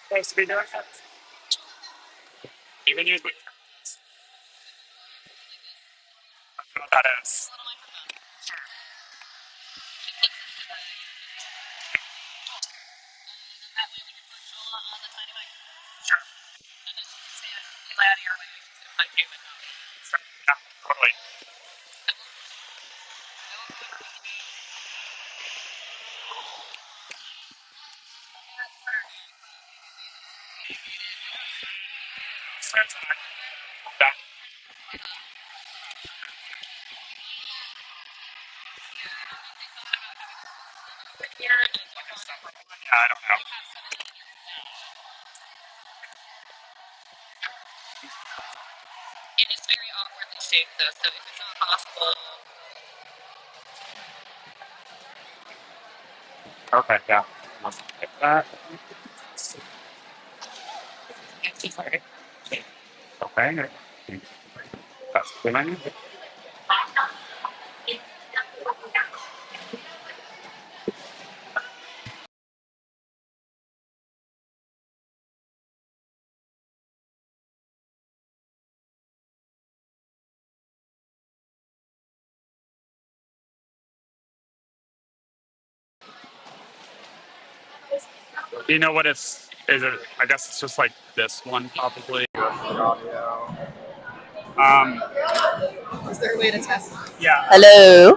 Supposed to be doing that. Even usually, I don't know what that is. Yeah, totally. That, yeah, I don't know. Okay, yeah. Like that. Okay. That's the menu. Do you know what it's? Is it? I guess it's just like this one, probably. Audio. Um. Is there a way to test? Yeah. Hello.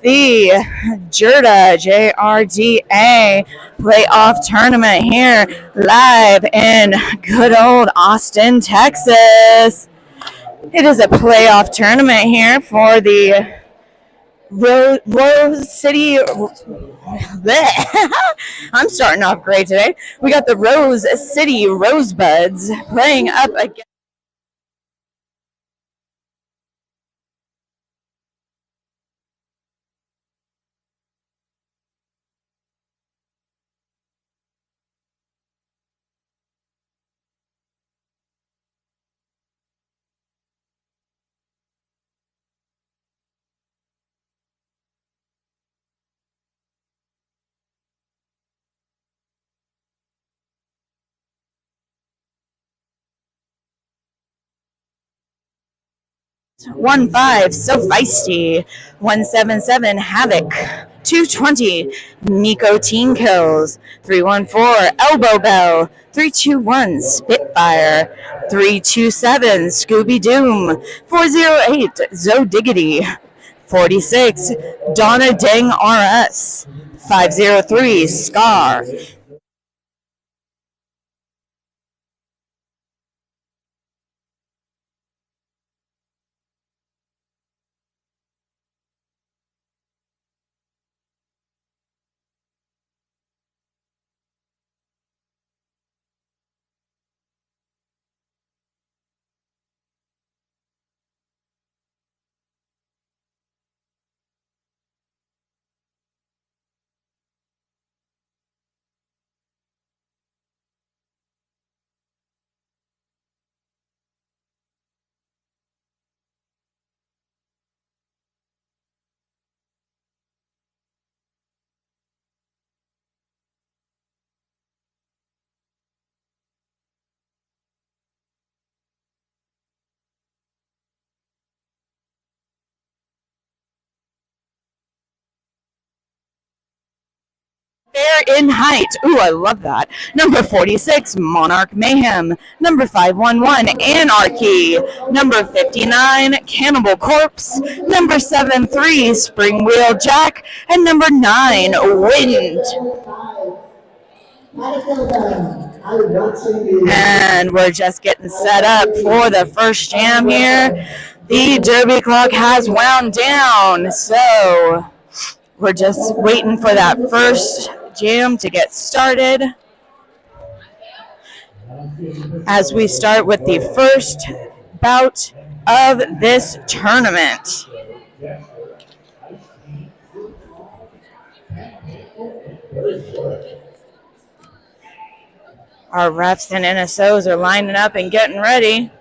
The JRDA Playoff Tournament here live in good old Austin, Texas. It is a playoff tournament here for the Rose City. I'm starting off great today. We got the Rose City Rosebuds playing up against 1-5, so feisty. 177, Havoc. 220, Nicotine Kills. 314, Elbow Bell. 321, Spitfire. 327, Scooby Doom. 408, Zodiggity. 46, Donna Dang RS. 503, Scar. Fair in height. Ooh, I love that. Number 46, Monarch Mayhem. Number 511, Anarchy. Number 59, Cannibal Corpse. Number 73, Spring Wheel Jack. And number 9, Wind. And we're just getting set up for the first jam here. The derby clock has wound down, so we're just waiting for that first jam to get started as we start with the first bout of this tournament. Our refs and NSOs are lining up and getting ready.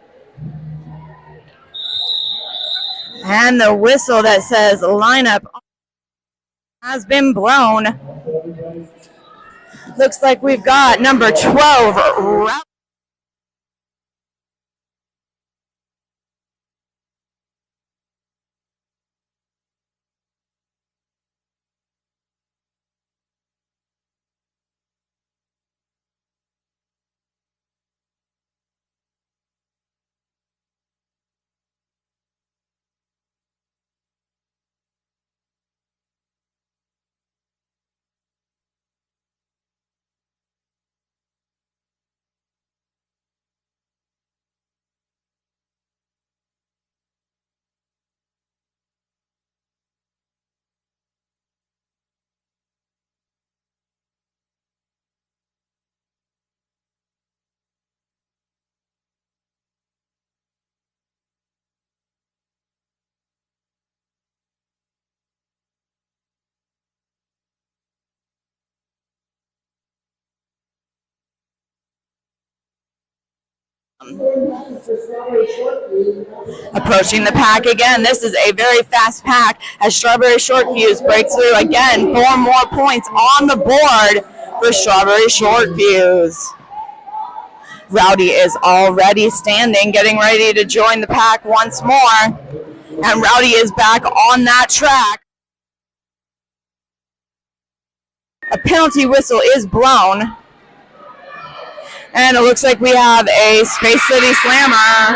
And the whistle that says lineup has been blown. Looks like we've got number 12, approaching the pack again. This is a very fast pack as Strawberry Short Fuse breaks through again. 4 more points on the board for Strawberry Short Fuse. Rowdy is already standing, getting ready to join the pack once more. And Rowdy is back on that track. A penalty whistle is blown. And it looks like we have a Space City Slammer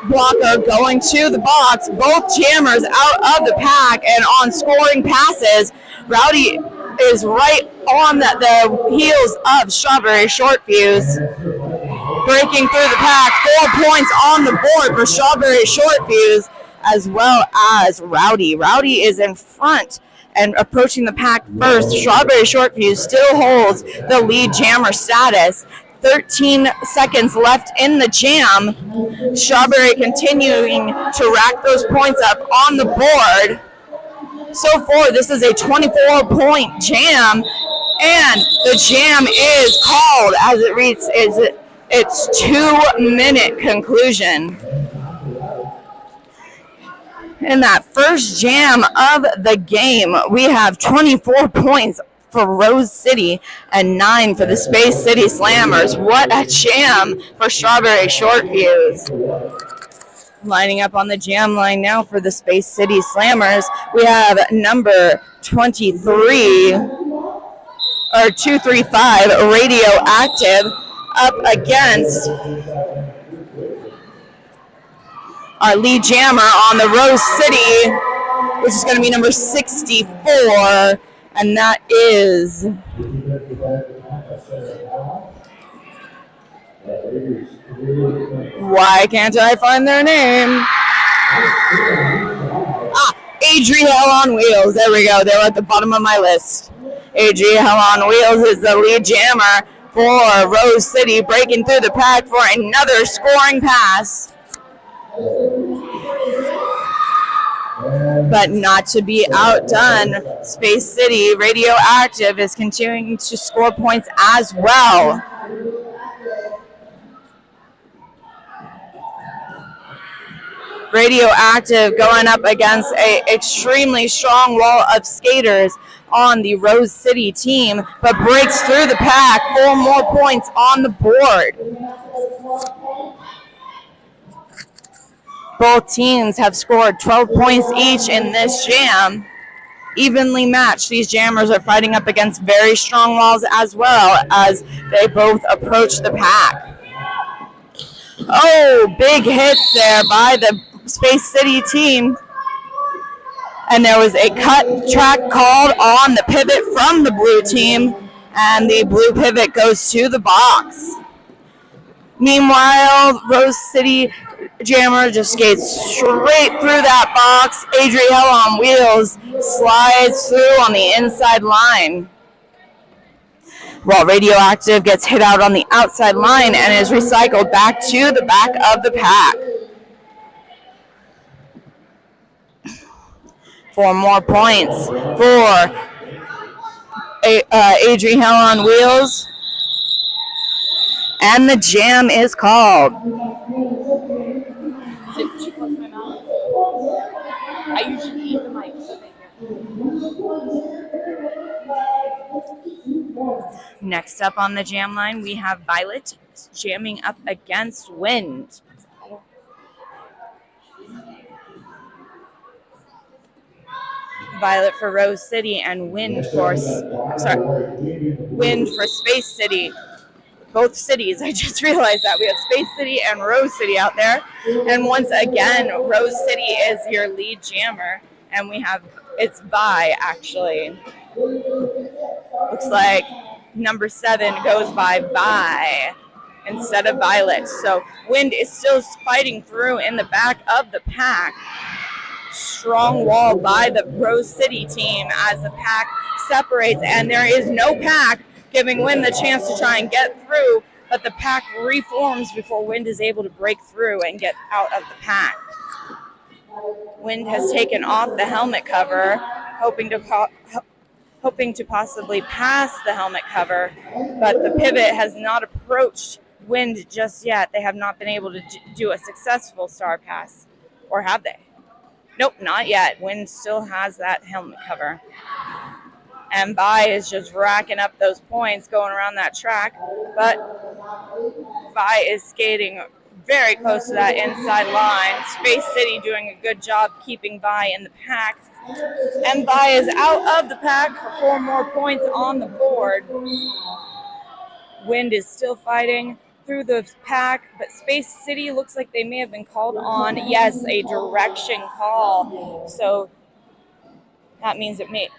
blocker going to the box. Both jammers out of the pack and on scoring passes. Rowdy is right on the heels of Strawberry Short Fuse. Breaking through the pack, 4 points on the board for Strawberry Short Fuse, as well as Rowdy. Rowdy is in front and approaching the pack first. Strawberry Short Fuse still holds the lead jammer status. 13 seconds left in the jam. Strawberry continuing to rack those points up on the board. So far, this is a 24-point jam, and the jam is called as it reads its 2-minute conclusion. In that first jam of the game, we have 24 points for Rose City and 9 for the Space City Slammers. What a jam for Strawberry Short Fuse. Lining up on the jam line now for the Space City Slammers, we have number 23, or 235, Radioactive, up against our lead jammer on the Rose City, which is going to be number 64, and that is why can't I find their name? Adriel on Wheels. There we go. They're at the bottom of my list. Adriel on Wheels is the lead jammer for Rose City, breaking through the pack for another scoring pass. But not to be outdone, Space City Radioactive is continuing to score points as well. Radioactive going up against an extremely strong wall of skaters on the Rose City team, but breaks through the pack. 4 more points on the board. Both teams have scored 12 points each in this jam. Evenly matched. These jammers are fighting up against very strong walls as well as they both approach the pack. Oh, big hits there by the Space City team. And there was a cut track called on the pivot from the blue team, and the blue pivot goes to the box. Meanwhile, Rose City jammer just skates straight through that box. Adriel on Wheels slides through on the inside line, while Radioactive gets hit out on the outside line and is recycled back to the back of the pack. 4 more points for Adriel on Wheels. And the jam is called. I usually eat the mic. Next up on the jam line, we have Violet jamming up against Wind. Violet for Rose City and Wind for Space City. Both cities, I just realized that. We have Space City and Rose City out there. And once again, Rose City is your lead jammer. And we have, it's Vi, actually. Looks like number 7 goes by Vi instead of Violet. So Wind is still fighting through in the back of the pack. Strong wall by the Rose City team as the pack separates, and there is no pack giving Wind the chance to try and get through, but the pack reforms before Wind is able to break through and get out of the pack. Wind has taken off the helmet cover, hoping to possibly pass the helmet cover, but the pivot has not approached Wind just yet. They have not been able to do a successful star pass, or have they? Nope, not yet. Wind still has that helmet cover. And Vi is just racking up those points going around that track. But Vi is skating very close to that inside line. Space City doing a good job keeping Vi in the pack. And Vi is out of the pack for 4 more points on the board. Wind is still fighting through the pack, but Space City looks like they may have been called on. Yes, a direction call. So that means it may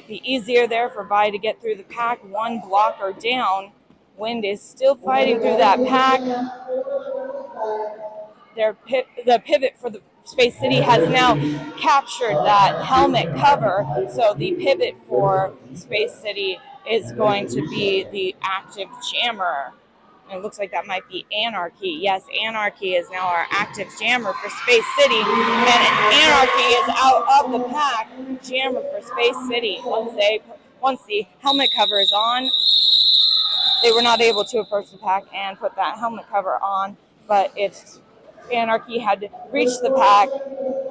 be easier there for Vi to get through the pack. One blocker down. Wind is still fighting through that pack. The pivot for the Space City has now captured that helmet cover. So the pivot for Space City is going to be the active jammer. And it looks like that might be Anarchy. Yes, Anarchy is now our active jammer for Space City. And Anarchy is out of the pack. Jammer for Space City. Once the helmet cover is on, they were not able to approach the pack and put that helmet cover on. But if Anarchy had reached the pack,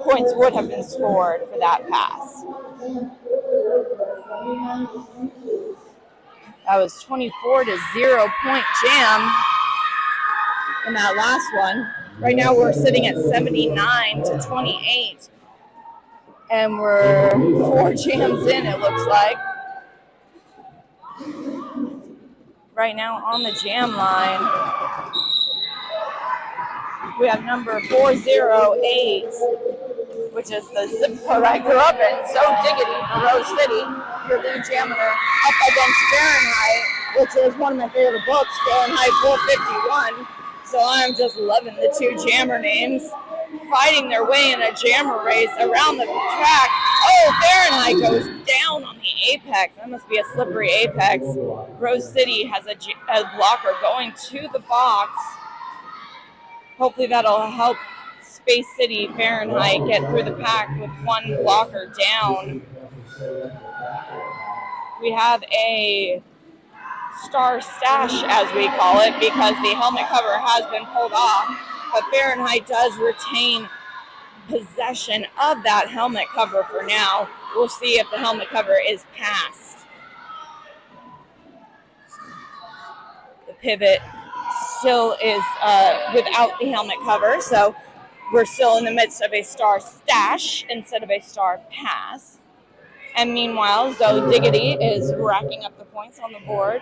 points would have been scored for that pass. That was 24-0 point jam in that last one. Right now we're sitting at 79-28. And we're 4 jams in, it looks like. Right now on the jam line, we have number 408, which is the zip code I grew up in. So Diggity for Rose City, your lead jammer, up against Fahrenheit, which is one of my favorite books, Fahrenheit 451. So I'm just loving the two jammer names, fighting their way in a jammer race around the track. Oh, Fahrenheit goes down on the apex. That must be a slippery apex. Rose City has a blocker going to the box. Hopefully that'll help Space City Fahrenheit get through the pack with one blocker down. We have a star stash, as we call it, because the helmet cover has been pulled off, but Fahrenheit does retain possession of that helmet cover for now. We'll see if the helmet cover is passed. The pivot still is without the helmet cover, so we're still in the midst of a star stash instead of a star pass. And meanwhile, Zoe Diggity is racking up the points on the board.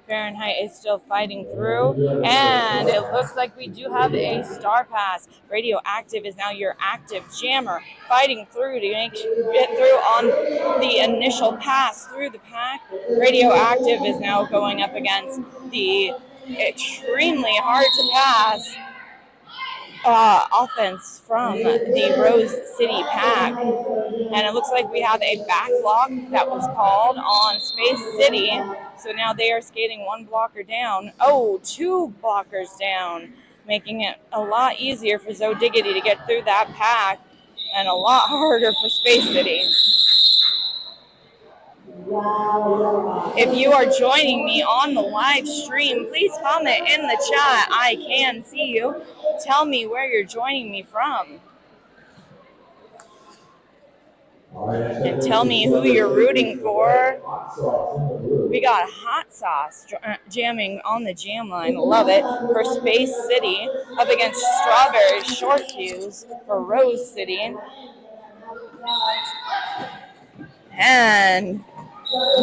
Fahrenheit is still fighting through, and it looks like we do have a star pass. Radioactive is now your active jammer, fighting through to get through on the initial pass through the pack. Radioactive is now going up against the extremely hard to pass offense from the Rose City pack. And it looks like we have a backlog that was called on Space City. So now they are skating one blocker down. Oh, 2 blockers down, making it a lot easier for Zoe Diggity to get through that pack and a lot harder for Space City. If you are joining me on the live stream, please comment in the chat. I can see you. Tell me where you're joining me from. And tell me who you're rooting for. We got Hot Sauce jamming on the jam line. Love it. For Space City up against Strawberry Short Fuse for Rose City. And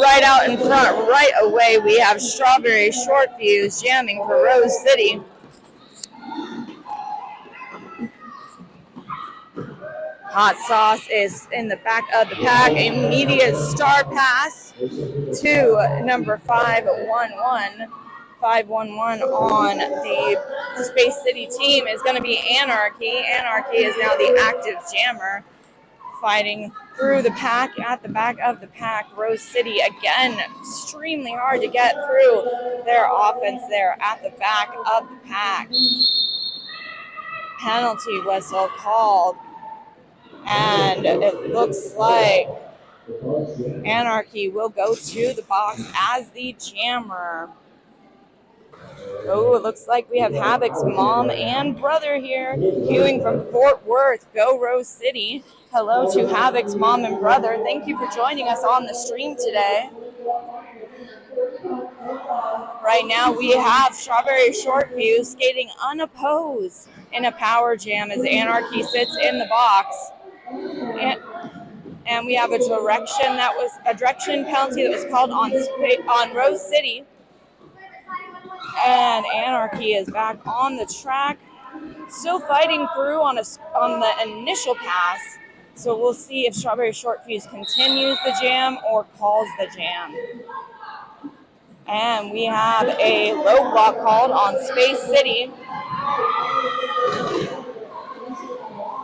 right out in front, right away, we have Strawberry Short Fuse jamming for Rose City. Hot Sauce is in the back of the pack. Immediate star pass to number 511. 511 on the Space City team is going to be Anarchy. Anarchy is now the active jammer, fighting through the pack at the back of the pack. Rose City, again, extremely hard to get through their offense there at the back of the pack. Penalty whistle called. And it looks like Anarchy will go to the box as the jammer. Oh, it looks like we have Havoc's mom and brother here, viewing from Fort Worth. Go Rose City. Hello to Havoc's mom and brother. Thank you for joining us on the stream today. Right now we have Strawberry Short Fuse skating unopposed in a power jam as Anarchy sits in the box. And we have a direction penalty that was called on Rose City. And Anarchy is back on the track, still fighting through on the initial pass. So we'll see if Strawberry Short Fuse continues the jam or calls the jam. And we have a roadblock called on Space City.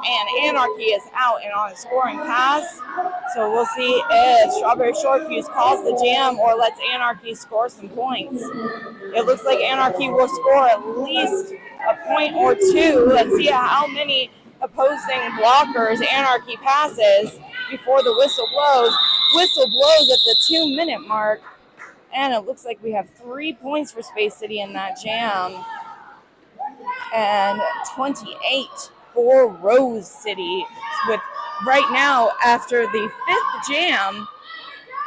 And Anarchy is out and on a scoring pass. So we'll see if Strawberry Short Fuse calls the jam or lets Anarchy score some points. It looks like Anarchy will score at least a point or two. Let's see how many opposing blockers Anarchy passes before the whistle blows. Whistle blows at the 2-minute mark. And it looks like we have 3 points for Space City in that jam. And 28 for Rose City. With right now, after the 5th jam,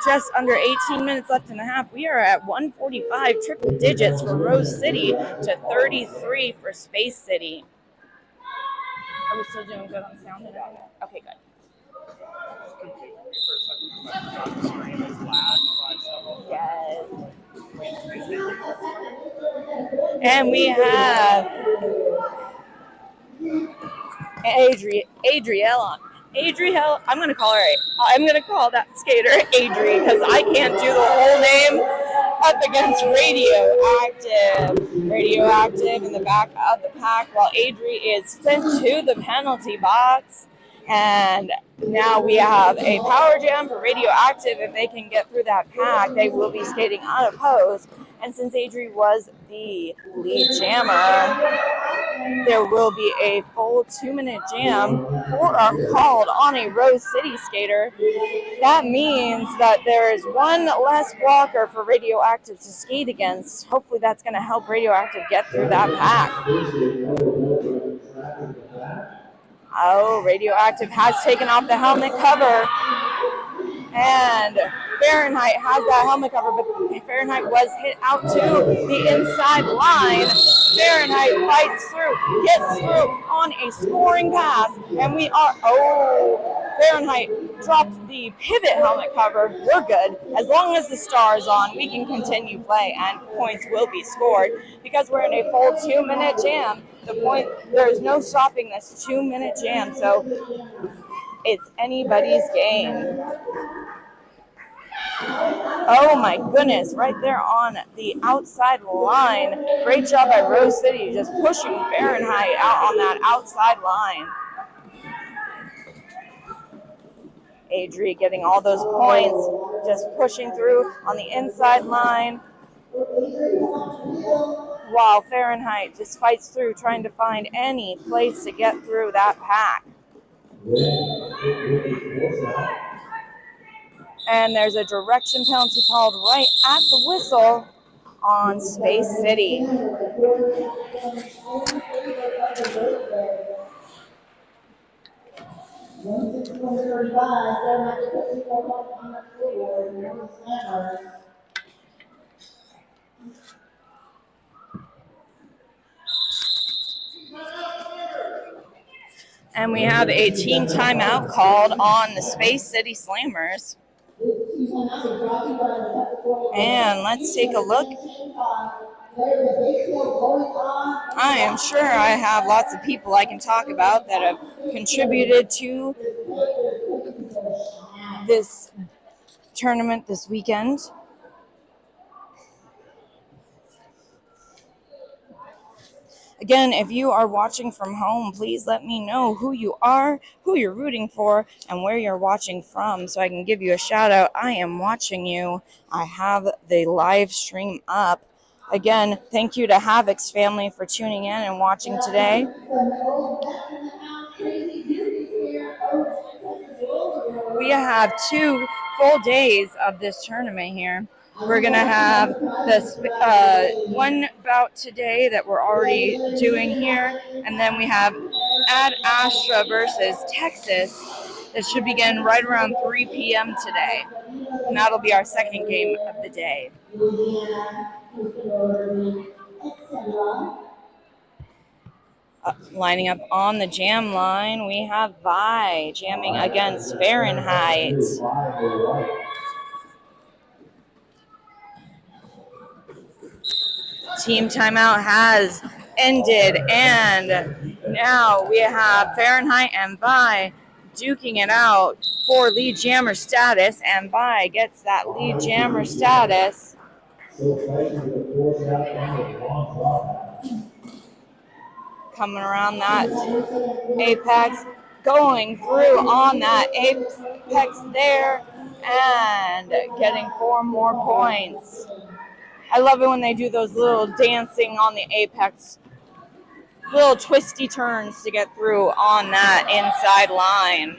just under 18 minutes left in the half, we are at 145, triple digits for Rose City to 33 for Space City. Are we still doing good on sound? Okay, good. Yes. And we have Adrielle. I'm going to call that skater Adri because I can't do the whole name, up against Radioactive in the back of the pack while Adri is sent to the penalty box. And now we have a power jam for Radioactive. If they can get through that pack, they will be skating unopposed. And since Adri was the lead jammer, there will be a full 2-minute jam called on a Rose City skater. That means that there is one less blocker for Radioactive to skate against. Hopefully that's going to help Radioactive get through that pack. Oh, Radioactive has taken off the helmet cover. And Fahrenheit has that helmet cover, but Fahrenheit was hit out to the inside line. Fahrenheit fights through, gets through on a scoring pass, and Fahrenheit dropped the pivot helmet cover. We're good. As long as the star is on, we can continue play, and points will be scored. Because we're in a full 2-minute jam, there is no stopping this 2-minute jam, so it's anybody's game. Oh my goodness, right there on the outside line. Great job by Rose City, just pushing Fahrenheit out on that outside line. Adri getting all those points, just pushing through on the inside line. While Fahrenheit just fights through, trying to find any place to get through that pack. And there's a direction penalty called right at the whistle on Space City. And we have a team timeout called on the Space City Slammers. And let's take a look. I am sure I have lots of people I can talk about that have contributed to this tournament this weekend. Again, if you are watching from home, please let me know who you are, who you're rooting for, and where you're watching from so I can give you a shout out. I am watching you. I have the live stream up. Again, thank you to Havoc's family for tuning in and watching today. We have 2 full days of this tournament here. We're going to have this one bout today that we're already doing here, and then we have Astra versus Texas that should begin right around 3 p.m. today, and that'll be our second game of the day. Lining up on the jam line, we have Vi jamming against Fahrenheit. Team timeout has ended, and now we have Fahrenheit and Vi duking it out for lead jammer status, and Vi gets that lead jammer status. Coming around that apex, going through on that apex there, and getting 4 more points. I love it when they do those little dancing on the apex, little twisty turns to get through on that inside line.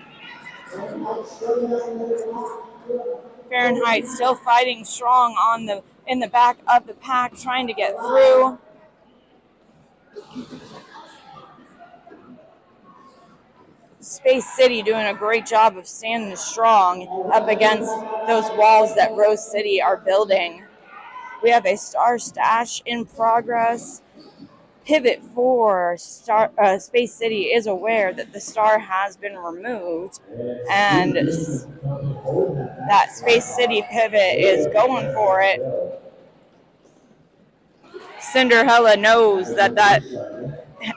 Fahrenheit still fighting strong in the back of the pack, trying to get through. Space City doing a great job of standing strong up against those walls that Rose City are building. We have a star stash in progress. Pivot for Space City is aware that the star has been removed, and that Space City pivot is going for it. Cinderella knows that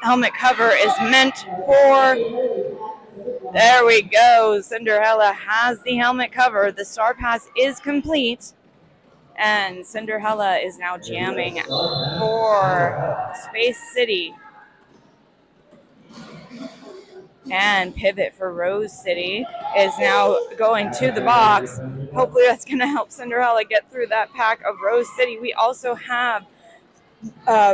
helmet cover is meant for. There we go. Cinderella has the helmet cover. The star pass is complete. And Cinderella is now jamming for Space City. And pivot for Rose City is now going to the box. Hopefully that's going to help Cinderella get through that pack of Rose City. We also have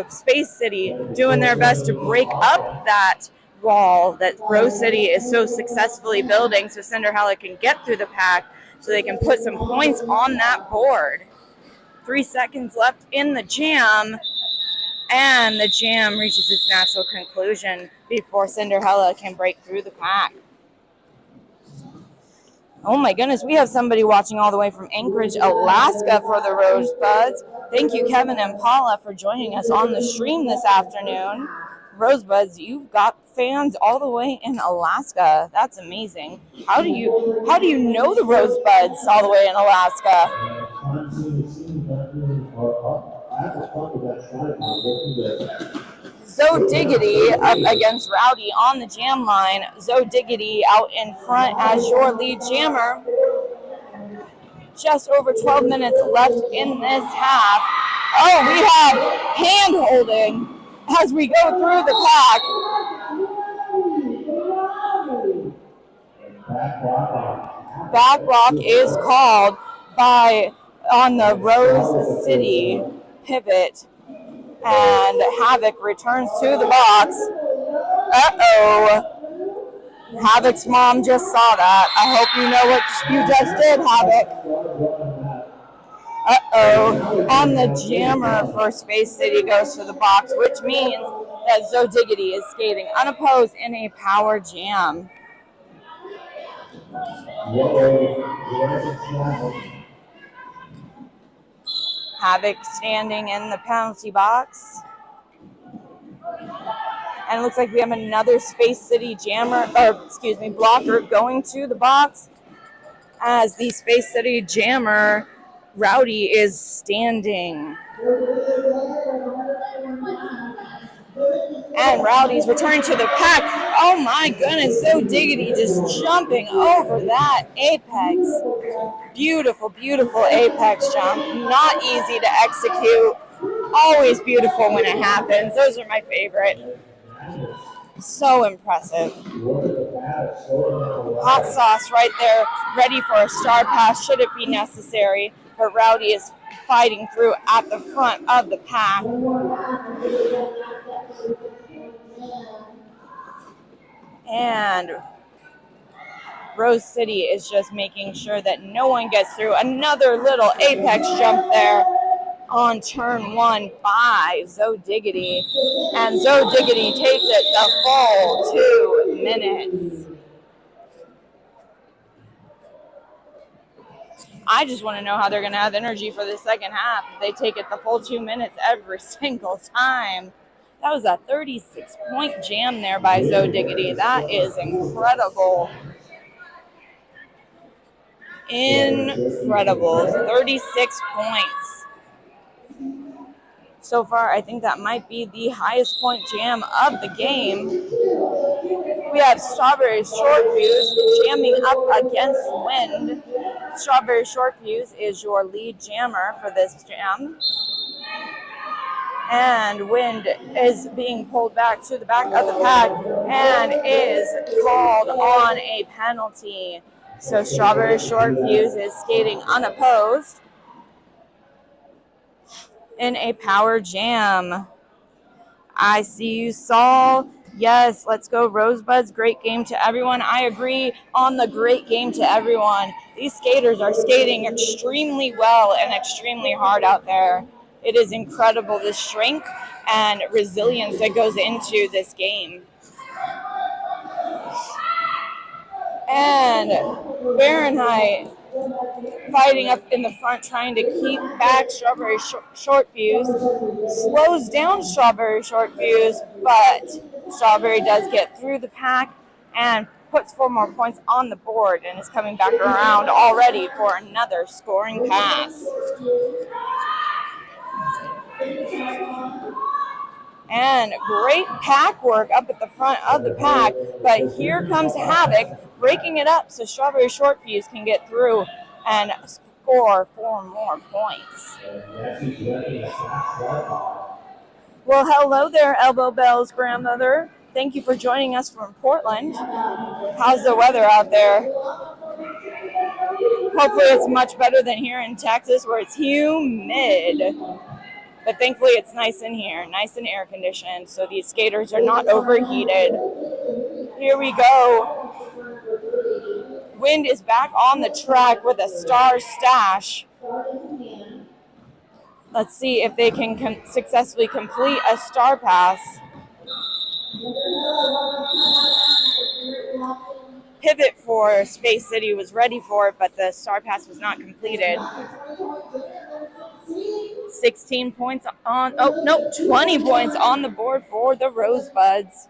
Space City doing their best to break up that wall that Rose City is so successfully building so Cinderella can get through the pack so they can put some points on that board. 3 seconds left in the jam, and the jam reaches its natural conclusion before Cinderella can break through the pack. Oh my goodness, we have somebody watching all the way from Anchorage, Alaska for the Rosebuds. Thank you, Kevin and Paula, for joining us on the stream this afternoon. Rosebuds, you've got fans all the way in Alaska. That's amazing. How do you know the Rosebuds all the way in Alaska? Zoe Diggity up against Rowdy on the jam line. Zoe Diggity out in front as your lead jammer. Just over 12 minutes left in this half. Oh, we have hand holding as we go through the pack. Back block is called on the Rose City pivot. And Havoc returns to the box. Uh-oh. Havoc's mom just saw that. I hope you know what you just did, Havoc. Uh-oh. On the jammer for Space City goes to the box, which means that Zoe Diggity is skating unopposed in a power jam. Havoc standing in the penalty box. And it looks like we have another Space City blocker going to the box as the Space City jammer, Rowdy, is standing. And Rowdy's returning to the pack. Oh my goodness, so Diggity just jumping over that apex. Beautiful, beautiful apex jump. Not easy to execute. Always beautiful when it happens. Those are my favorite. So impressive. Hot sauce right there, ready for a star pass should it be necessary. But Rowdy is fighting through at the front of the pack. And Rose City is just making sure that no one gets through. Another little apex jump there on turn 1 by Zoe Diggity. And Zoe Diggity takes it the full 2 minutes. I just want to know how they're going to have energy for the second half if they take it the full 2 minutes every single time. That was a 36-point jam there by Zoe Diggity. That is incredible. Incredible. 36 points. So far, I think that might be the highest point jam of the game. We have Strawberry Short Fuse jamming up against Wind. Strawberry Short Fuse is your lead jammer for this jam. And Wind is being pulled back to the back of the pack and is called on a penalty. So Strawberry Short Fuse is skating unopposed in a power jam. I see you, Saul. Yes, let's go Rosebuds. Great game to everyone. I agree on the great game to everyone. These skaters are skating extremely well and extremely hard out there. It is incredible the strength and resilience that goes into this game. And Fahrenheit fighting up in the front, trying to keep back Strawberry Short Fuse. Slows down Strawberry Short Fuse, but Strawberry does get through the pack and puts 4 more points on the board and is coming back around already for another scoring pass. And great pack work up at the front of the pack, but here comes Havoc breaking it up so Strawberry Short Fuse can get through and score 4 more points. Well, hello there, Elbow Bell's grandmother. Thank you for joining us from Portland. How's the weather out there? Hopefully it's much better than here in Texas where it's humid. But thankfully it's nice in here, nice and air conditioned, so these skaters are not overheated. Here we go. Wind is back on the track with a star stash. Let's see if they can successfully complete a star pass. Pivot for Space City was ready for it, but the star pass was not completed. 16 points on, 20 points on the board for the Rosebuds.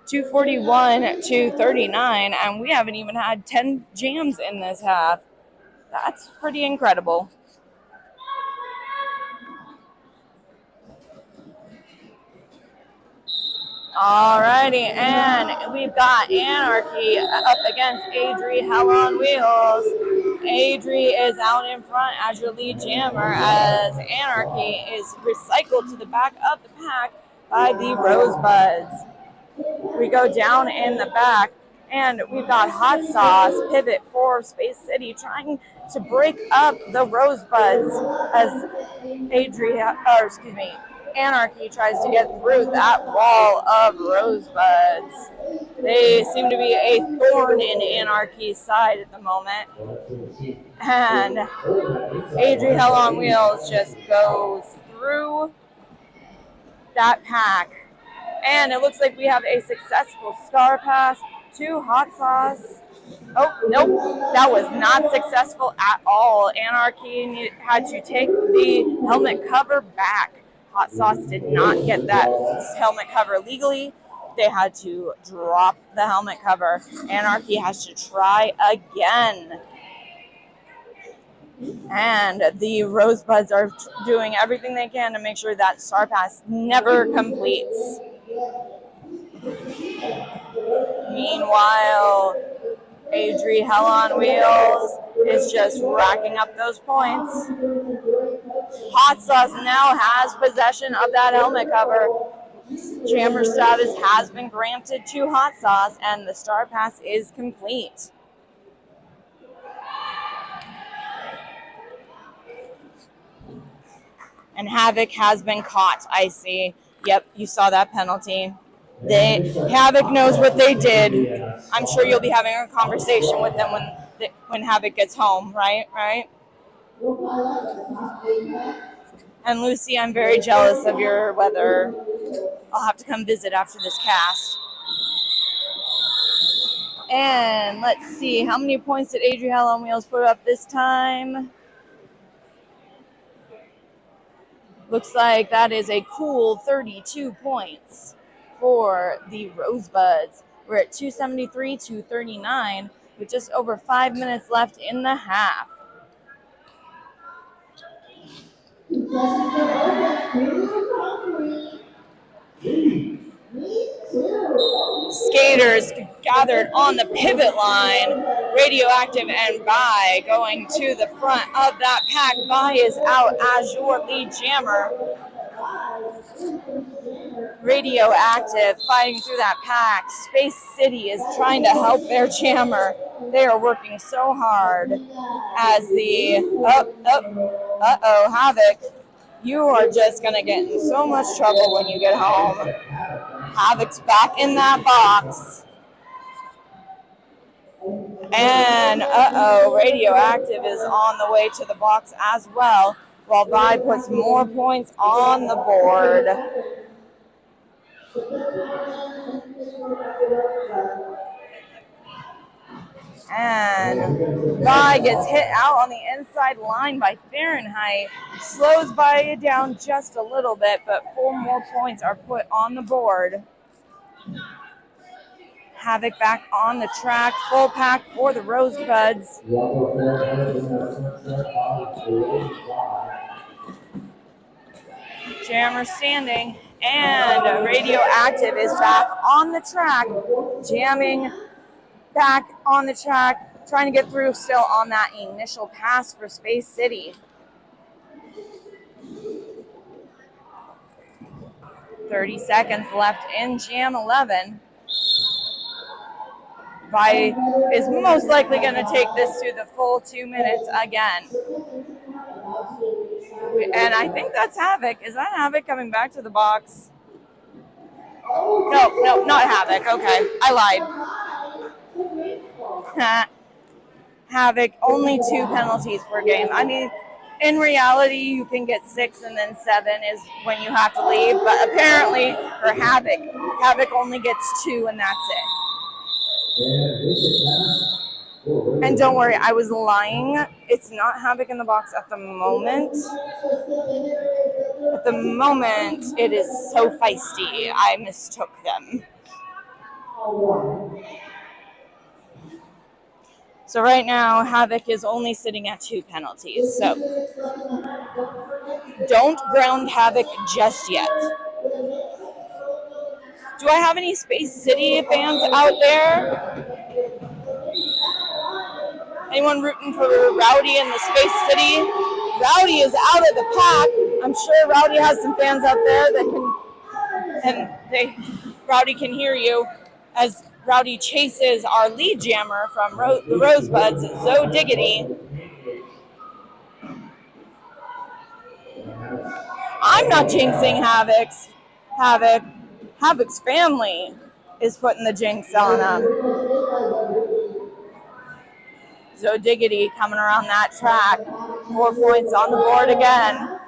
241 to 39, and we haven't even had 10 jams in this half. That's pretty incredible. Alrighty, and we've got Anarchy up against Adri Hell on Wheels. Adri is out in front as your lead jammer as Anarchy is recycled to the back of the pack by the Rosebuds. We go down in the back, and we've got Hot Sauce pivot for Space City trying to break up the Rosebuds as Anarchy tries to get through that wall of Rosebuds. They seem to be a thorn in Anarchy's side at the moment. And Adri Hell on Wheels just goes through that pack. And it looks like we have a successful star pass to Hot Sauce. Oh, nope, that was not successful at all. Anarchy had to take the helmet cover back. Hot Sauce did not get that helmet cover legally. They had to drop the helmet cover. Anarchy has to try again. And the Rosebuds are doing everything they can to make sure that star pass never completes. Meanwhile, Adri Hell on Wheels is just racking up those points. Hot Sauce now has possession of that helmet cover. Jammer status has been granted to Hot Sauce, and the star pass is complete. And Havoc has been caught, I see. Yep, you saw that penalty. Havoc knows what they did. I'm sure you'll be having a conversation with them when Havoc gets home, right? And Lucy, I'm very jealous of your weather. I'll have to come visit after this cast. And let's see, how many points did Adri Hell on Wheels put up this time? Looks like that is a cool 32 points for the Rosebuds. We're at 273-239 with just over 5 minutes left in the half. Skaters gathered on the pivot line. Radioactive and Vi going to the front of that pack. Vi is out as your lead jammer. Radioactive fighting through that pack. Space City is trying to help their jammer. They are working so hard as the Havoc. You are just gonna get in so much trouble when you get home. Havoc's back in that box. And Radioactive is on the way to the box as well, while Vi puts more points on the board. And Vi gets hit out on the inside line by Fahrenheit. Slows Vi down just a little bit, but 4 more points are put on the board. Havoc back on the track. Full pack for the Rosebuds. Jammer standing. And Radioactive is back on the track. Jamming back on the track, trying to get through still on that initial pass for Space City. 30 seconds left in Jam 11. Vi is most likely going to take this to the full 2 minutes again. And I think that's Havoc. Is that Havoc coming back to the box? No, not Havoc. Okay, I lied. Havoc, only 2 penalties per game. I mean, in reality, you can get 6 and then 7 is when you have to leave. But apparently for Havoc only gets 2 and that's it. And don't worry, I was lying. It's not Havoc in the box at the moment. At the moment, it is so feisty. I mistook them. So right now, Havoc is only sitting at 2 penalties. So don't ground Havoc just yet. Do I have any Space City fans out there? Anyone rooting for Rowdy in the Space City? Rowdy is out of the pack. I'm sure Rowdy has some fans out there that Rowdy can hear you as Rowdy chases our lead jammer from the Rosebuds, Zoe Diggity. I'm not jinxing Havoc's family is putting the jinx on them. Zoe Diggity coming around that track. 4 points on the board again.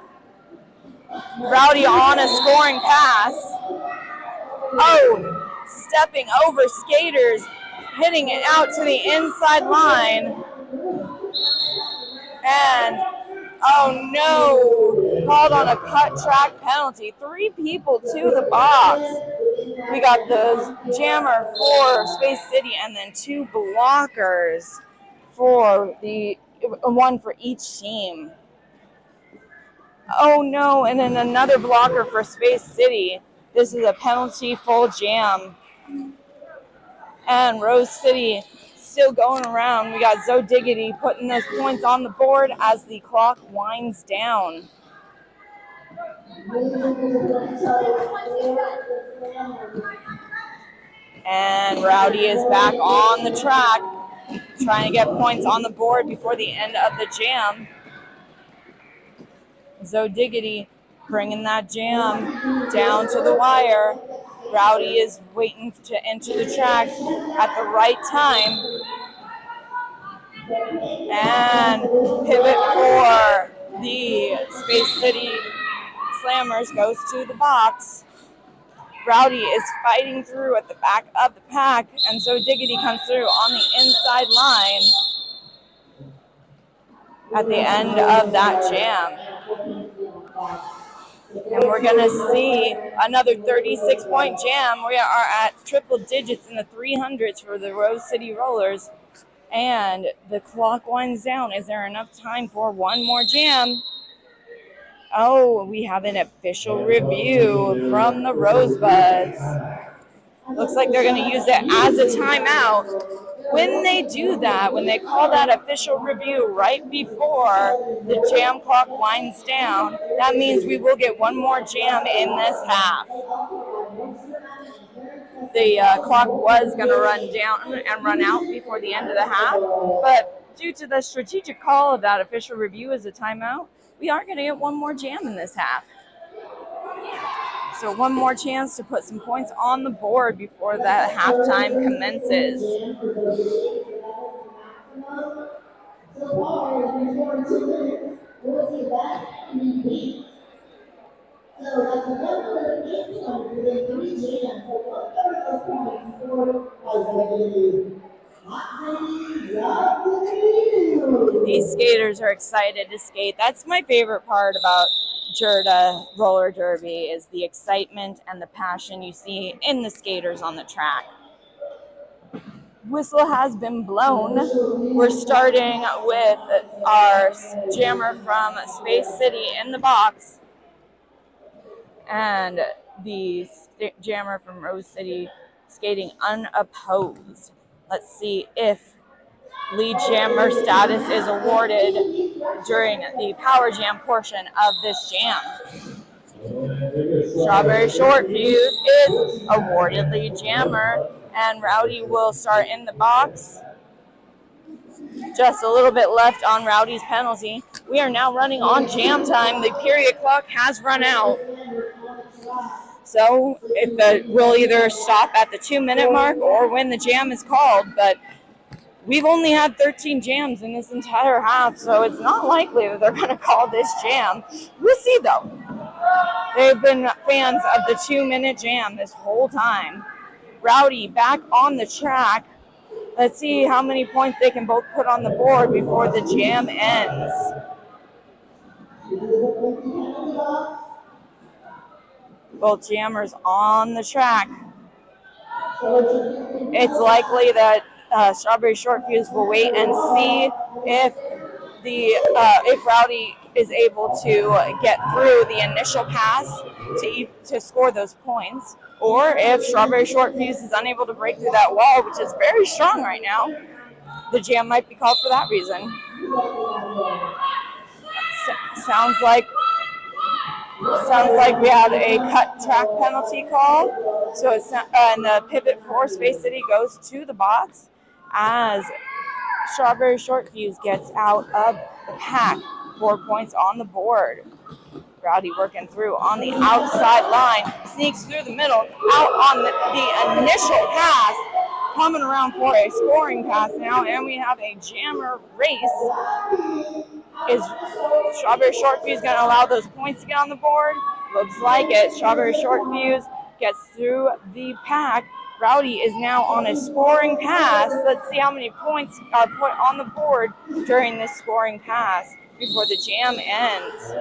Rowdy on a scoring pass. Oh, stepping over skaters, hitting it out to the inside line. And, oh no, called on a cut track penalty. 3 people to the box. We got the jammer for Space City and then 2 blockers for one for each team. Oh no, and then another blocker for Space City. This is a penalty full jam. And Rose City still going around. We got Zoe Diggity putting those points on the board as the clock winds down. And Rowdy is back on the track, trying to get points on the board before the end of the jam. Zoe Diggity bringing that jam down to the wire. Rowdy is waiting to enter the track at the right time. And pivot for the Space City Slammers goes to the box. Rowdy is fighting through at the back of the pack, and Zoe Diggity comes through on the inside line at the end of that jam. And we're going to see another 36-point jam. We are at triple digits in the 300s for the Rose City Rollers. And the clock winds down. Is there enough time for one more jam? Oh, we have an official review from the Rosebuds. Looks like they're going to use it as a timeout. When they do that, when they call that official review right before the jam clock winds down, that means we will get one more jam in this half. The clock was going to run down and run out before the end of the half, but due to the strategic call of that official review as a timeout, we are going to get one more jam in this half. So one more chance to put some points on the board before that halftime commences. These skaters are excited to skate. That's my favorite part about JRDA roller derby is the excitement and the passion you see in the skaters on the track. Whistle has been blown. We're starting with our jammer from Space City in the box and the jammer from Rose City skating unopposed. Let's see if lead jammer status is awarded during the power jam portion of this jam. Strawberry Short Fuse is awarded lead jammer, and Rowdy will start in the box. Just a little bit left on Rowdy's penalty. We are now running on jam time. The period clock has run out. So we'll either stop at the 2-minute mark or when the jam is called, but we've only had 13 jams in this entire half, so it's not likely that they're going to call this jam. We'll see, though. They've been fans of the 2-minute jam this whole time. Rowdy back on the track. Let's see how many points they can both put on the board before the jam ends. Both jammers on the track. It's likely that Strawberry Short Fuse will wait and see if Rowdy is able to get through the initial pass to score those points, or if Strawberry Short Fuse is unable to break through that wall, which is very strong right now. The jam might be called for that reason. Sounds like we had a cut track penalty call. So and the pivot for Space City goes to the box as Strawberry Short Fuse gets out of the pack. 4 points on the board. Rowdy working through on the outside line, sneaks through the middle, out on the initial pass, coming around for a scoring pass now, and we have a jammer race. Is Strawberry Short Fuse going to allow those points to get on the board? Looks like it. Strawberry Short Fuse gets through the pack. Rowdy is now on a scoring pass. Let's see how many points are put on the board during this scoring pass before the jam ends.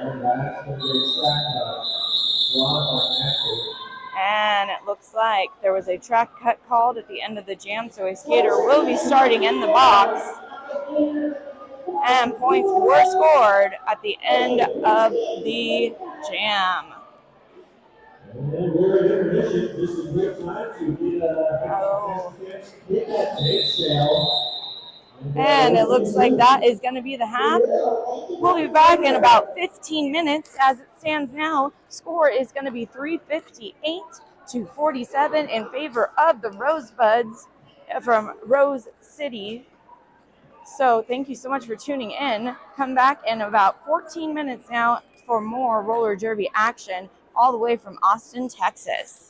And it looks like there was a track cut called at the end of the jam, so a skater will be starting in the box. And points were scored at the end of the jam. And it looks like that is going to be the half. We'll be back in about 15 minutes. As it stands now, score is going to be 358-47 in favor of the Rosebuds from Rose City. So thank you so much for tuning in. Come back in about 14 minutes now for more roller derby action all the way from Austin, Texas.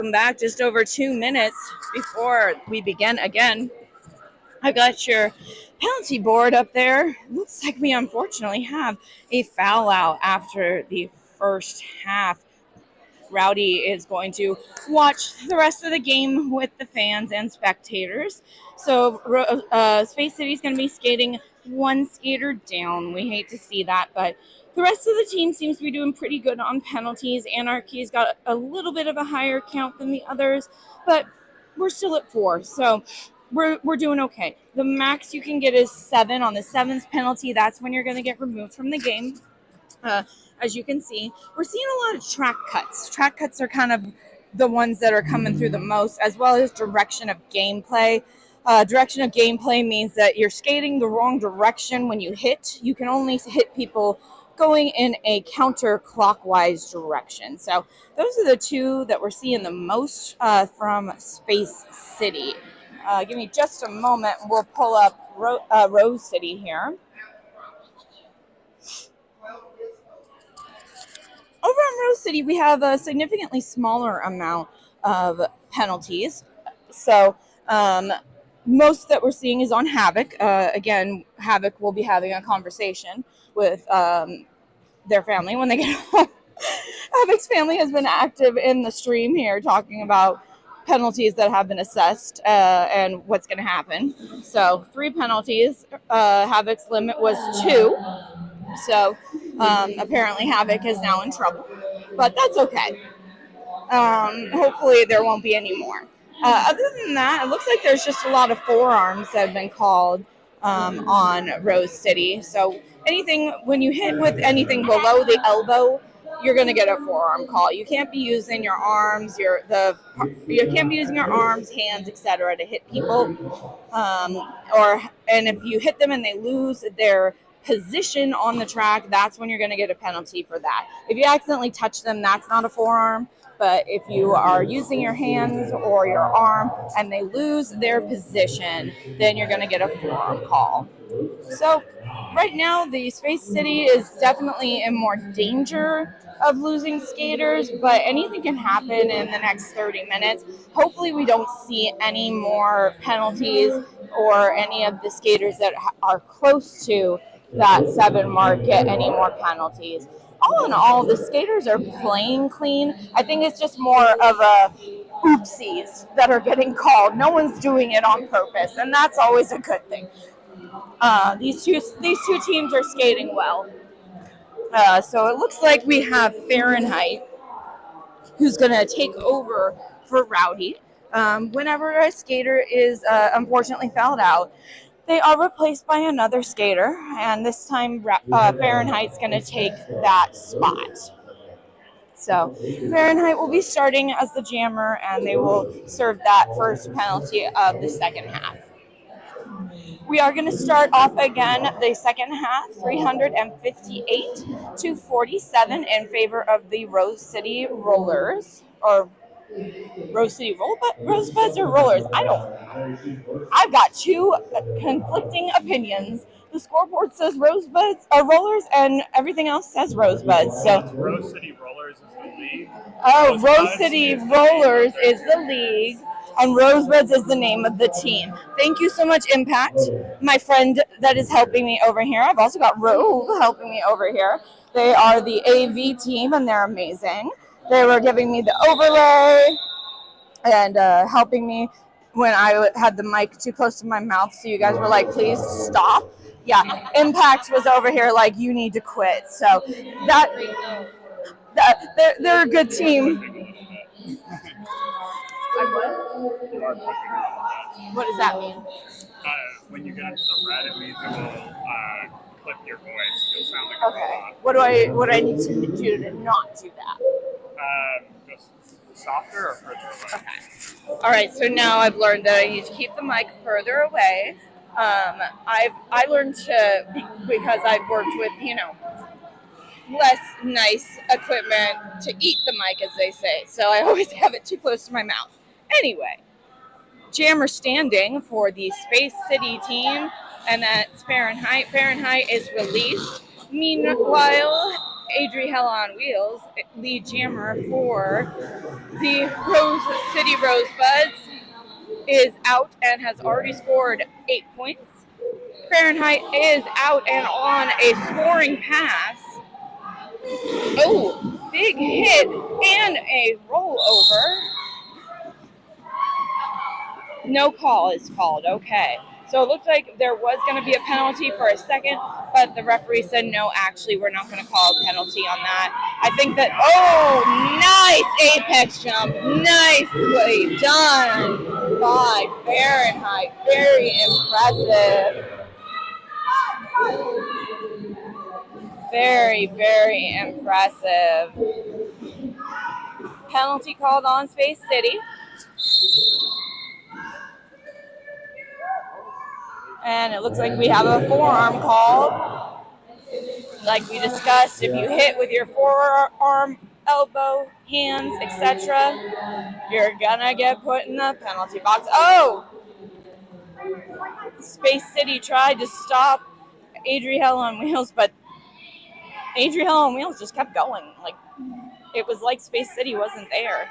Welcome back. Just over 2 minutes before we begin again. I got your penalty board up there. Looks like we unfortunately have a foul out after the first half. Rowdy is going to watch the rest of the game with the fans and spectators. So Space City is going to be skating one skater down. We hate to see that, but the rest of the team seems to be doing pretty good on penalties. Anarchy's got a little bit of a higher count than the others, but we're still at 4, so we're doing okay. The max you can get is 7 on the 7th penalty. That's when you're going to get removed from the game. As you can see, we're seeing a lot of track cuts. Track cuts are kind of the ones that are coming through the most, as well as direction of gameplay. Direction of gameplay means that you're skating the wrong direction when you hit. You can only hit people going in a counterclockwise direction. So those are the two that we're seeing the most from Space City. Give me just a moment and we'll pull up Rose City here. Over in Rose City, we have a significantly smaller amount of penalties. So most that we're seeing is on Havoc. Again, Havoc will be having a conversation with their family when they get home. Havoc's family has been active in the stream here talking about penalties that have been assessed and what's going to happen. So 3 penalties. Havoc's limit was 2. So apparently Havoc is now in trouble, but that's okay. Hopefully there won't be any more. Other than that, it looks like there's just a lot of forearms that have been called on Rose City. So anything, when you hit with anything below the elbow, you're going to get a forearm call. You can't be using your arms, you can't be using your arms, hands, etc. to hit people. And if you hit them and they lose their position on the track, that's when you're going to get a penalty for that. If you accidentally touch them, that's not a forearm. But if you are using your hands or your arm and they lose their position, then you're going to get a forearm call. So right now, the Space City is definitely in more danger of losing skaters, but anything can happen in the next 30 minutes. Hopefully we don't see any more penalties or any of the skaters that are close to that 7 mark get any more penalties. All in all, the skaters are playing clean. I think it's just more of a oopsies that are getting called. No one's doing it on purpose, and that's always a good thing. These two teams are skating well. So it looks like we have Fahrenheit, who's going to take over for Rowdy. Whenever a skater is unfortunately fouled out, they are replaced by another skater, and this time Fahrenheit's going to take that spot. So Fahrenheit will be starting as the jammer, and they will serve that first penalty of the second half. We are going to start off again the second half, 358-47 in favor of the Rose City Rollers, or Rose City Rosebuds or Rollers. I've got 2 conflicting opinions. The scoreboard says Rosebuds or Rollers, and everything else says Rosebuds. So Rose City Rollers is the league. Oh, Rose City Rollers is the league, and Rosebuds is the name of the team. Thank you so much, Impact, my friend that is helping me over here. I've also got Rogue helping me over here. They are the AV team, and they're amazing. They were giving me the overlay and helping me when I had the mic too close to my mouth, so you guys were like, please stop. Yeah, Impact was over here like, you need to quit. So they're a good team. What does that mean? When you get into the red, it means it will clip your voice. You'll sound like a robot. What do I need to do to not do that? Just softer or further away? Okay. All right. So now I've learned that I need to keep the mic further away. I learned to, because I've worked with less nice equipment, to eat the mic, as they say. So I always have it too close to my mouth. Anyway, jammer standing for the Space City team, and that's Fahrenheit. Fahrenheit is released. Meanwhile, Adriella on Wheels, lead jammer for the Rose City Rosebuds, is out and has already scored 8 points. Fahrenheit is out and on a scoring pass. Oh, big hit and a rollover. No call is called. Okay. So it looks like there was going to be a penalty for a second, but the referee said, no, actually, we're not going to call a penalty on that. I think that, nice apex jump. Nicely done by Fahrenheit. Very impressive. Very, very impressive. Penalty called on Space City. And it looks like we have a forearm called. Like we discussed, if you hit with your forearm, elbow, hands, etc., you're gonna get put in the penalty box. Oh! Space City tried to stop Adriella on Wheels, but Adriella on Wheels just kept going. Like, it was like Space City wasn't there.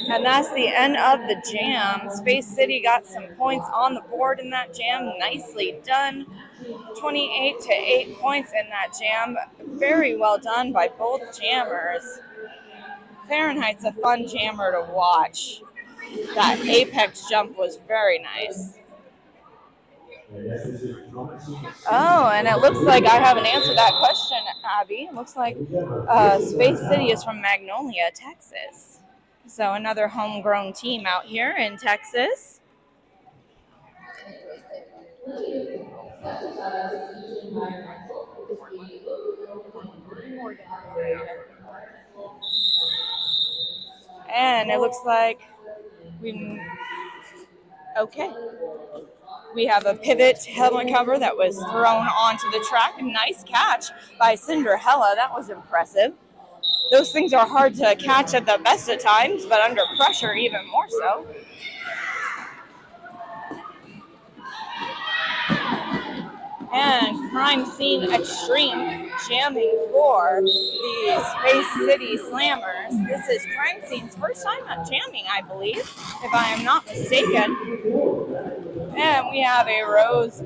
And that's the end of the jam. Space City got some points on the board in that jam. Nicely done. 28 to 8 points in that jam. Very well done by both jammers. Fahrenheit's a fun jammer to watch. That apex jump was very nice. Oh, and it looks like I haven't answered that question, Abby. It looks like Space City is from Magnolia, Texas. So another homegrown team out here in Texas. And it looks like we have a pivot helmet cover that was thrown onto the track. Nice catch by Cinderella. That was impressive. Those things are hard to catch at the best of times, but under pressure even more so. And Crime Scene Extreme jamming for the Space City Slammers. This is Crime Scene's first time at jamming, I believe, if I am not mistaken. And we have a Rose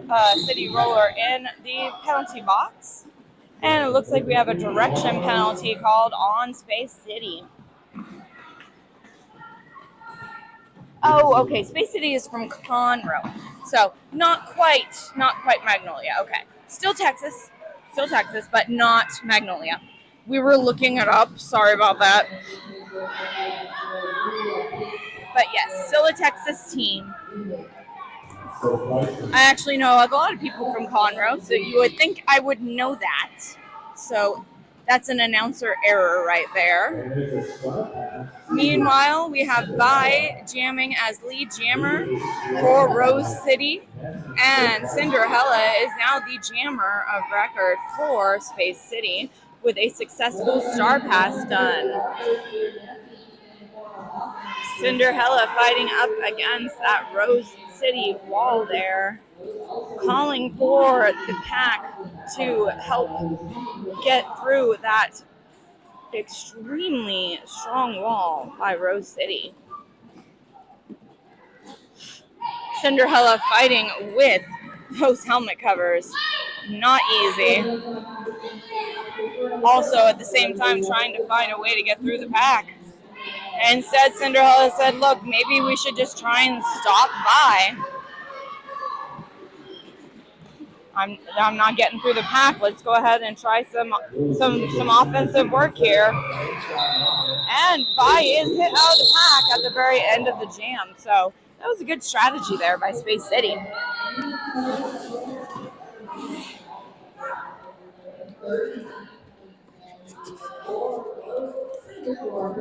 City roller in the penalty box. And it looks like we have a direction penalty called on Space City. Oh, okay. Space City is from Conroe. So not quite Magnolia. Okay. Still Texas, but not Magnolia. We were looking it up. Sorry about that. But yes, still a Texas team. I actually know a lot of people from Conroe, so you would think I would know that. So that's an announcer error right there. Meanwhile, we have Vi jamming as lead jammer for Rose City, and Cinderella is now the jammer of record for Space City with a successful star pass done. Cinderella fighting up against that Rose City wall there, calling for the pack to help get through that extremely strong wall by Rose City. Cinderella fighting with those helmet covers. Not easy. Also, at the same time, trying to find a way to get through the pack. Instead, Cinderella said, look, maybe we should just try and stop by. I'm not getting through the pack. Let's go ahead and try some offensive work here. And Vi is hit out of the pack at the very end of the jam. So that was a good strategy there by Space City.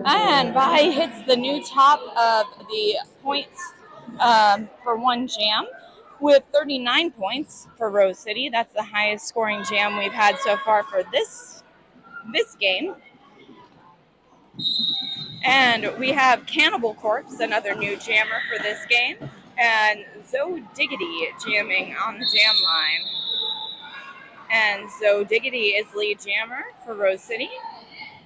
And Vi hits the new top of the points for one jam with 39 points for Rose City. That's the highest scoring jam we've had so far for this game. And we have Cannibal Corpse, another new jammer for this game, and Zo Diggity jamming on the jam line. And Zo Diggity is lead jammer for Rose City.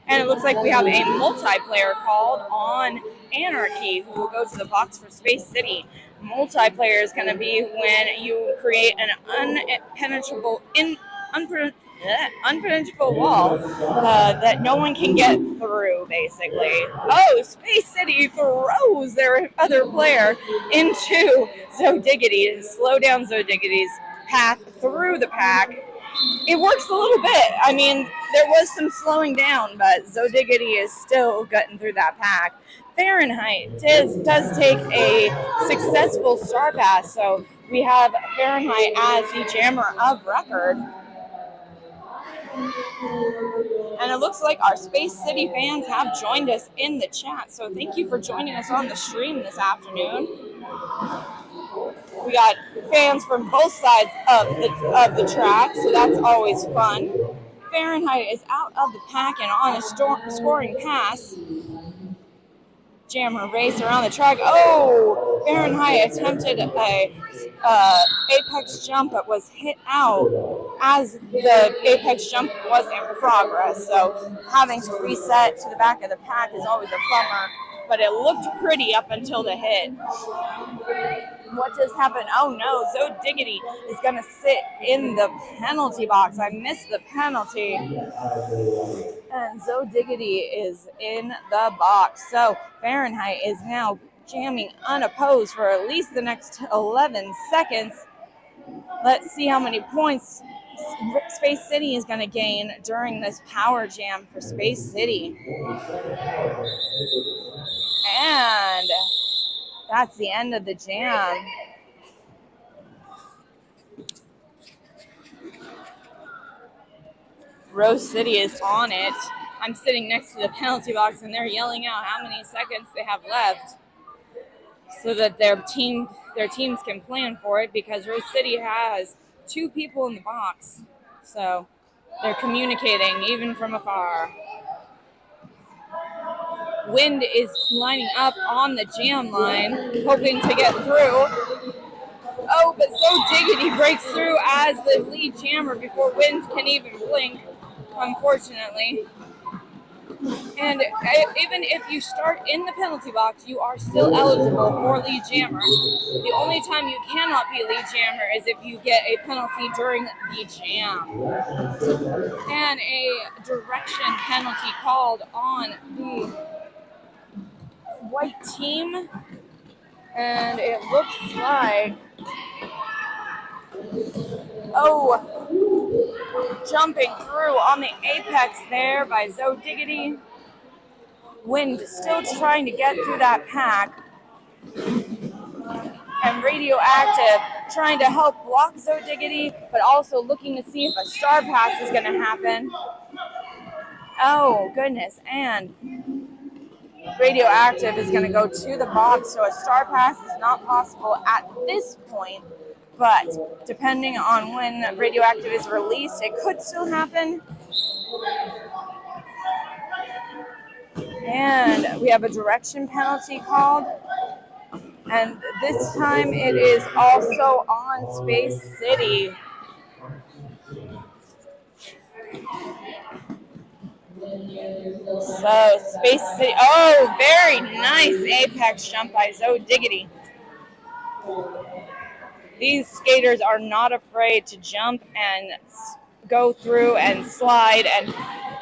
And it looks like we have a multiplayer called on Anarchy, who will go to the box for Space City. Multiplayer is going to be when you create an unpenetrable wall that no one can get through, basically. Oh, Space City throws their other player into Zo Diggity to slow down Zo Diggity's path through the pack. It works a little bit. I mean, there was some slowing down, but Zo Diggity is still gutting through that pack. Fahrenheit does take a successful star pass, so we have Fahrenheit as the jammer of record. And it looks like our Space City fans have joined us in the chat, so thank you for joining us on the stream this afternoon. We got fans from both sides of the track, so that's always fun. Fahrenheit is out of the pack and on a scoring pass. Jammer race around the track. Oh, Fahrenheit attempted a apex jump but was hit out as the apex jump was in progress. So having to reset to the back of the pack is always a bummer, but it looked pretty up until the hit. What just happened? Oh no, Zo Diggity is going to sit in the penalty box. I missed the penalty. And Zo Diggity is in the box. So Fahrenheit is now jamming unopposed for at least the next 11 seconds. Let's see how many points Space City is going to gain during this power jam for Space City. And that's the end of the jam. Rose City is on it. I'm sitting next to the penalty box and they're yelling out how many seconds they have left so that their teams can plan for it, because Rose City has 2 people in the box. So they're communicating even from afar. Wind is lining up on the jam line, hoping to get through. Oh, but Zo Diggity breaks through as the lead jammer before Wind can even blink, unfortunately. And even if you start in the penalty box, you are still eligible for lead jammer. The only time you cannot be lead jammer is if you get a penalty during the jam. And a direction penalty called on the white team. And it looks like, jumping through on the apex there by Zo Diggity. Wind still trying to get through that pack. And Radioactive trying to help block Zo Diggity, but also looking to see if a star pass is going to happen. Oh, goodness. And Radioactive is going to go to the box, so a star pass is not possible at this point. But depending on when Radioactive is released, it could still happen. And we have a direction penalty called. And this time it is also on Space City. So Space City, very nice apex jump by Zo Diggity. These skaters are not afraid to jump and go through and slide and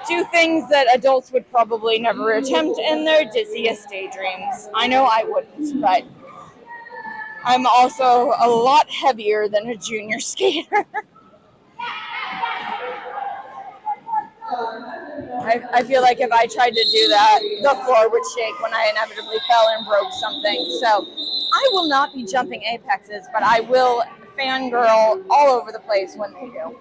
do things that adults would probably never attempt in their dizziest daydreams. I know I wouldn't, but I'm also a lot heavier than a junior skater. I feel like if I tried to do that, the floor would shake when I inevitably fell and broke something. So I will not be jumping apexes, but I will fangirl all over the place when they do.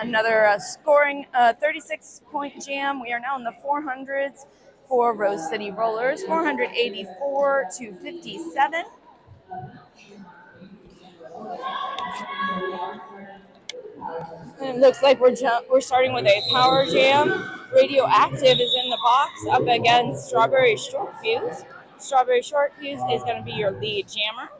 Another scoring 36-point jam. We are now in the 400s for Rose City Rollers, 484 to 57. And it looks like we're starting with a power jam. Radioactive is in the box up against Strawberry Short Fuse. Strawberry Short Fuse is going to be your lead jammer.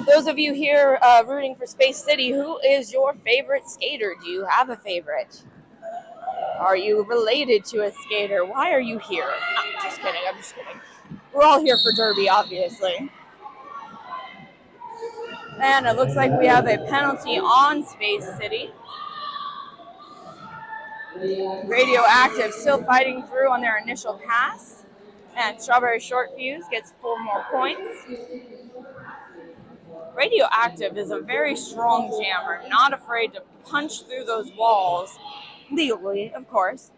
Those of you here rooting for Space City, who is your favorite skater? Do you have a favorite? Are you related to a skater? Why are you here? I'm just kidding. We're all here for Derby, obviously. And it looks like we have a penalty on Space City. Radioactive still fighting through on their initial pass. And Strawberry Short Fuse gets 4 more points. Radioactive is a very strong jammer, not afraid to punch through those walls, legally, of course,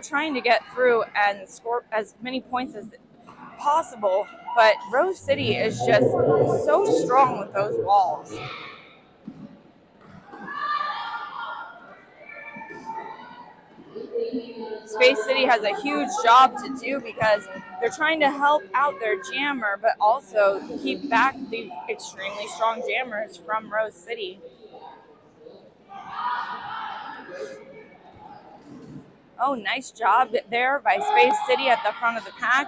trying to get through and score as many points as possible. But Rose City is just so strong with those walls. Space City has a huge job to do because they're trying to help out their jammer, but also keep back the extremely strong jammers from Rose City. Oh, nice job there by Space City at the front of the pack.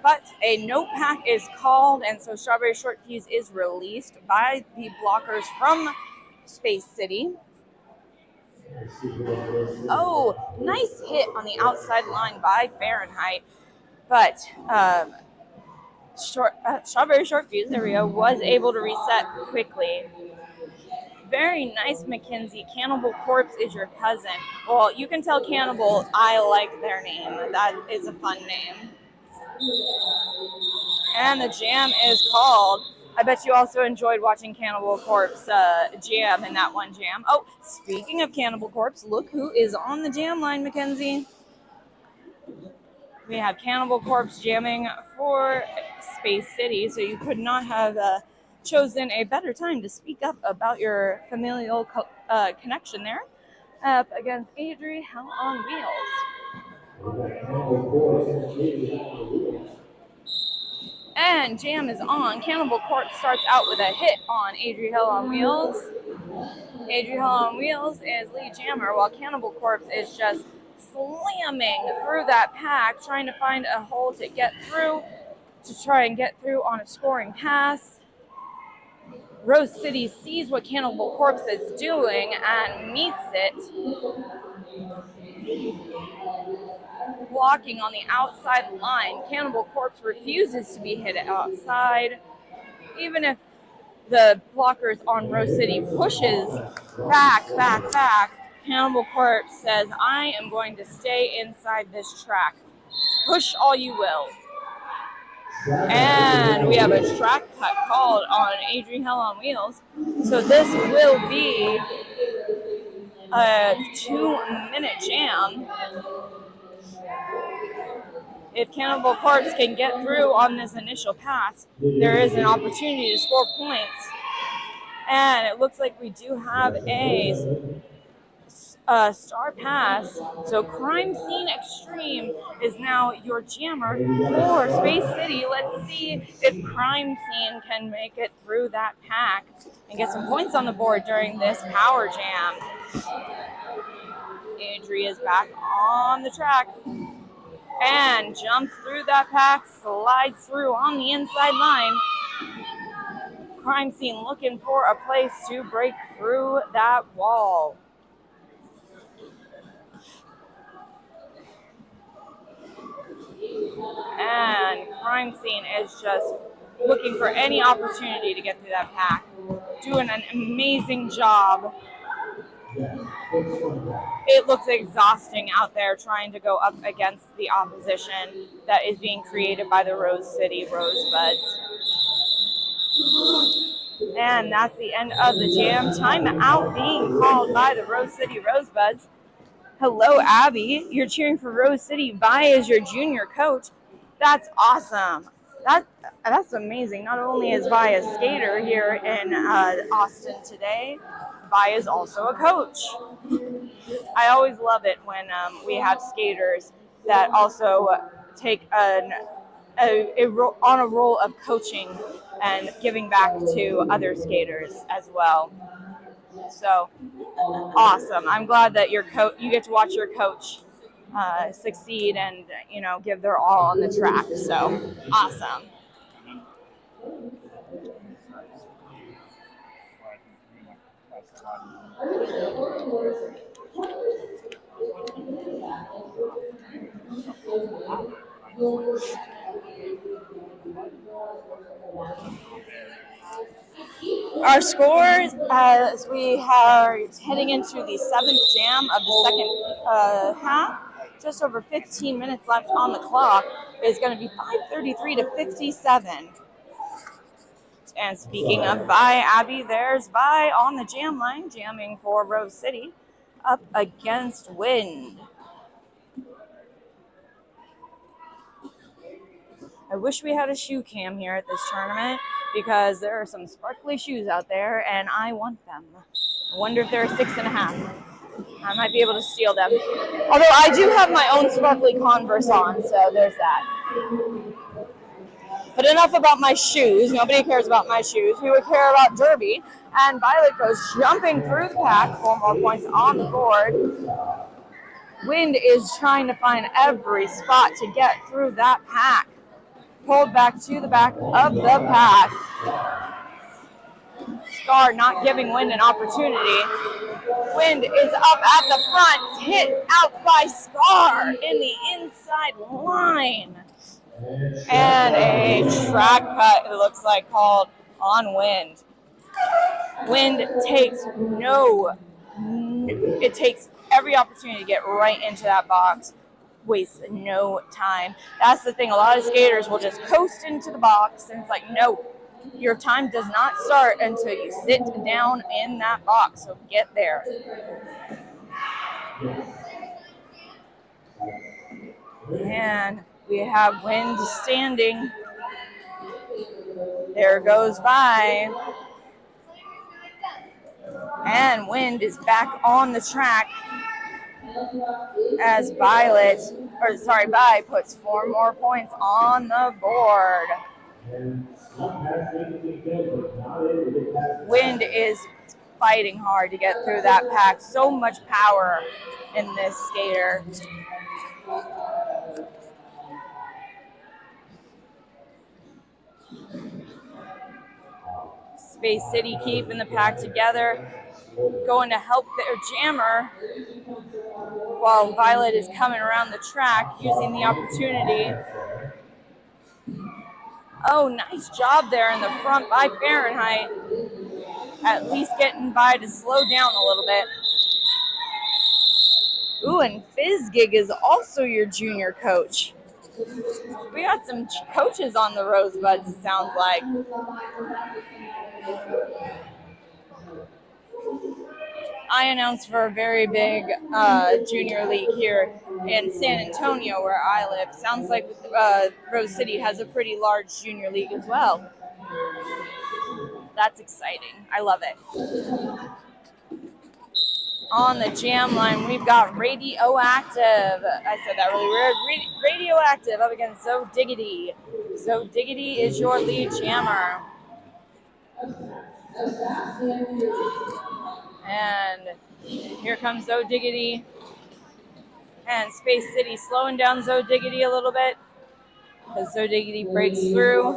But a note pack is called, and so Strawberry Short Fuse is released by the blockers from Space City. Oh, nice hit on the outside line by Fahrenheit. But Strawberry Short Fuse, there we go, was able to reset quickly. Very nice, Mackenzie. Cannibal Corpse is your cousin. Well, you can tell Cannibal I like their name. That is a fun name. And the jam is called. I bet you also enjoyed watching Cannibal Corpse jam in that one jam. Oh, speaking of Cannibal Corpse, look who is on the jam line, Mackenzie. We have Cannibal Corpse jamming for Space City, so you could not have chosen a better time to speak up about your familial connection there. Up against Adri Hell on Wheels. And jam is on. Cannibal Corpse starts out with a hit on Adri Hell on Wheels. Adri Hell on Wheels is lead jammer, while Cannibal Corpse is just slamming through that pack, trying to find a hole to get through, to try and get through on a scoring pass. Rose City sees what Cannibal Corpse is doing and meets it. Blocking on the outside line. Cannibal Corpse refuses to be hit outside. Even if the blockers on Rose City pushes back, Cannibal Corpse says, I am going to stay inside this track. Push all you will. And we have a track cut called on Adri Hell on Wheels. So this will be a 2-minute jam. If Cannibal Corpse can get through on this initial pass, there is an opportunity to score points. And it looks like we do have a star pass. So Crime Scene Extreme is now your jammer for Space City. Let's see if Crime Scene can make it through that pack and get some points on the board during this power jam. Adri is back on the track and jumps through that pack, slides through on the inside line. Crime Scene looking for a place to break through that wall. And Crime Scene is just looking for any opportunity to get through that pack. Doing an amazing job. It looks exhausting out there trying to go up against the opposition that is being created by the Rose City Rosebuds. And that's the end of the jam. Timeout being called by the Rose City Rosebuds. Hello, Abby. You're cheering for Rose City. Vi is your junior coach. That's awesome. That's amazing. Not only is Vi a skater here in Austin today, Vi is also a coach. I always love it when we have skaters that also take on a role of coaching and giving back to other skaters as well. So awesome! I'm glad that you get to watch your coach succeed and give their all on the track. So awesome. Our scores as we are heading into the 7th jam of the second half, just over 15 minutes left on the clock, is going to be 5:33 to 57. And speaking of Vi, Abby, there's Vi on the jam line, jamming for Rose City, up against Wind. I wish we had a shoe cam here at this tournament because there are some sparkly shoes out there and I want them. I wonder if they're 6.5. I might be able to steal them. Although I do have my own sparkly Converse on, so there's that. But enough about my shoes. Nobody cares about my shoes. We would care about Derby. And Violet goes jumping through the pack. 4 more points on the board. Wind is trying to find every spot to get through that pack. Pulled back to the back of the pack. Scar not giving Wind an opportunity. Wind is up at the front, hit out by Scar in the inside line. And a track cut, it looks like, called on Wind. Wind takes it takes every opportunity to get right into that box. Wastes no time. That's the thing. A lot of skaters will just coast into the box, and it's like, no, your time does not start until you sit down in that box. So get there. And we have Wind standing. There goes Vi. And Wind is back on the track as Vi puts 4 more points on the board. Wind is fighting hard to get through that pack. So much power in this skater. Space City keeping the pack together, going to help their jammer while Violet is coming around the track using the opportunity. Oh, nice job there in the front by Fahrenheit. At least getting by to slow down a little bit. Ooh, and Fizzgig is also your junior coach. We got some coaches on the Rosebuds, it sounds like. I announced for a very big junior league here in San Antonio where I live. Sounds like Rose City has a pretty large junior league as well. That's exciting. I love it. On the jam line, we've got Radioactive. I said that really weird. Radioactive up against So Diggity. So Diggity is your lead jammer. And here comes Zo Diggity. And Space City slowing down Zo Diggity a little bit as Zo Diggity breaks through.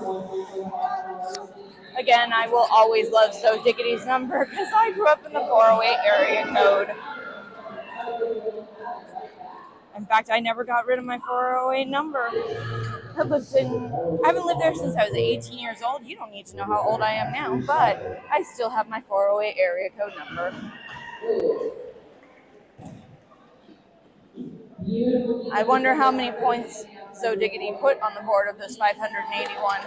Again, I will always love Zo Diggity's number because I grew up in the 408 area code. In fact, I never got rid of my 408 number. I haven't lived there since I was 18 years old. You don't need to know how old I am now, but I still have my 408 area code number. I wonder how many points Zo Diggity put on the board of this 581.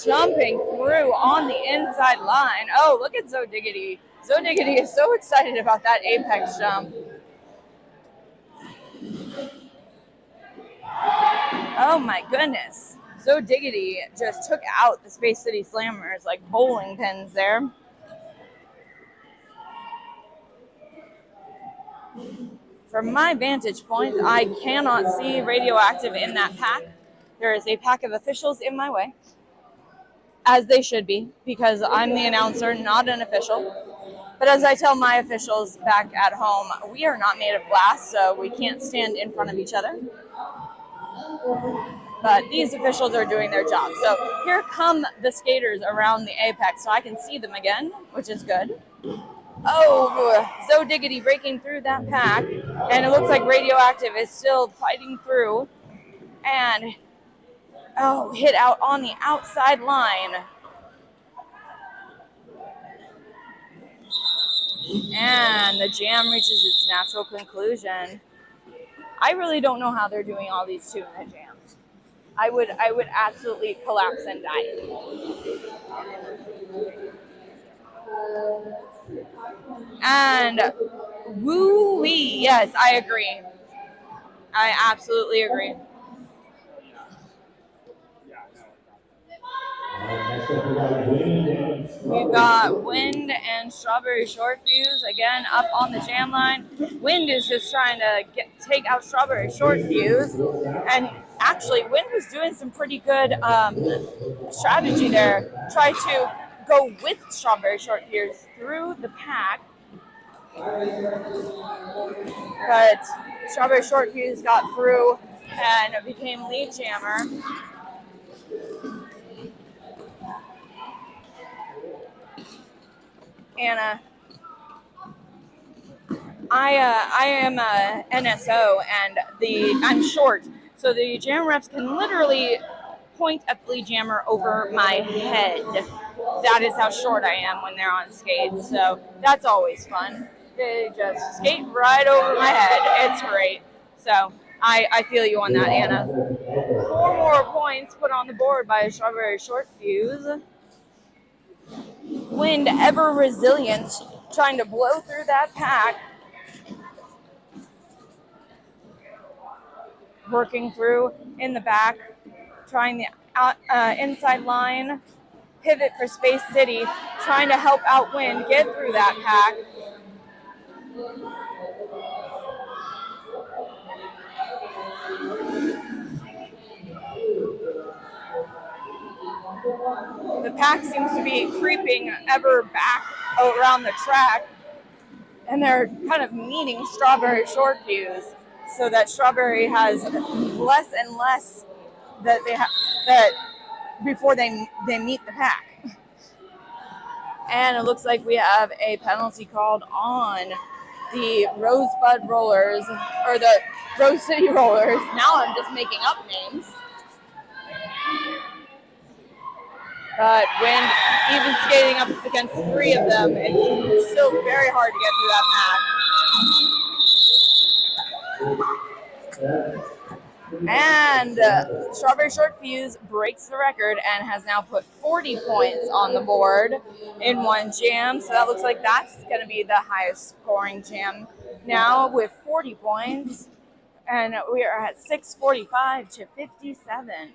Jumping through on the inside line. Oh, look at Zo Diggity. Zo Diggity is so excited about that apex jump. Oh my goodness. Zo Diggity just took out the Space City Slammers like bowling pins there. From my vantage point, I cannot see Radioactive in that pack. There is a pack of officials in my way, as they should be, because I'm the announcer, not an official. But as I tell my officials back at home, we are not made of glass, so we can't stand in front of each other. But these officials are doing their job. So here come the skaters around the apex, so I can see them again, which is good. Oh, Zo Diggity breaking through that pack, and it looks like Radioactive is still fighting through, and hit out on the outside line. And the jam reaches its natural conclusion. I really don't know how they're doing all these 2-minute jams. I would absolutely collapse and die. And woo-wee, yes, I agree. I absolutely agree. We've got Wind and Strawberry Short Fuse again up on the jam line. Wind is just trying to take out Strawberry Short Fuse, and actually Wind was doing some pretty good strategy there. Try to go with Strawberry Short Fuse through the pack, but Strawberry Short Fuse got through and became lead jammer. Anna, I am a NSO and I'm short, so the jam refs can literally point a flea jammer over my head. That is how short I am when they're on skates, so that's always fun. They just skate right over my head. It's great. So I feel you on that, Anna. 4 more points put on the board by Strawberry Short Fuse. Wind ever resilient, trying to blow through that pack. Working through in the back, trying the inside line, pivot for Space City, trying to help out Wind get through that pack. The pack seems to be creeping ever back around the track, and they're kind of meeting Strawberry Short Fuse, so that Strawberry has less and less that that before they meet the pack. And it looks like we have a penalty called on the Rosebud Rollers, or the Rose City Rollers. Now I'm just making up names. But Wind, even skating up against 3 of them, it's still very hard to get through that pack. And Strawberry Short Fuse breaks the record and has now put 40 points on the board in one jam. So that looks like that's going to be the highest scoring jam now with 40 points. And we are at 645 to 57.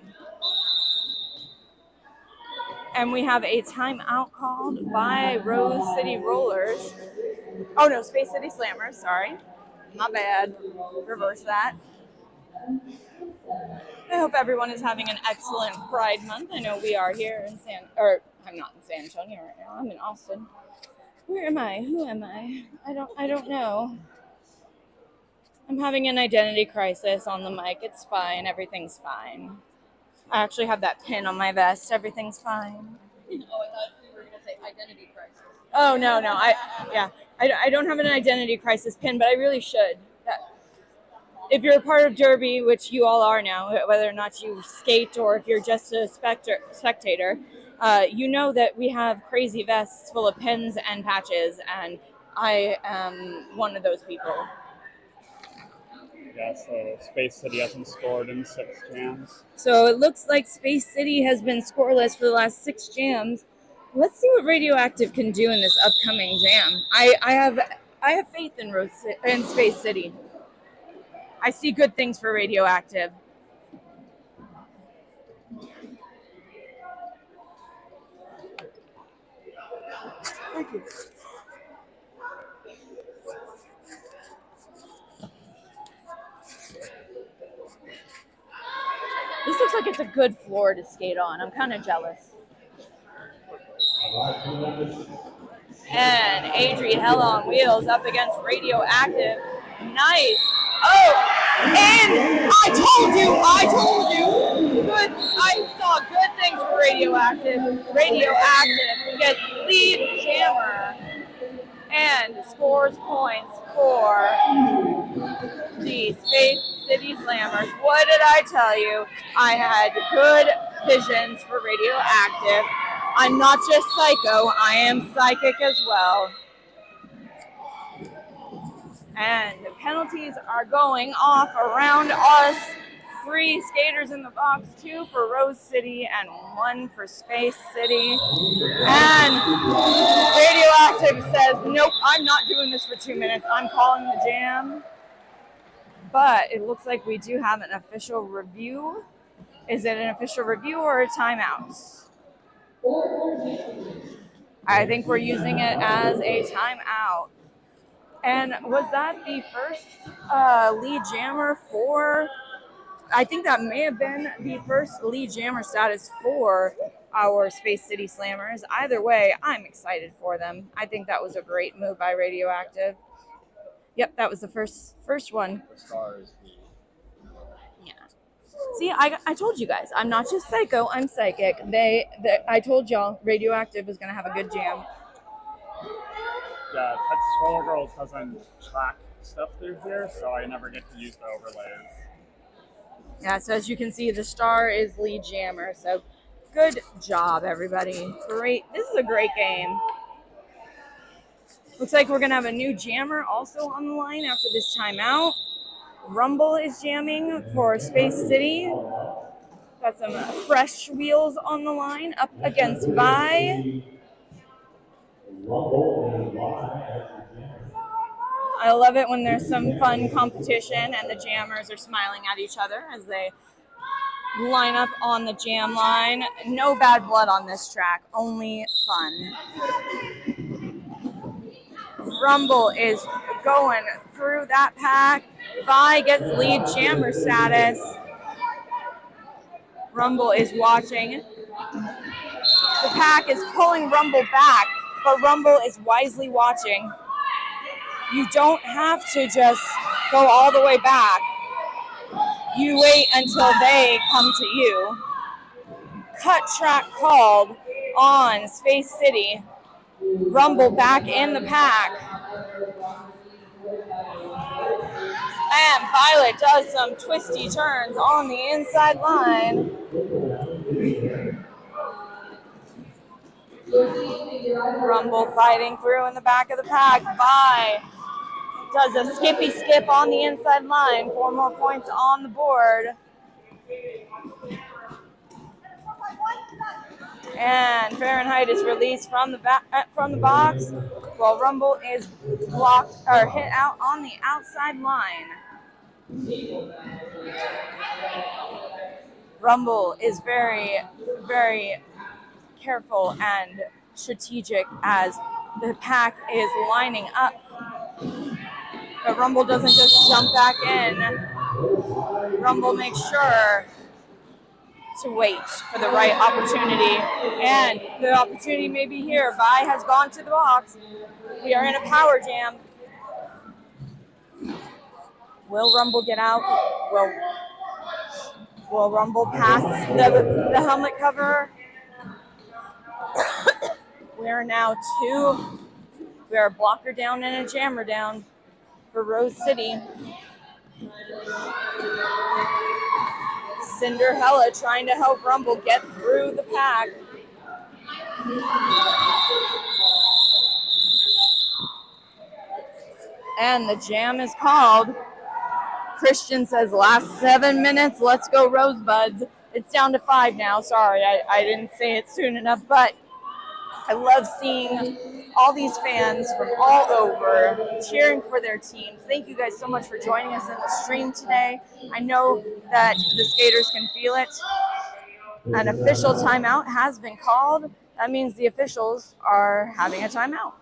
And we have a timeout called by Rose City Rollers. Oh no, Space City Slammers, sorry. My bad. Reverse that. I hope everyone is having an excellent Pride Month. I know we are here in I'm not in San Antonio right now. I'm in Austin. Where am I? Who am I? I don't know. I'm having an identity crisis on the mic. It's fine. Everything's fine. I actually have that pin on my vest. Everything's fine. Oh, I thought you were going to say identity crisis. Oh, no. I don't have an identity crisis pin, but I really should. If you're a part of Derby, which you all are now, whether or not you skate or if you're just a spectator, you know that we have crazy vests full of pins and patches, and I am one of those people. Yeah, so Space City hasn't scored in 6 jams. So it looks like Space City has been scoreless for the last 6 jams. Let's see what Radioactive can do in this upcoming jam. I have faith in Space City. I see good things for Radioactive. Thank you. This looks like it's a good floor to skate on. I'm kind of jealous. And Adri Hell on Wheels up against Radioactive. Nice. Oh, and I told you. Good. I saw good things for Radioactive. Radioactive gets lead jammer and scores points for the Space City Slammers. What did I tell you? I had good visions for Radioactive. I'm not just psycho, I am psychic as well. And the penalties are going off around us. 3 skaters in the box, 2 for Rose City and 1 for Space City. And Radioactive says, nope, I'm not doing this for 2 minutes. I'm calling the jam. But it looks like we do have an official review. Is it an official review or a timeout? I think we're using it as a timeout. And was that the first lead jammer for, I think that may have been the first lead jammer status for our Space City Slammers. Either way, I'm excited for them. I think that was a great move by Radioactive. Yep, that was the first one. Yeah. See, I told you guys, I'm not just psycho, I'm psychic. I told y'all Radioactive was going to have a good jam. Yeah, Texas Roller Girls doesn't track stuff through here, so I never get to use the overlays. Yeah, so as you can see, the star is lead jammer. So good job, everybody. Great. This is a great game. Looks like we're going to have a new jammer also on the line after this timeout. Rumble is jamming for Space City. Got some fresh wheels on the line up against Vi. I love it when there's some fun competition and the jammers are smiling at each other as they line up on the jam line. No bad blood on this track, only fun. Rumble is going through that pack. Vi gets lead jammer status. Rumble is watching. The pack is pulling Rumble back, but Rumble is wisely watching. You don't have to just go all the way back. You wait until they come to you. Cut track called on Space City. Rumble back in the pack. And Violet does some twisty turns on the inside line. Rumble fighting through in the back of the pack. Vi does a skippy skip on the inside line. 4 more points on the board. And Fahrenheit is released from the box, while Rumble is blocked or hit out on the outside line. Rumble is very, very careful and strategic as the pack is lining up. But Rumble doesn't just jump back in. Rumble makes sure to wait for the right opportunity. And the opportunity may be here. Vi has gone to the box. We are in a power jam. Will Rumble get out? Will Rumble pass the helmet cover? We are now 2. We are a blocker down and a jammer down for Rose City. Cinderella trying to help Rumble get through the pack. And the jam is called. Christian says last 7 minutes, let's go Rosebuds. It's down to 5 now. Sorry, I didn't say it soon enough, but I love seeing all these fans from all over cheering for their teams. Thank you guys so much for joining us in the stream today. I know that the skaters can feel it. An official timeout has been called. That means the officials are having a timeout.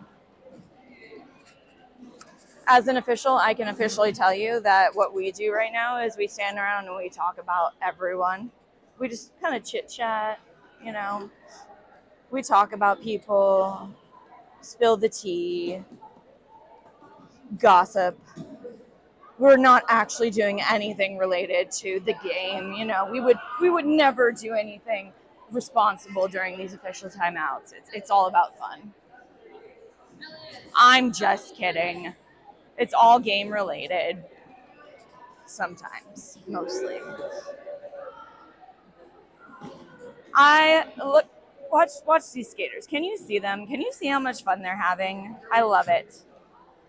As an official, I can officially tell you that what we do right now is we stand around and we talk about everyone. we just kind of chit chat, you know. We talk about people, spill the tea, gossip. We're not actually doing anything related to the game. You know, we would never do anything responsible during these official timeouts. It's all about fun. I'm just kidding. It's all game related. Sometimes, mostly. Watch these skaters. Can you see them? Can you see how much fun they're having? I love it.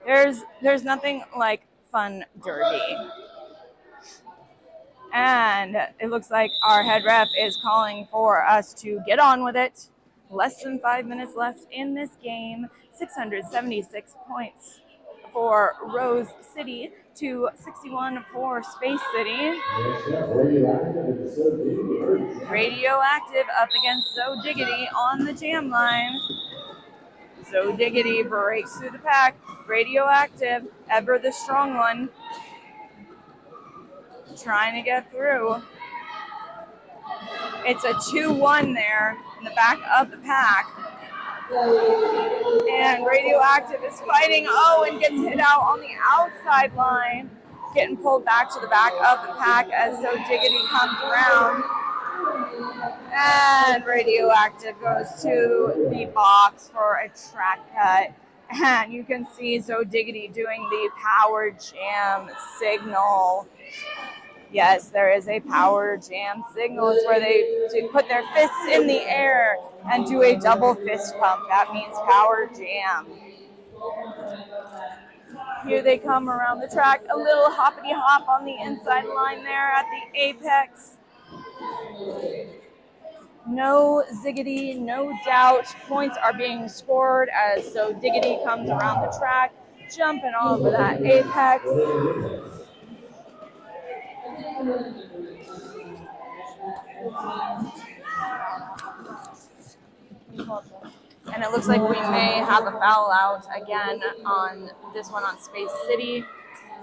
There's nothing like fun derby. And it looks like our head ref is calling for us to get on with it. Less than 5 minutes left in this game. 676 points for Rose City to 61 for Space City. Radioactive up against So Diggity on the jam line. So Diggity breaks through the pack. Radioactive, ever the strong one, trying to get through. It's a 2-1 there in the back of the pack. And Radioactive is fighting. Oh, and gets hit out on the outside line. Getting pulled back to the back of the pack as So Diggity comes around. And Radioactive goes to the box for a track cut. And you can see So Diggity doing the power jam signal. Yes, there is a power jam signal. It's where they put their fists in the air and do a double fist pump. That means power jam. Here they come around the track. A little hoppity hop on the inside line there at the apex. No ziggity, no doubt. Points are being scored as So Diggity comes around the track, jumping all over that apex. And it looks like we may have a foul out again on this one on Space City.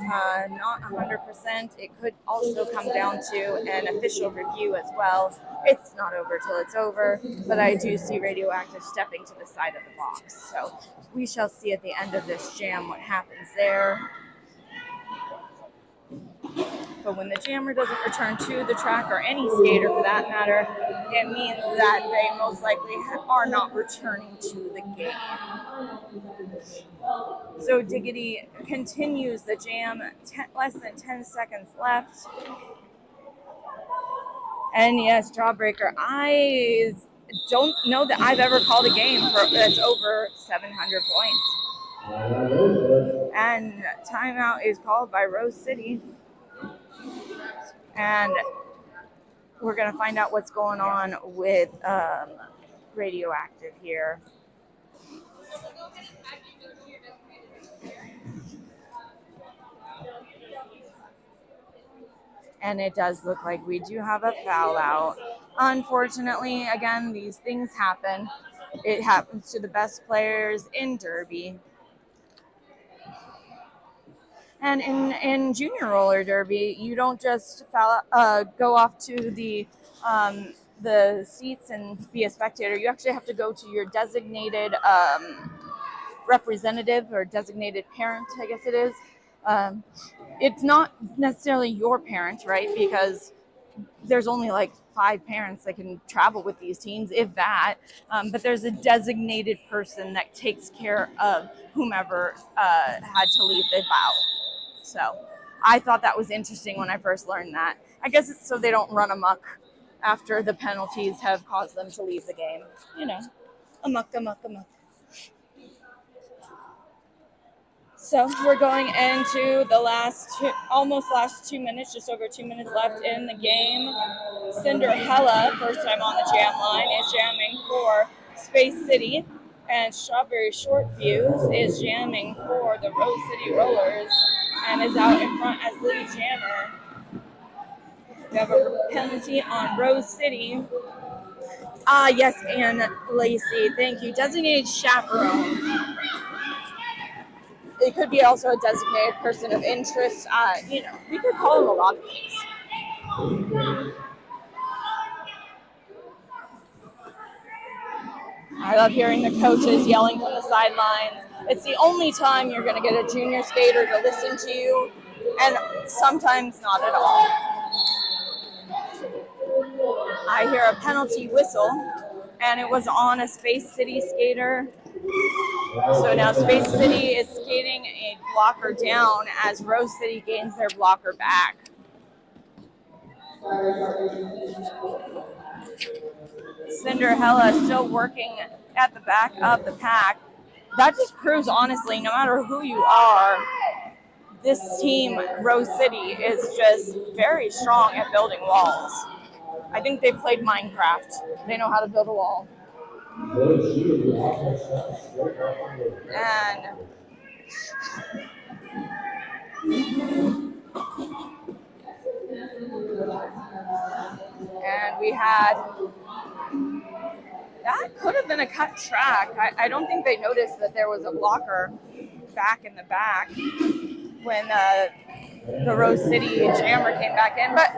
Not 100%. It could also come down to an official review as well. It's not over till it's over, but I do see Radioactive stepping to the side of the box. So we shall see at the end of this jam what happens there. But when the jammer doesn't return to the track, or any skater for that matter, it means that they most likely are not returning to the game. So Diggity continues the jam, less than 10 seconds left. And yes, Jawbreaker, I don't know that I've ever called a game that's over 700 points. And timeout is called by Rose City. And we're going to find out what's going on with Radioactive here. And it does look like we do have a foul out. Unfortunately, again, these things happen. It happens to the best players in Derby. And in junior roller derby, you don't just go off to the seats and be a spectator. You actually have to go to your designated representative or designated parent, I guess it is. It's not necessarily your parent, right? Because there's only like 5 parents that can travel with these teams, if that. But there's a designated person that takes care of whomever had to leave the bout. So I thought that was interesting when I first learned that. I guess it's so they don't run amok after the penalties have caused them to leave the game. You know, amok. So we're going into the almost last 2 minutes, just over 2 minutes left in the game. Cinderella, first time on the jam line, is jamming for Space City. And Strawberry Short Fuse is jamming for the Rose City Rollers and is out in front as lead jammer. We have a penalty on Rose City. Yes, and Lacey, thank you. Designated chaperone. It could be also a designated person of interest. We could call them a lot of things. I love hearing the coaches yelling from the sidelines. It's the only time you're going to get a junior skater to listen to you, and sometimes not at all. I hear a penalty whistle, and it was on a Space City skater. So now Space City is skating a blocker down as Rose City gains their blocker back. Cinderella still working at the back of the pack. That just proves, honestly, no matter who you are, this team, Rose City, is just very strong at building walls. I think they've played Minecraft. They know how to build a wall. And we had, that could have been a cut track. I don't think they noticed that there was a blocker back in the back when the Rose City jammer came back in, but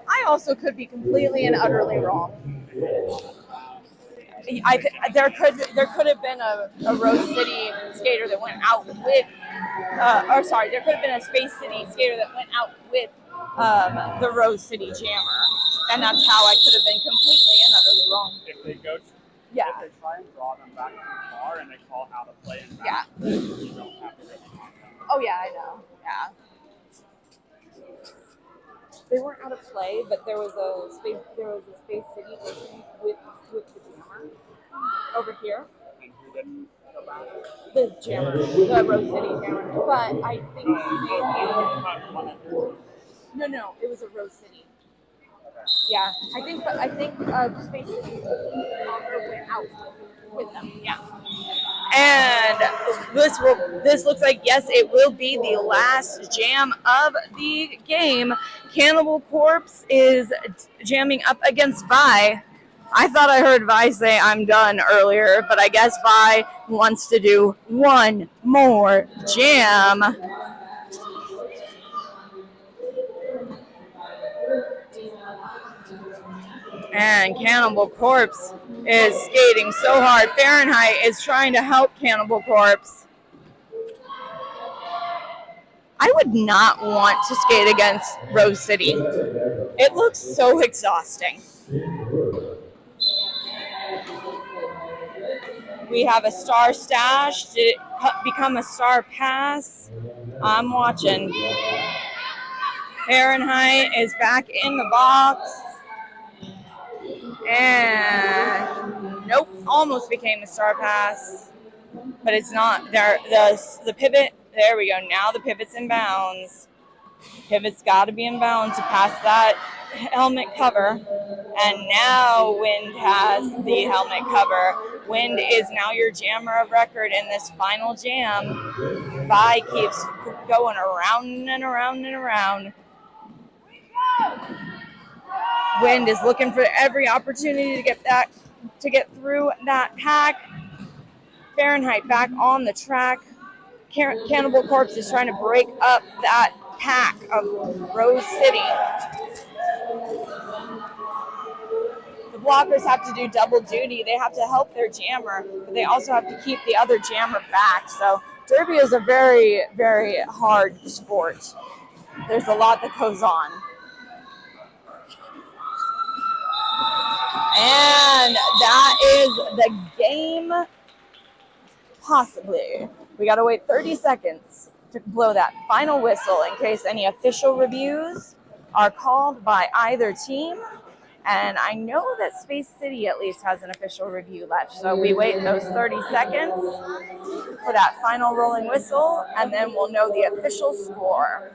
I also could be completely and utterly wrong. There could have been a Rose City skater that went out with, there could have been a Space City skater that went out with the Rose City jammer, and that's how I could have been completely and utterly wrong. If they go, yeah. If they try and draw them back too far and they call how to play in back, yeah. You don't have to really knock them. Oh yeah, I know. Yeah. They weren't out of play, but there was a Space City with the jammer over here. And who didn't go back? The jammer, the Rose City jammer. But I think no, it was a Rose City. Yeah, I think Space City went out with them. Yeah. And this looks like, yes, it will be the last jam of the game. Cannibal Corpse is jamming up against Vi. I thought I heard Vi say I'm done earlier, but I guess Vi wants to do one more jam. And Cannibal Corpse is skating so hard. Fahrenheit is trying to help Cannibal Corpse. I would not want to skate against Rose City. It looks so exhausting. We have a star stash. Did it become a star pass? I'm watching. Fahrenheit is back in the box. And nope, almost became a star pass, but it's not. There, the pivot. There we go. Now the pivot's in bounds. Pivot's got to be in bounds to pass that helmet cover. And now Wind has the helmet cover. Wind is now your jammer of record in this final jam. Vi keeps going around and around and around. Wind is looking for every opportunity to get through that pack. Fahrenheit back on the track. Cannibal Corpse is trying to break up that pack of Rose City. The blockers have to do double duty. They have to help their jammer, but they also have to keep the other jammer back. So Derby is a very, very hard sport. There's a lot that goes on. And that is the game, possibly. We got to wait 30 seconds to blow that final whistle in case any official reviews are called by either team. And I know that Space City at least has an official review left. So we wait those 30 seconds for that final rolling whistle, and then we'll know the official score.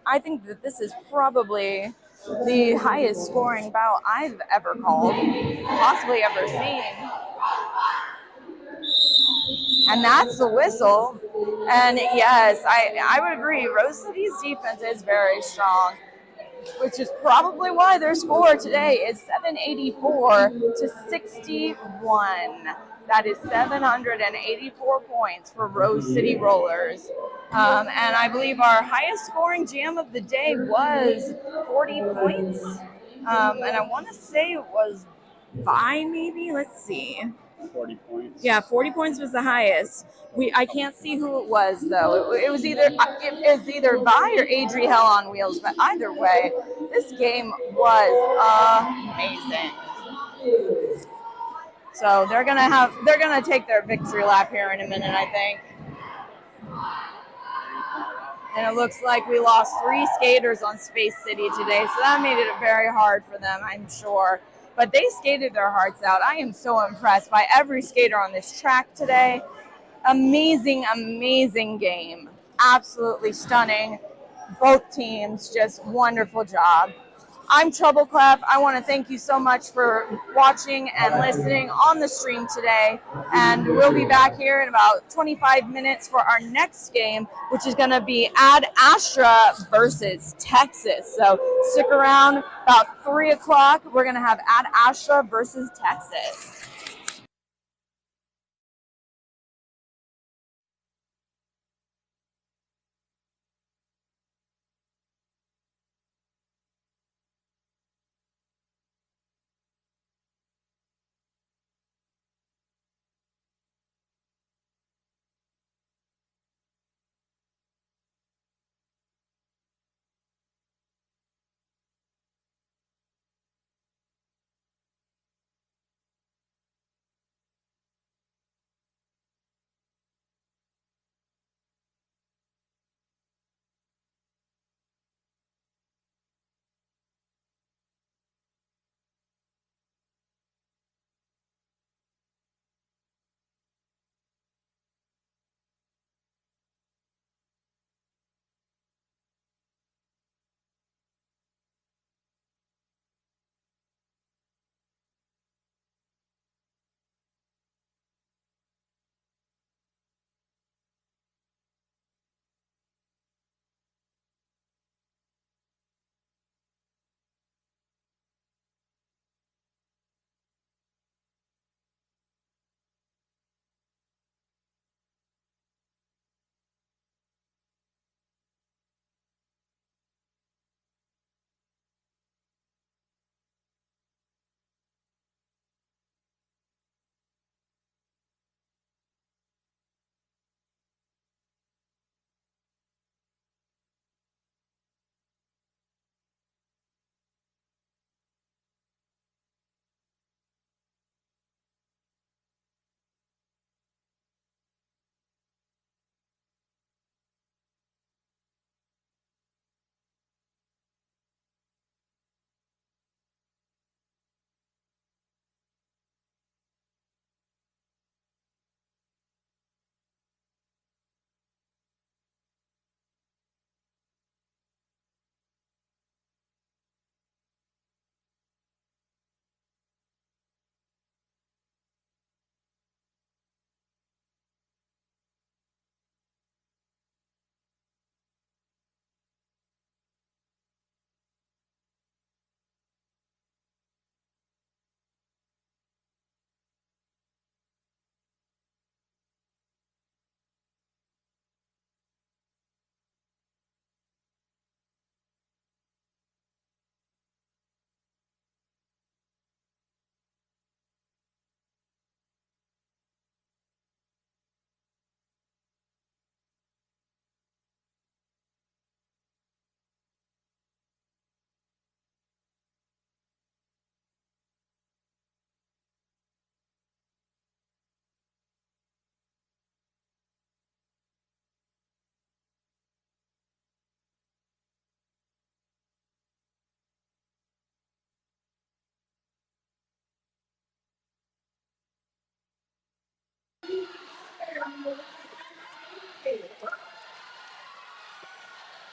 I think that this is probably the highest scoring bout I've ever called, possibly ever seen. And that's the whistle. And yes, I would agree, Rose City's defense is very strong. which is probably why their score today is 784 to 61. That is 784 points for Rose City Rollers. And I believe our highest scoring jam of the day was 40 points. And I want to say it was Vi, maybe? Let's see. 40 points. Yeah, 40 points was the highest. I can't see who it was though. It was either Vi or Adri Hell on Wheels, but either way, this game was amazing. So they're gonna take their victory lap here in a minute, I think. And it looks like we lost 3 skaters on Space City today, so that made it very hard for them, I'm sure. But they skated their hearts out. I am so impressed by every skater on this track today. Amazing, amazing game. Absolutely stunning. Both teams, just wonderful job. I'm Trouble Clef. I want to thank you so much for watching and listening on the stream today. And we'll be back here in about 25 minutes for our next game, which is going to be Astra versus Texas. So stick around. About 3 o'clock, we're going to have Astra versus Texas.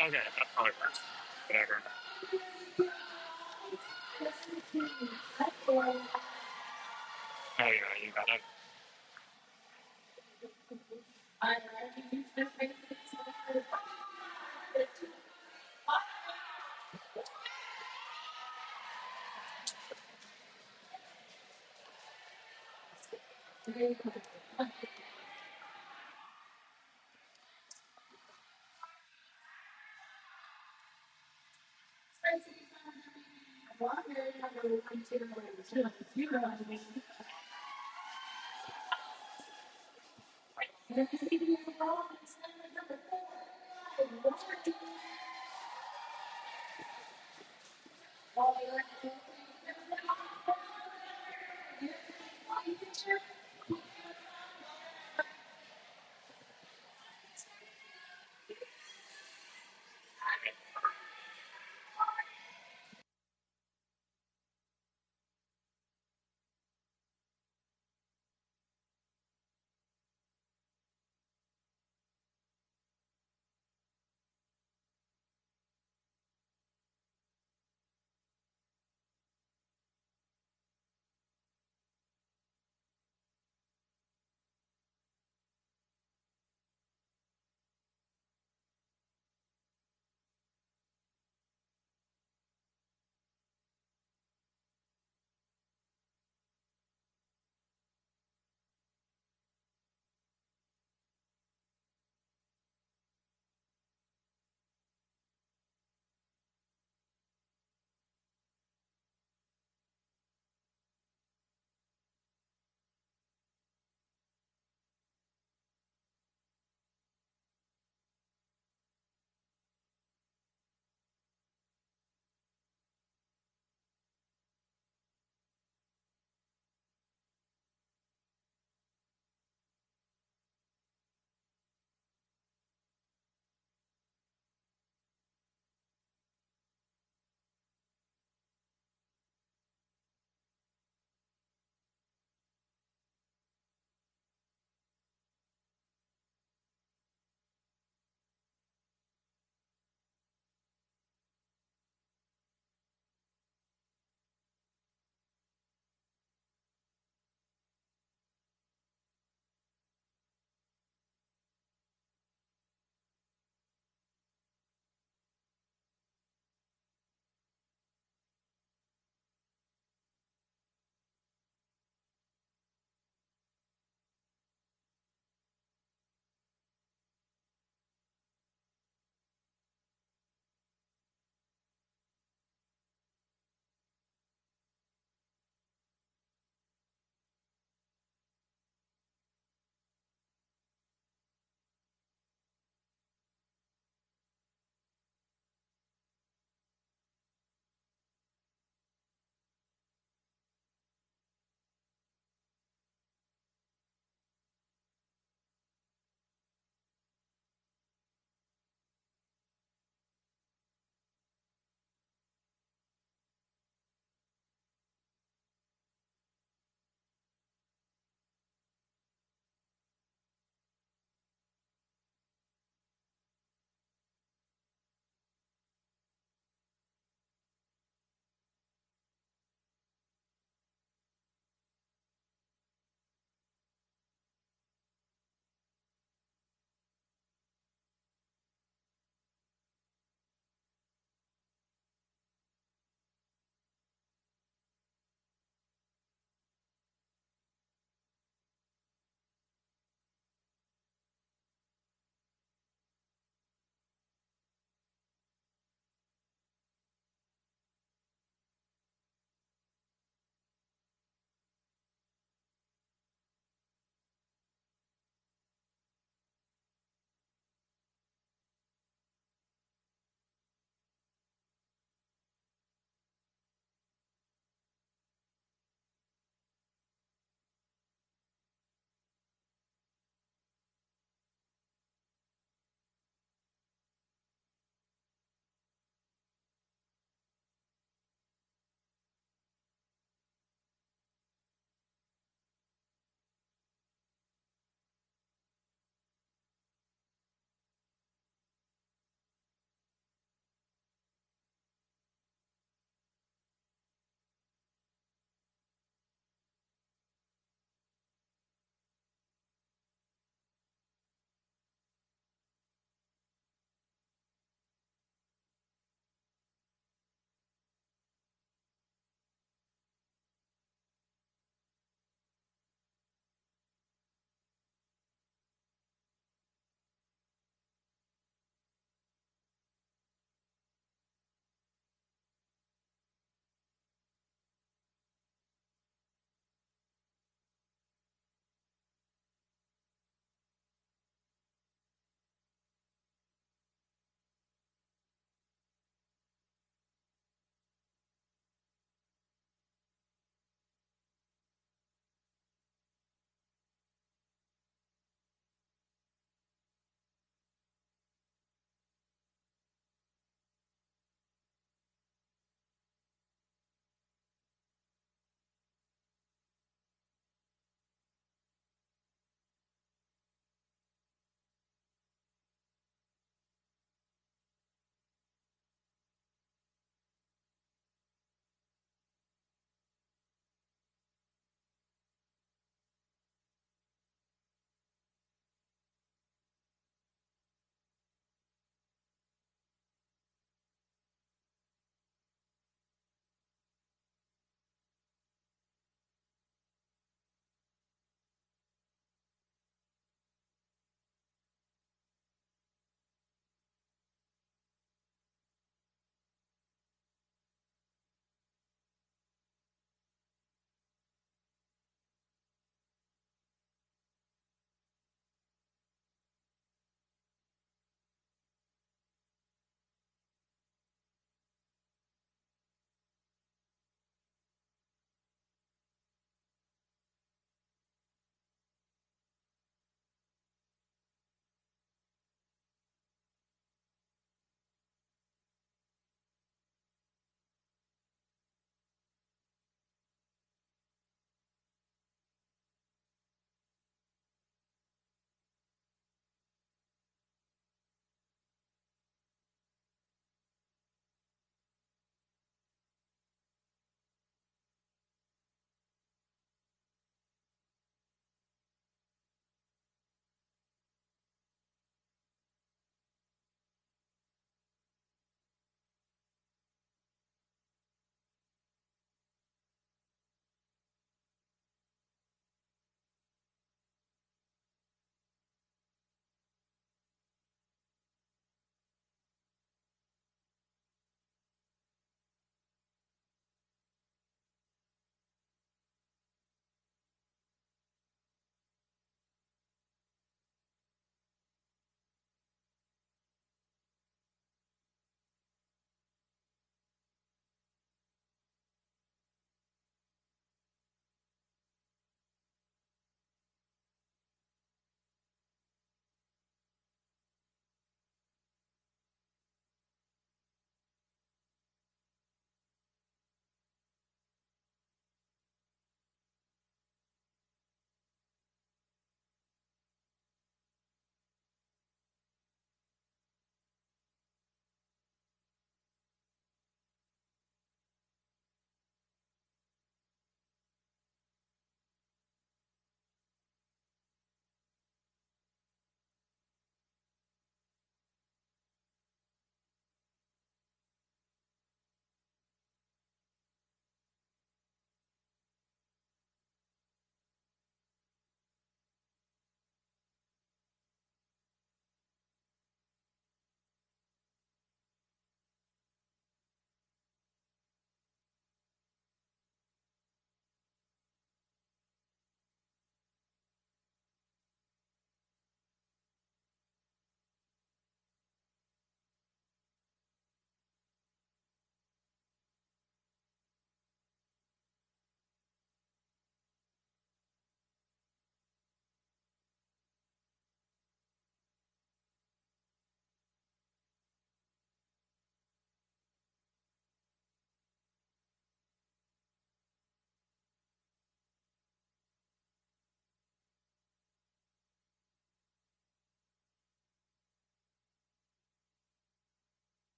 Okay, that probably works. Whatever. There you go, you got it.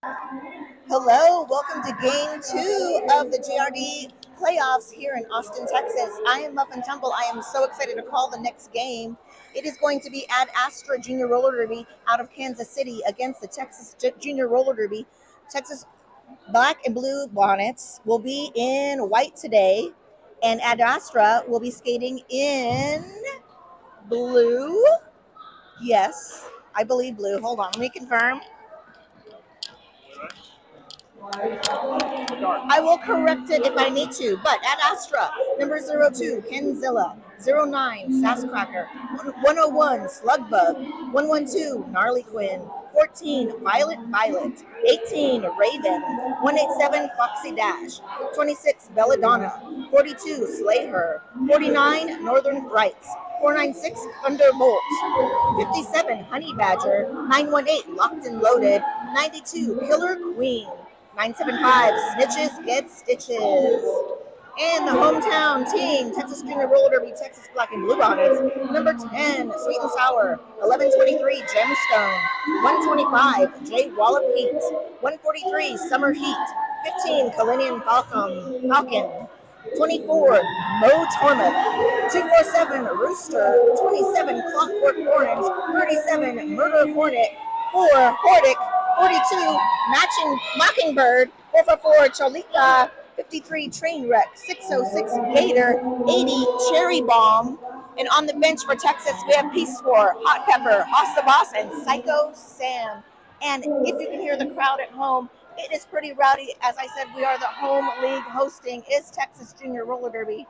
Hello, welcome to game 2 of the JRD Playoffs here in Austin, Texas. I am Muffin Tumble. I am so excited to call the next game. It is going to be at Astra Junior Roller Derby out of Kansas City against the Texas Junior Roller Derby. Texas Black and Blue Bonnets will be in white today, and Ad Astra will be skating in blue. Yes, I believe blue. Hold on, let me confirm. I will correct it if I need to. But at Astra, number 02, Kenzilla, 09, Sasscracker, 101, Slugbug, 112, Gnarly Quinn, 14, Violet, 18, Raven, 187, Foxy Dash, 26, Belladonna, 42, Slay Her, 49, Northern Frights, 496, Thunderbolt, 57, Honey Badger, 918, Locked and Loaded, 92, Killer Queen, 975, Snitches Get Stitches. And the hometown team, Texas Junior Roller Derby, Texas Black and Blue Bonnets, number 10, Sweet and Sour, 1123, Gemstone, 125, J Wallop Heat, 143, Summer Heat, 15, Kalinian Falcon, 24, Mo Tormouth, 247, Rooster, 27, Clockwork Orange, 37, Murder Hornet, 4, Hordic, 42, Matching Mockingbird, 444, Cholita, 53, Trainwreck, 606, Gator, 80, Cherry Bomb. And on the bench for Texas, we have Peace War, Hot Pepper, Hosta Boss, and Psycho Sam. And if you can hear the crowd at home, it is pretty rowdy. As I said, we are the home league hosting is Texas Junior Roller Derby.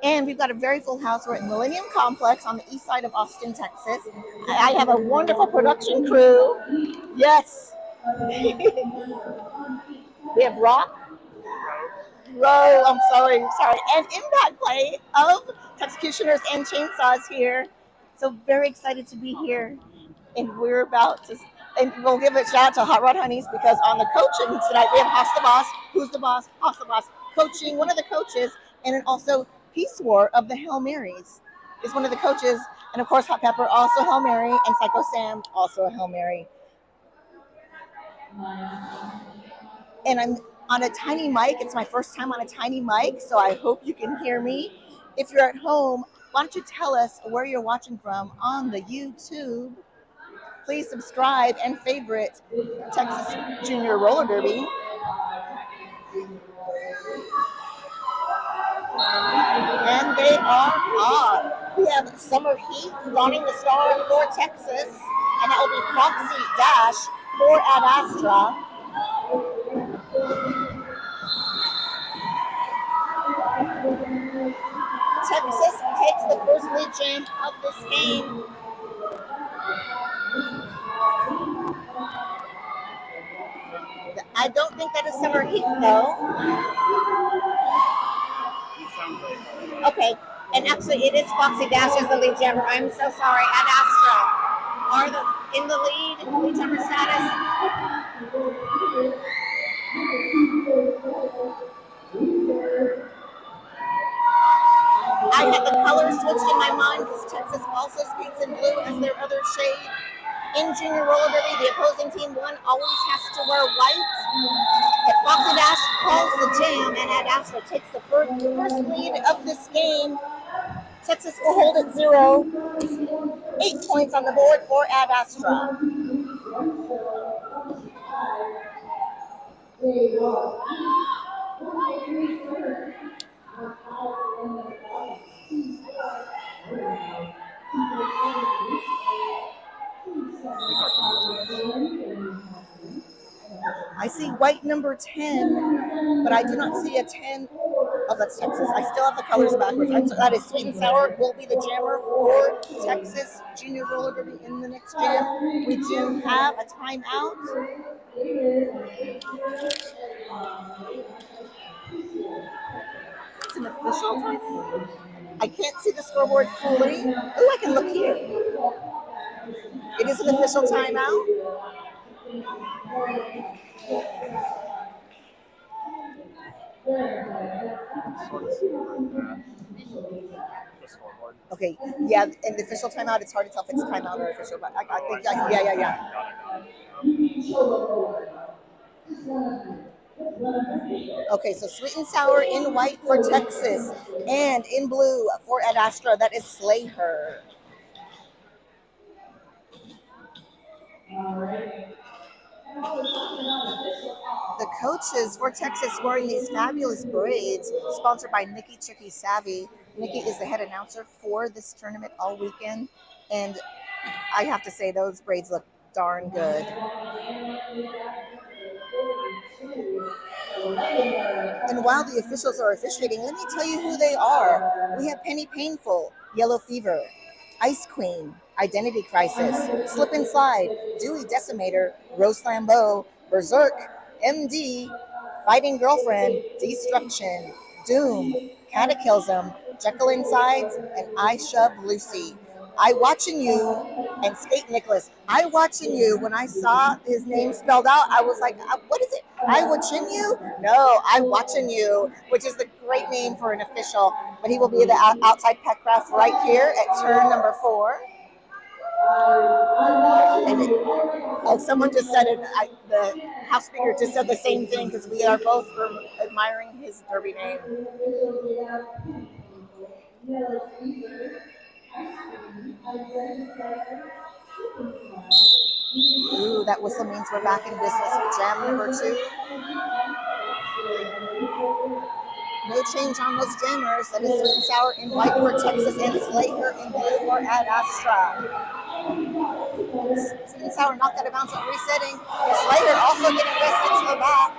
And we've got a very full house. We're at Millennium Complex on the east side of Austin, Texas. I have a wonderful production crew. Yes. We have Rock, I'm sorry, and Impact Play of Executioners and Chainsaws here. So very excited to be here. And we're about to, and we'll give a shout out to Hot Rod Honeys because on the coaching tonight we have Hoss the Boss, who's the boss, Hoss the Boss, coaching one of the coaches, and then also Peace War of the Hail Marys is one of the coaches, and of course Hot Pepper also Hail Mary, and Psycho Sam also a Hail Mary. And I'm on a tiny mic. It's my first time on a tiny mic, so I hope you can hear me. If you're at home, why don't you tell us where you're watching from on the YouTube? Please subscribe and favorite Texas Junior Roller Derby. And they are on. We have Summer Heat donning the star for Texas, and that will be Foxy Dash for Ad Astra. Texas takes the first lead jam of this game. I don't think that is Summer Heat, though. Okay, and actually it is Foxy Dash as the lead jammer. I'm so sorry. Ad Astra are in the lead jammer status. I had the colors switched in my mind because Texas also skates in blue as their other shade. In Junior Roller Derby, the opposing team one always has to wear white. If Foxy Dash calls the jam and Ad Astra takes the first lead of this game, Texas will hold at 0. 8 points on the board for Ad Astra. I see white number 10, but I do not see a 10. Oh, that's Texas. I still have the colors backwards. That is Sweet and Sour will be the jammer for Texas Junior Roller Derby in the next jam. We do have a timeout. It's an official timeout. I can't see the scoreboard fully. Oh, I can look here. It is an official timeout. Okay, yeah, in the official timeout, it's hard to tell if it's a timeout or official, but I think, yeah. Okay, so sweet and sour in white for Texas, and in blue for Ad Astra, that is Slay Her. The coaches for Texas wearing these fabulous braids, sponsored by Nikki Chicky Savvy. Nikki is the head announcer for this tournament all weekend, and I have to say those braids look darn good. And while the officials are officiating, let me tell you who they are. We have Penny Painful, Yellow Fever, Ice Queen, Identity Crisis, Slip and Slide, Dewey Decimator, Rose Flambeau, Berserk, MD, Fighting Girlfriend, Destruction, Doom, Cataclysm, Jekyll Insides, and I Shove Lucy. I Watching You, and Skate Nicholas. I Watching You, when I saw his name spelled out, I was like, what is it? I Watching You? No, I Watching You, which is the great name for an official. But he will be the outside pet craft right here at turn number 4. And someone just said it, the house speaker just said the same thing, because we are both admiring his derby name. Ooh, that whistle means we're back in business. Jam number 2. No change on those jammers. That is sweet and sour in white for Texas, and Slay Her in blue for Ad Astra. Sweet and sour knocked out of bounds at resetting. Slay Her also getting rested to the back.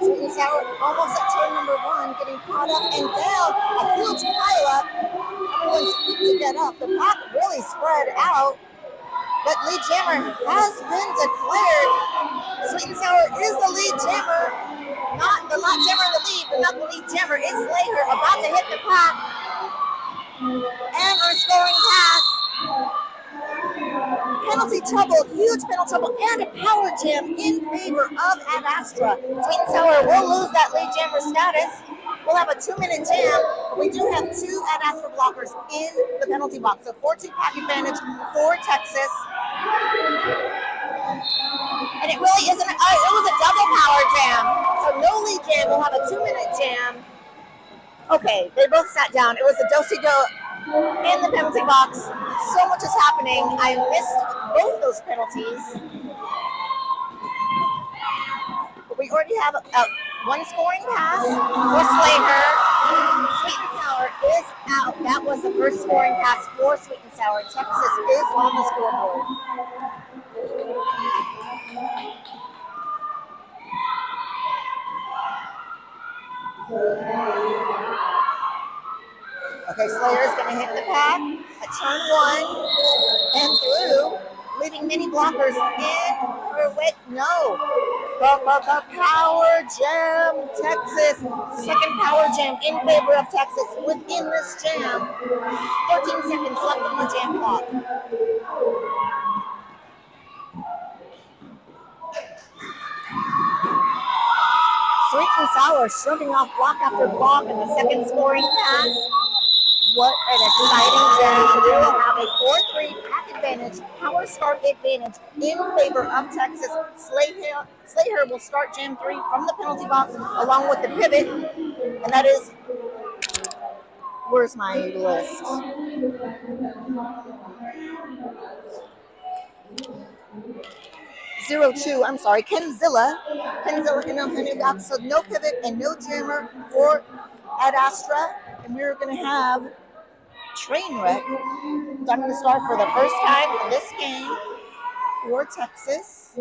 Sweet and sour almost at turn number 1, getting caught up and down. A huge pile up. Everyone's quick to get up. The pack really spread out. But lead jammer has been declared. Sweet and sour is the lead jammer. Not the lot jammer in the lead, but not the lead jammer. Is Slay Her about to hit the pack. And our scoring pass. Penalty trouble, huge penalty trouble, and a power jam in favor of Ad Astra. Sweet and sour will lose that lead jammer status. We'll have a 2-minute jam. We do have 2 Ad Astra blockers in the penalty box. So 4-2 pack advantage for Texas. And it really isn't, it was a double power jam. So no lead jam, we'll have a 2-minute jam. Okay, they both sat down. It was a do-si-do in the penalty box. So much is happening. I missed both those penalties. But we already have one scoring pass for Slay Her. Sweet and sour is out. That was the first scoring pass for Sweet and sour. Texas is on the scoreboard. Okay, Slayer's going to hit the pad at turn 1 and through, leaving many blockers in her wake. No. The power jam, Texas. Second power jam in favor of Texas within this jam. 13 seconds left on the jam clock. Sweet and sour shrugging off block after block in the second scoring pass. What an exciting jam. We will have a 4-3 pack advantage, power start advantage in favor of Texas. Slay Her will start jam 3 from the penalty box along with the pivot. And that is, where's my list? I'm sorry, Kenzilla in the penalty box. So no pivot and no jammer for Ad Astra. And we're going to have Trainwreck done the start for the first time in this game for Texas.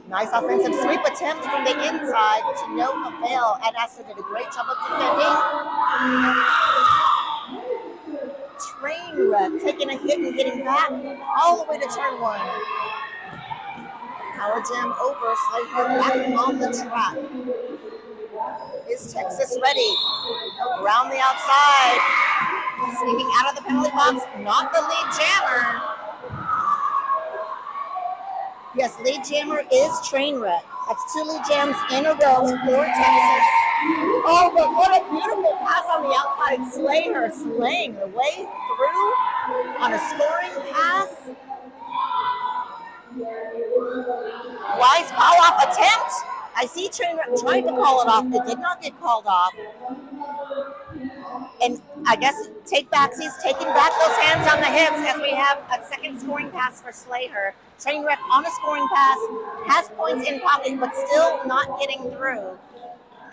Nice offensive sweep attempts from the inside to no avail. Ad Astra did a great job of defending. Trainwreck taking a hit and getting back all the way to turn 1. Power jam over, Slay Her back on the track. Is Texas ready? Around the outside. Sneaking out of the penalty box, not the lead jammer. Yes, lead jammer is Trainwreck. That's 2 lead jams in a row for Texas. Oh, but what a beautiful pass on the outside. Slay Her slaying the way through on a scoring pass. Wise call off attempt. I see Trainwreck tried to call it off. It did not get called off. And I guess take backs. He's taking back those hands on the hips as we have a second scoring pass for Slater. Trainwreck on a scoring pass, has points in pocket, but still not getting through.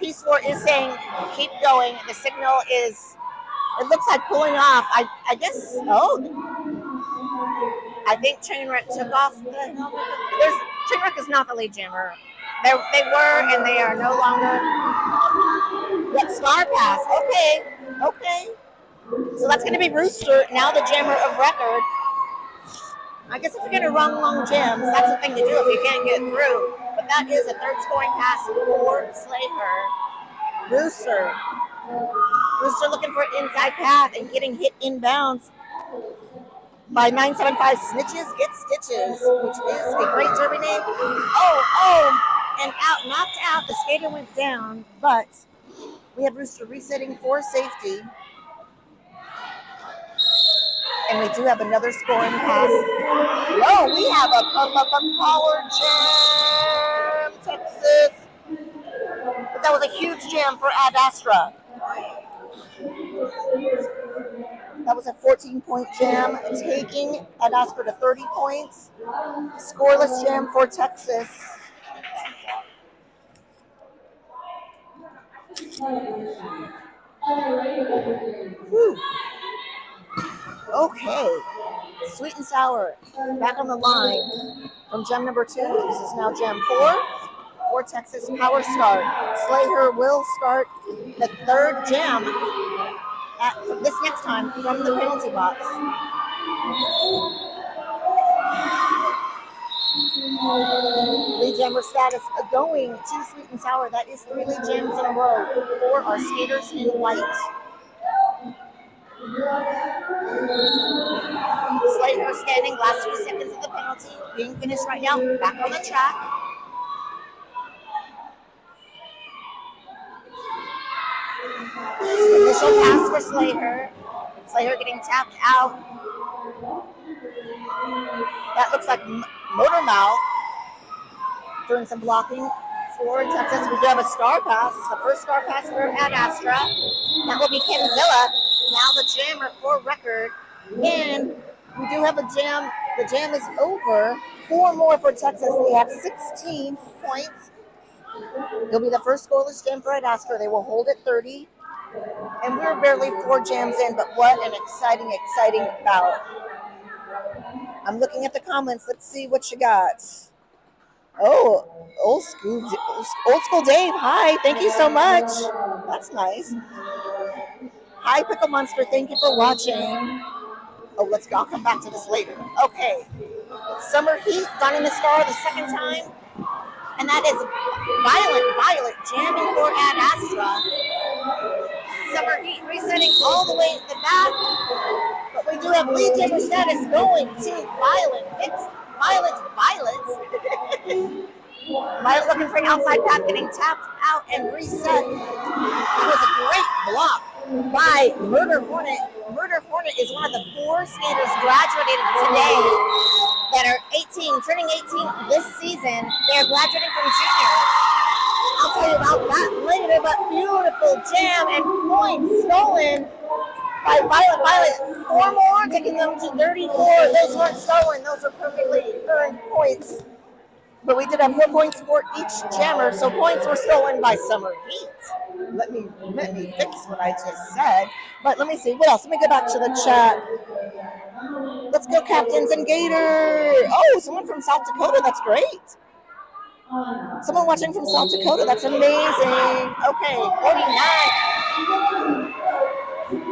P4 is saying keep going. The signal is, it looks like pulling off. I guess, I think Trainwreck took off the helmet. Trainwreck is not the lead jammer. They were, and they are no longer. What star pass? Okay. So that's going to be Rooster, now the jammer of record. I guess if you're going to run long jams, that's the thing to do if you can't get through. But that is a third scoring pass for Slater. Rooster looking for an inside path and getting hit inbounds by 975 Snitches Get Stitches, which is a great derby name. And knocked out. The skater went down, but we have Rooster resetting for safety. And we do have another scoring pass. We have a power jam, Texas. But that was a huge jam for Ad Astra. That was a 14-point jam, taking Ad Astra to 30 points. Scoreless jam for Texas. Whew. Okay, Sweet and Sour back on the line from jam number 2. This is now jam 4 for Texas Power Start. Slater will start the third jam this next time from the penalty box. Lead jammer status going to Sweet and Sour. That is 3 lead jams in a row for our skaters in white. Slater standing last 2 seconds of the penalty, being finished right now, back on the track. Initial pass for Slater. Slater getting tapped out. That looks like Motor Mouth doing some blocking for Texas. We do have a star pass. It's the first star pass for Ad Astra. That will be Kenzilla, now the jammer for record. And we do have a jam. The jam is over. 4 more for Texas. They have 16 points. It'll be the first scoreless jam for Ad Astra. They will hold at 30. And we're barely 4 jams in, but what an exciting bout. I'm looking at the comments. Let's see what you got. Oh, old school Dave. Hi, thank you so much. That's nice. Hi, Pickle Monster. Thank you for watching. Oh, let's go. I'll come back to this later. Okay. Summer Heat, Donnie Star the second time. And that is Violet jamming for Ad Astra. Summer Heat resetting all the way at the back. But we do have lead jammer status going to Violet. It's Violet. Violet looking for an outside path, getting tapped out and reset. That was a great block by Murder Hornet. Murder Hornet is one of the 4 skaters graduated today that are 18, turning 18 this season. They're graduating from junior. I'll tell you about that later, but beautiful jam and points stolen by Violet. 4 more, taking them to 34. Those weren't stolen. Those are perfectly earned points. But we did have 4 points for each jammer, so points were stolen by Summer Heat. Let me fix what I just said. But let me see. What else? Let me go back to the chat. Let's go, Captains and Gator. Oh, someone from South Dakota. That's great. Someone watching from South Dakota. That's amazing. Okay, 49.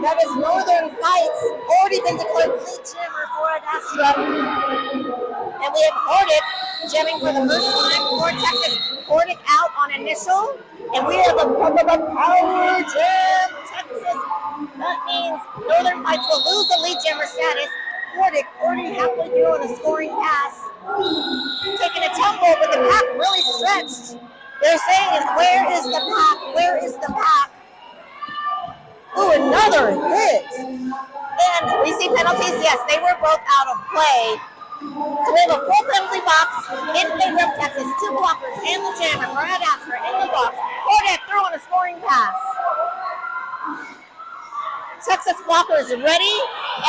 That is Northern Heights. Already been declared lead jammer for Ad Astra. And we have Hordic jamming for the first time for Texas. Hordic out on initial. And we have a power jam, Texas. That means Northern Heights will lose the lead jammer status. Hordic already halfway through on a scoring pass. Taking a tumble, but the pack really stretched. They're saying, where is the pack? Where is the pack? Ooh, another hit. And we see penalties. Yes, they were both out of play. So we have a full penalty box in favor of Texas. 2 blockers and the jammer for Ed Astra in the box. Hordick throwing a scoring pass. Texas blockers ready,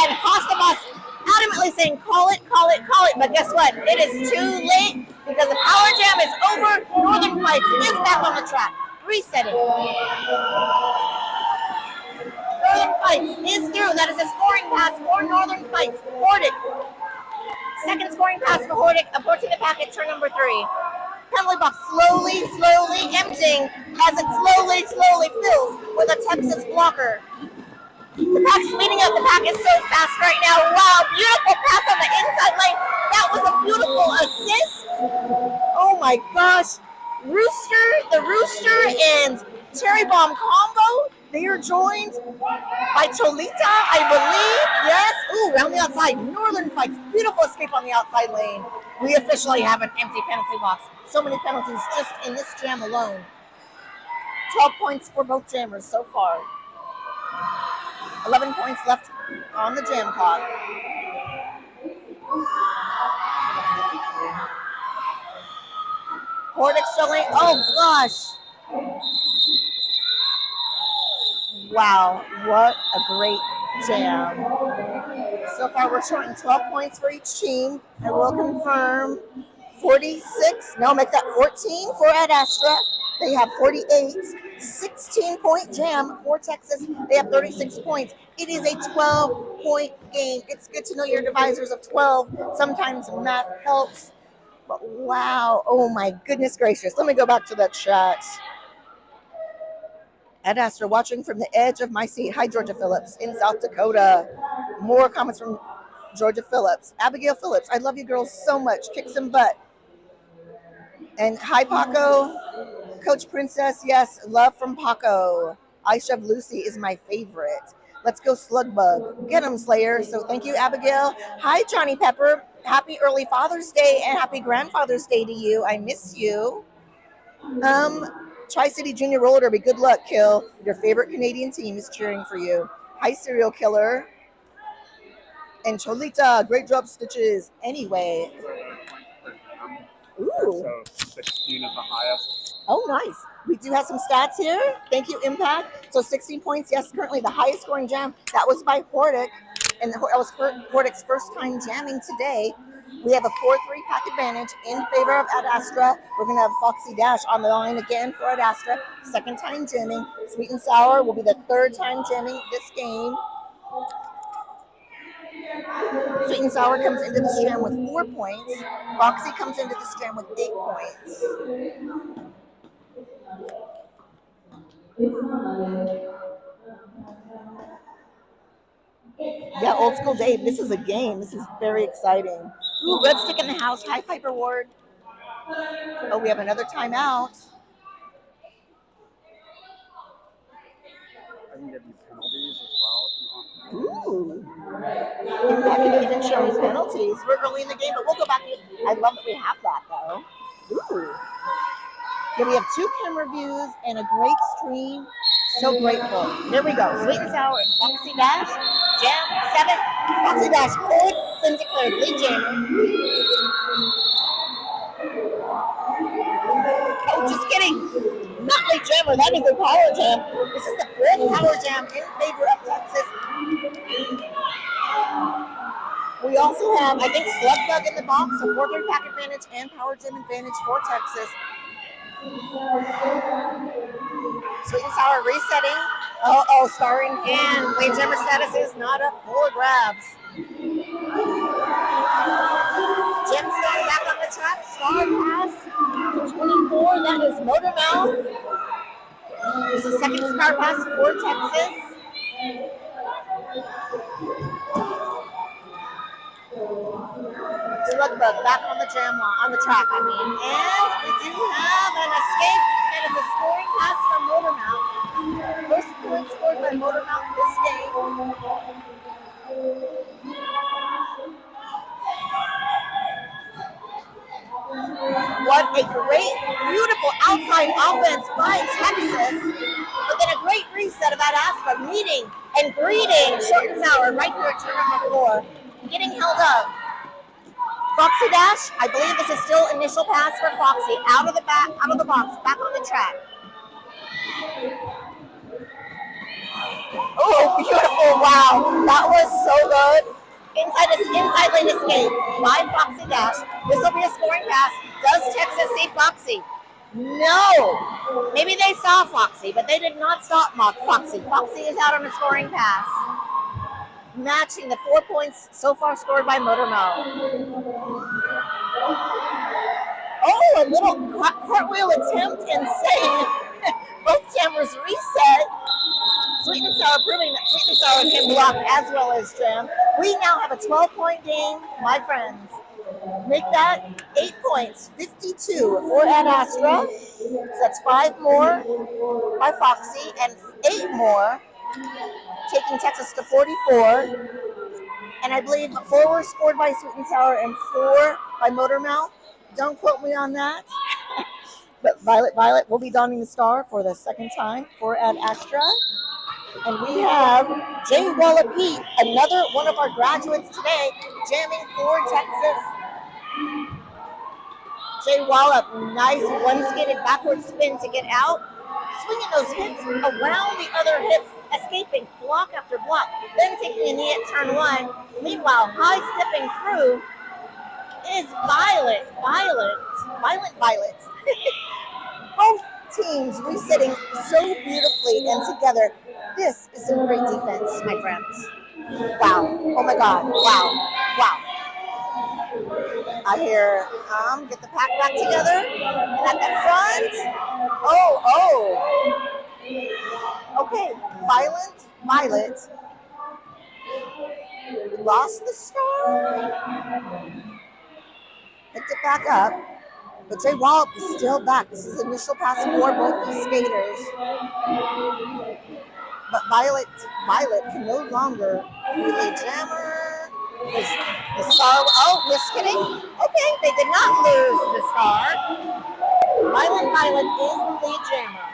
and Hostabas adamantly saying, call it, call it, call it. But guess what? It is too late because the power jam is over. Northern Pipes is back on the track. Resetting. Northern Pipes is through. That is a scoring pass for Northern Pipes. Hordick. Second scoring pass for Hordick, approaching the packet, turn number 3. Penalty box slowly emptying as it slowly fills with a Texas blocker. The pack's speeding up. The pack is so fast right now. Wow, beautiful pass on the inside lane. That was a beautiful assist. Oh my gosh. The Rooster and Cherry Bomb combo. They are joined by Cholita, I believe. Yes. Ooh, around the outside. Northern Pipes. Beautiful escape on the outside lane. We officially have an empty penalty box. So many penalties just in this jam alone. 12 points for both jammers so far. 11 points left on the jam clock. Hordick showing. Oh gosh. Wow, what a great jam. So far we're showing 12 points for each team. I will confirm 46, no, make that 14 for Ed Astra. They have 48, 16-point jam for Texas. They have 36 points. It is a 12-point game. It's good to know your divisors of 12. Sometimes math helps. But wow, oh my goodness gracious. Let me go back to that chat. Ed Astra watching from the edge of my seat. Hi, Georgia Phillips in South Dakota. More comments from Georgia Phillips. Abigail Phillips, I love you girls so much. Kick some butt. And hi, Paco. Coach Princess, yes, love from Paco. I Shove Lucy is my favorite. Let's go Slugbug. Get 'em, Slayer. So thank you, Abigail. Hi, Johnny Pepper. Happy early Father's Day and happy Grandfather's Day to you. I miss you. Tri-City Junior Roller Derby. Good luck, Kill. Your favorite Canadian team is cheering for you. Hi, Serial Killer. And Cholita, great job, Stitches. Anyway. Ooh. So 16 is the highest. Oh, nice. We do have some stats here. Thank you, Impact. So 16 points. Yes, currently the highest scoring jam. That was by Hordick. And that was Hordick's first time jamming today. We have a 4-3 pack advantage in favor of Ed Astra. We're going to have Foxy Dash on the line again for Ed Astra. Second time jamming. Sweet and Sour will be the third time jamming this game. Sweet and Sour comes into this jam with 4 points. Foxy comes into this jam with 8 points. Yeah, Old School Dave, this is a game. This is very exciting. Ooh, Red Stick in the house. Hi, Piper Ward. Oh, we have another timeout. I can give you penalties as well if you want. Ooh. Impact can even show me penalties. We're early in the game, but we'll go back. I love that we have that, though. Ooh. Yeah, we have 2 camera views and a great stream. So grateful. Here we go. Sweet and Sour, Foxy Dash, Jam 7. Foxy Dash, Code, been declared lead jammer. Oh, just kidding. Not lead jammer, that is a power jam. This is the 4th power jam in favor of Texas. We also have, I think, Slugbug in the box, a 4-3 pack advantage and power jam advantage for Texas. Sweet and Sour resetting. Oh, starring and lead jammer status is not up for grabs. Jim's going back on the track. Star pass to 24. That is Motor Mouth. There's a second star pass for Texas. Slugbug back on the jam on the track, and we do have an escape, and it's a scoring pass from Motor Mouth. First point scored by Motor Mouth this game. What a great, beautiful outside offense by Texas, but then a great reset of Ed Astra meeting And greeting Short and Sour right here at turn number 4. Getting held up. Foxy Dash, I believe this is still initial pass for Foxy. Out of the box, back on the track. Oh, beautiful, wow. That was so good. Inside lane escape by Foxy Dash. This will be a scoring pass. Does Texas see Foxy? No. Maybe they saw Foxy, but they did not stop Foxy. Foxy is out on a scoring pass. Matching the 4 points so far scored by Motormouth. Oh, a little cartwheel attempt, insane. Both cameras reset. Sweet and Sour proving that Sweet and Sour can block as well as Jam. We now have a 12-point game, my friends. Make that 8 points, 52 for Ad Astra. So that's 5 more by Foxy and 8 more, taking Texas to 44. And I believe 4 were scored by Sweet and Sour and 4 by Motormouth. Don't quote me on that. But Violet will be donning the star for the second time for Ad Astra. And we have Jay Wallapete, another one of our graduates today, jamming for Texas. Jay Wallop, nice one-skated backward spin to get out. Swinging those hips around the other hips, escaping block after block, then taking a knee at turn 1. Meanwhile, high-stepping through is Violet. Both teams resetting so beautifully and together. This is some great defense, my friends. Wow. Oh my God. Wow. I hear get the pack back together. And at the front. Oh. Okay. Violet. Lost the star. Picked it back up. But Jay Wallop is still back. This is initial pass for both these skaters. But Violet can no longer be a jammer. The star, just kidding. Okay, they did not lose the star. Violet is the lead jammer.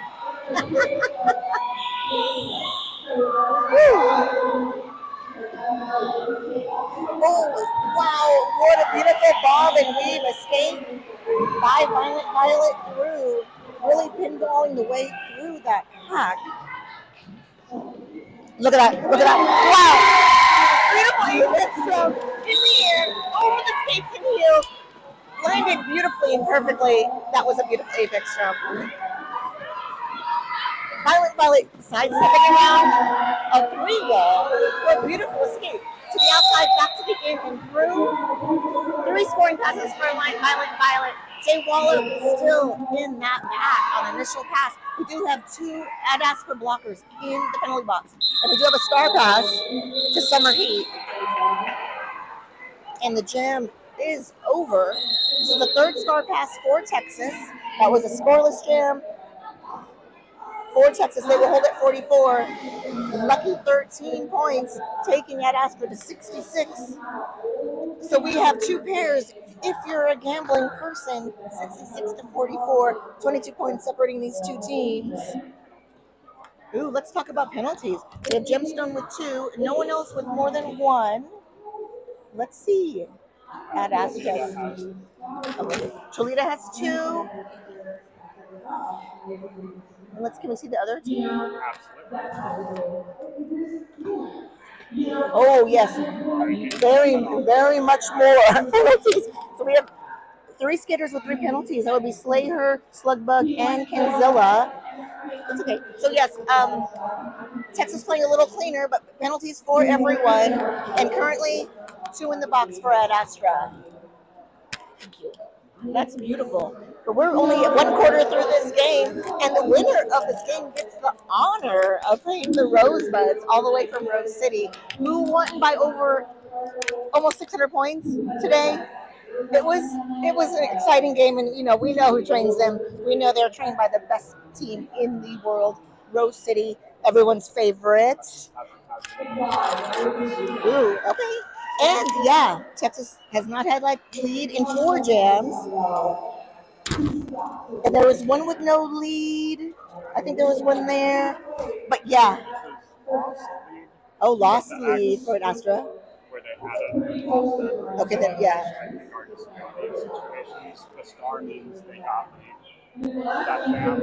Oh, wow, what a beautiful bob and weave escape by Violet through, really pinballing the way through that pack. Look at that. Wow. Beautiful hip stroke in the air, over the skates and heels. Landed beautifully and perfectly. That was a beautiful apex stroke. Violet sidestepping around a 3-wall for a beautiful escape. To the outside, back to the in and through. 3 scoring passes for Violet. Jay Wallop is still in that pack on initial pass. We do have 2 Ad Astra blockers in the penalty box. And we do have a star pass to Summer Heat. And the jam is over. This is the 3rd star pass for Texas. That was a scoreless jam for Texas. They will hold at 44. Lucky 13 points, taking Ad Astra to 66. So we have 2 pairs. If you're a gambling person, 66 to 44, 22 points separating these 2 teams. Ooh, let's talk about penalties. We have Gemstone with 2, no one else with more than 1. Let's see. Ad Astra. Okay. Cholita has 2. And can we see the other team? Oh, yes. Very, very much more penalties. So we have 3 skaters with 3 penalties. That would be Slayer, Slugbug, and Kenzilla. It's okay. So, yes, Texas playing a little cleaner, but penalties for everyone. And currently 2 in the box for Ad Astra. That's beautiful. But we're only 1 quarter through this game, and the winner of this game gets the honor of playing the Rosebuds all the way from Rose City, who won by over almost 600 points today. It was an exciting game, and we know who trains them. We know they're trained by the best team in the world, Rose City, everyone's favorite. Ooh, okay. And yeah, Texas has not had lead in 4 jams. And there was one with no lead. I think there was one there. But yeah. Oh, lost the lead X, for Astra. where they had it and lost it. Okay, then yeah. I think are just one of these situations. The star means they got lead that jam,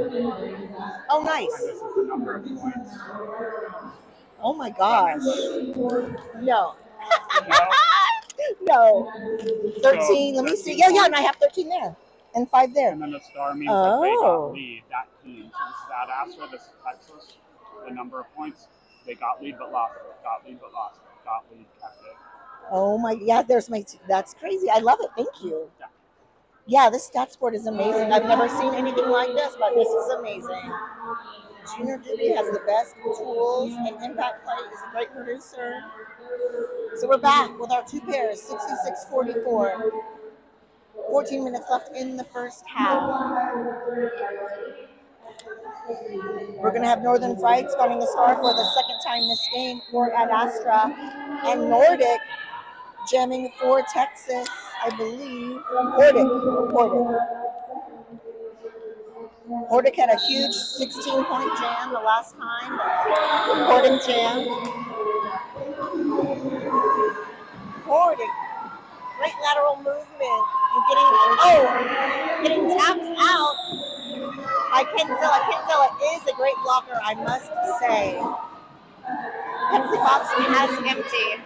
Oh, and nice. this is the number of points. Oh my Does that make gosh. sense? No. No. No. So 13. Let me 13 see. Yeah, points, and I have 13 there. And 5 there. and then the star means that they got Oh. lead, that team. So this is at Astra, this is Texas. The number of points, they got lead but lost it, got lead but lost it, got lead, kept it. Oh my, yeah, there's my, that's crazy. I love it. Thank you. Yeah. Yeah, this stats board is amazing. I've never seen anything like this, but this is amazing. JRDA has the best tools, and Impact Play is a great producer. So we're back with our two pairs, 66-44. 14 minutes left in the first half. We're going to have Northern Fright starting the star for the second time this game for Ad Astra, and Nordic jamming for Texas, I believe. Hordic had a huge 16-point jam the last time. Hordic jammed. Hordic, great lateral movement. And getting tapped out by Kenzilla. Kenzilla is a great blocker, I must say. Pepsi Box has empty.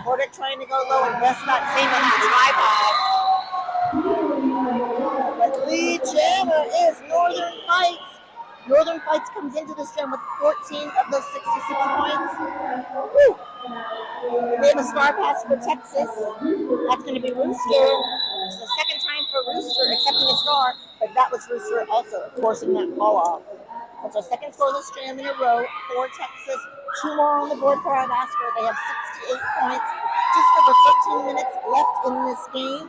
Hordic trying to go low and rest that same on the tripod. But lead jammer is Northern Fights. Northern Fights comes into this jam with 14 of those 66 points. Woo. They have a star pass for Texas. That's going to be Rooster. It's the second time for Rooster accepting a star, but that was Rooster also forcing that call off. That's our second scoreless jam in a row for Texas. 2 more on the board for Ad Astra. They have 68 points. Just over 13 minutes left in this game.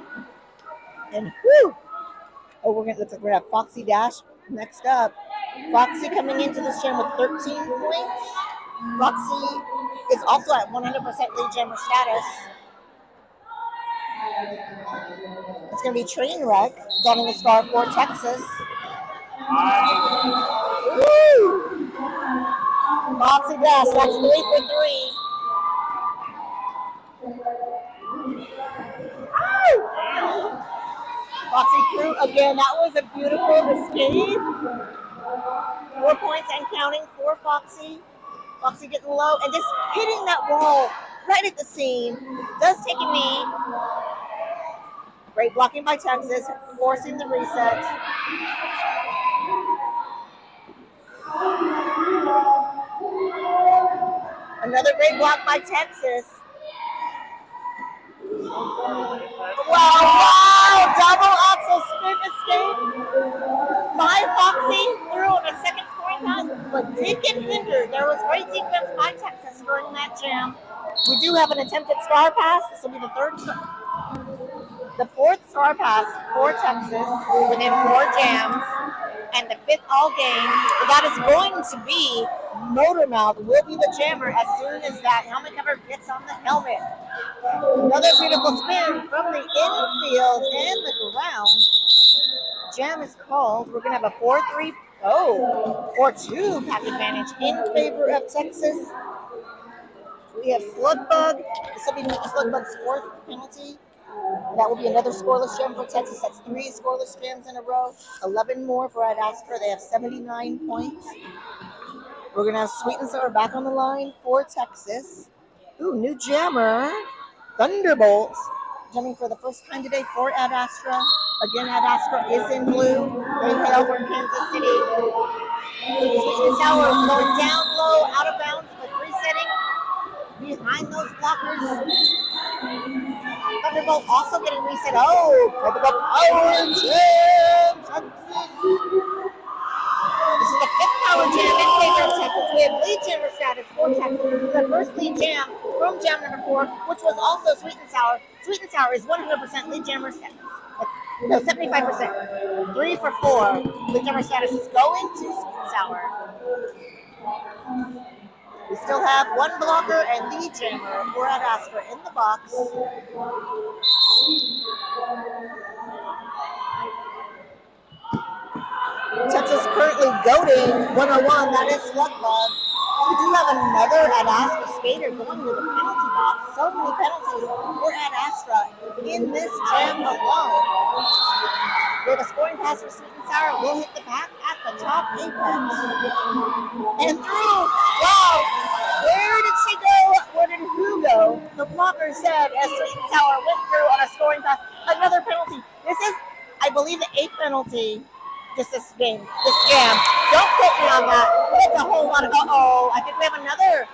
And whew! Oh, looks like we're going to have Foxy Dash next up. Foxy coming into this jam with 13 points. Foxy is also at 100% lead jammer status. It's going to be Trainwreck getting a star for Texas. Woo! Foxy Dash, that's 3 for 3. Foxy threw again. That was a beautiful escape. 4 points and counting for Foxy. Foxy getting low and just hitting that wall right at the seam. Does take a knee. Great blocking by Texas, forcing the reset. Another great block by Texas. Wow, double axel spin escape by Foxy through on a second scoring pass, but did get hindered. There was great defense by Texas during that jam. We do have an attempted star pass. This will be the fourth star pass for Texas within 4 jams, and the 5th all game. That is going to be Motormouth will be the jammer as soon as that helmet cover gets on the helmet. Another beautiful spin from the infield and the ground. Jam is called. We're going to have a 4-3, 4-2 pack advantage in favor of Texas. We have Slugbug. This will be Slugbug's 4th penalty. That will be another scoreless jam for Texas. That's 3 scoreless jams in a row. 11 more for Ad Astra. They have 79 points. We're going to have Sweet and Sour back on the line for Texas. Ooh, new jammer. Thunderbolts. Jamming for the first time today for Ad Astra. Again, Ad Astra is in blue. They hail from Kansas City. Sweet and Sour going down low, out of bounds, but resetting behind those blockers. Thunderbolt also getting reset. Thunderbolt power jam, Texas. This is the 5th power jam in favor of Texas. We have lead jammer status for Texas. This is the first lead jam from jam number 4, which was also Sweet and Sour. Sweet and Sour is 100% lead jammer status. No, 75%. 3 for 4. Lead jammer status is going to Sweet and Sour. We still have 1 blocker and lead jammer for Ad Astra in the box. Texas currently goading 101. That is Slugbug. We do have another Ad Astra skater going to the penalty box. So many penalties for Ad Astra in this jam alone. Where the scoring pass for Sweet and Sour will hit the back at the top apex. And through. Wow. Where did she go? Where did who go? The blocker said as Sweet and Sour went through on a scoring pass. Another penalty. This is, I believe, the 8th penalty. Just this game, this jam. Don't quote me on that. It's a whole lot of, I think we have another.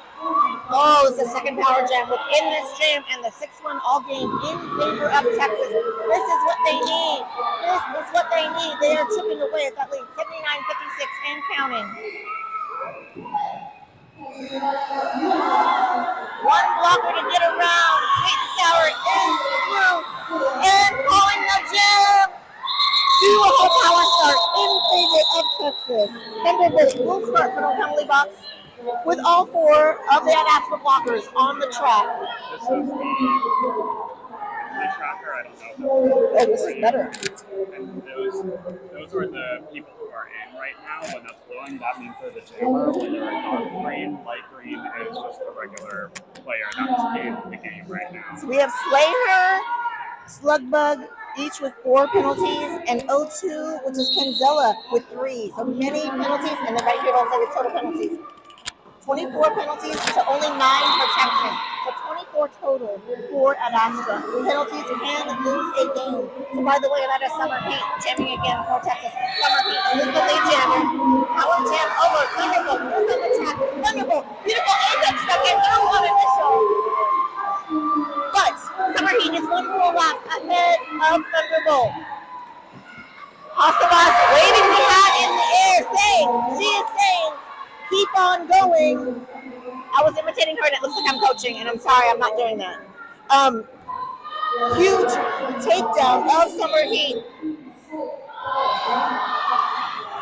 Oh, it's the second power jam within this jam and the 6-1 all game in favor of Texas. This is what they need. This is what they need. They are chipping away at that lead. 79-56 and counting. One blocker to get around. Sweet and Sour is through and calling the jam. Do a whole power start in favor of Texas. Thunderbolt will start for the penalty box with all 4 of the Ad Astra blockers on the track. This is the tracker, I don't know. Oh, this is better. And those are the people who are in right now. When that's blowing, that means they're the jammer. When they're dark green, light green is just a regular player that's in the game right now. So we have Slayer, Slugbug, each with 4 penalties, and O2, which is Kenzella, with 3. So many penalties, and then right here also the total penalties. 24 penalties to only 9 for Texas. So 24 total for Ad Astra. Penalties can lose a game. So by the way, that is Summer Heat jamming again for Texas. Summer Heat is the lead jammer. Power jam over. Thunderbolt is on the track. Thunderbolt, beautiful apex stuck in through on initial. But Summer Heat is 1 full lap ahead of Thunderbolt. Hostavas waving the hat in the air, she is saying, keep on going. I was imitating her and it looks like I'm coaching, and I'm sorry, I'm not doing that. Huge takedown of Summer Heat.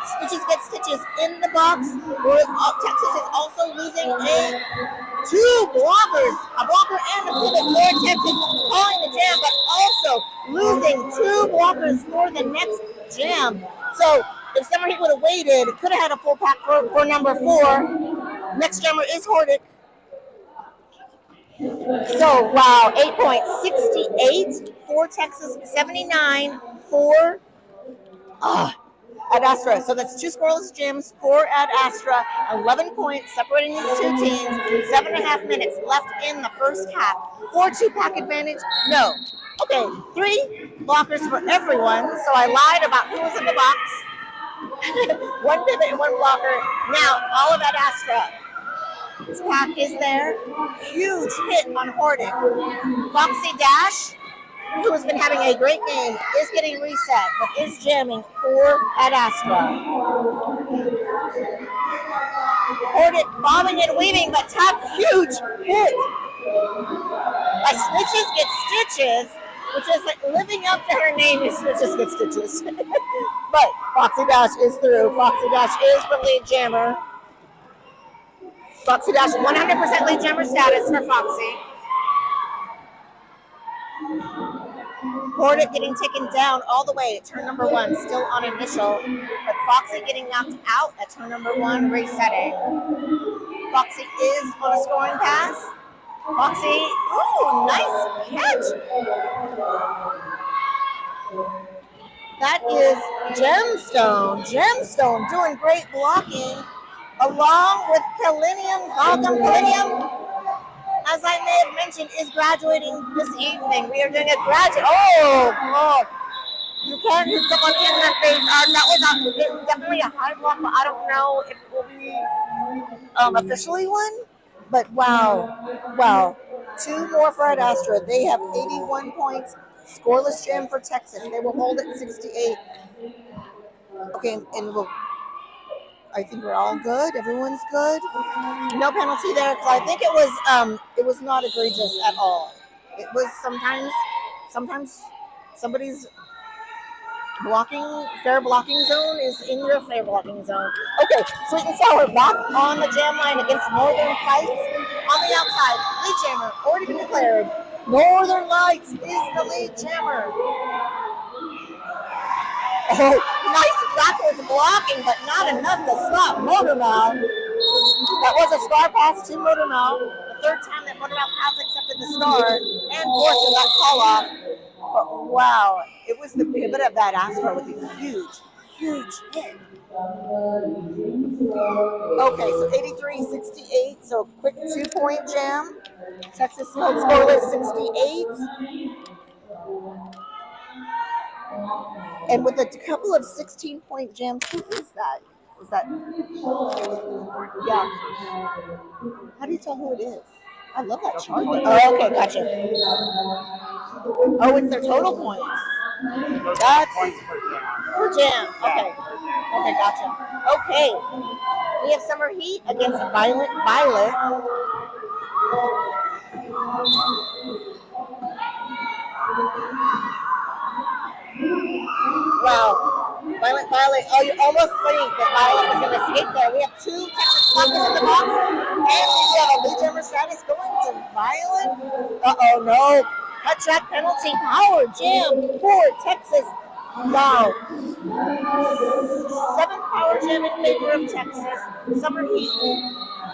Stitches get stitches in the box. Texas is also losing 2 blockers, a blocker and a pivot for Texas, calling the jam, but also losing 2 blockers for the next jam. So if Summer Heat would have waited, could have had a full pack for number 4. Next jammer is Hordick. So, wow, 8 points. 68 for Texas, 79 for Ad Astra. So that's 2 scoreless jams for Ad Astra. 11 points separating these 2 teams. 7.5 minutes left in the first half. 4 2-pack advantage? No. Okay, 3 blockers for everyone. So I lied about who was in the box. 1 pivot and 1 blocker. Now, all of Ad Astra. This pack is there. Huge hit on Hordick. Foxy Dash, who has been having a great game, is getting reset, but is jamming for Ad Astra. Hordick bobbing and weaving, but top huge hit. A Snitches Get Stitches, which is like living up to her name, is Snitches Get Stitches. But Foxy Dash is through. Foxy Dash is the lead jammer. Foxy Dash, 100% lead jammer status for Foxy. Hordick getting taken down all the way at turn number 1, still on initial. But Foxy getting knocked out at turn number 1, resetting. Foxy is on a scoring pass. Foxy, ooh, nice catch. That is Gemstone. Gemstone doing great blocking, along with Kalinium. Gotham Kalinium, as I may have mentioned, is graduating this evening. We are doing a graduate. Oh, you can't hit someone in the face. That was definitely a high block, but I don't know if it will be officially one. But wow. 2 more for Ad Astra. They have 81 points. Scoreless jam for Texas. They will hold at 68. Okay, and I think we're all good. Everyone's good. No penalty there, because I think it was not egregious at all. It was sometimes somebody's fair blocking zone is in your fair blocking zone. Okay, Sweet and Sour back on the jam line against Northern Lights on the outside. Lead jammer already been declared. Northern Lights is the lead jammer. Oh, nice backwards blocking, but not enough to stop Motormouth. That was a star pass to Motormouth. The third time that Motormouth has accepted the star and forced that call off. But wow, it was the pivot of that Astra with a huge, huge hit. Okay, so 83-68. So quick 2-point jam. Texas held scoreless 68. And with a couple of 16-point jams, who is that? Is that? Yeah. How do you tell who it is? I love that chart. Oh, okay, gotcha. Oh, it's their total points. That's per jam. Okay. Okay, gotcha. Okay. We have Summer Heat against Violent Violet. Wow. Violent Violet. Oh, you almost think that Violet was going to escape there. We have 2 Texas blockers in the box. And we have a lead jammer status going to Violet. Uh-oh, no. Cut track penalty. Power jam for Texas. Wow. 7th power jam in favor of Texas. Summer Heat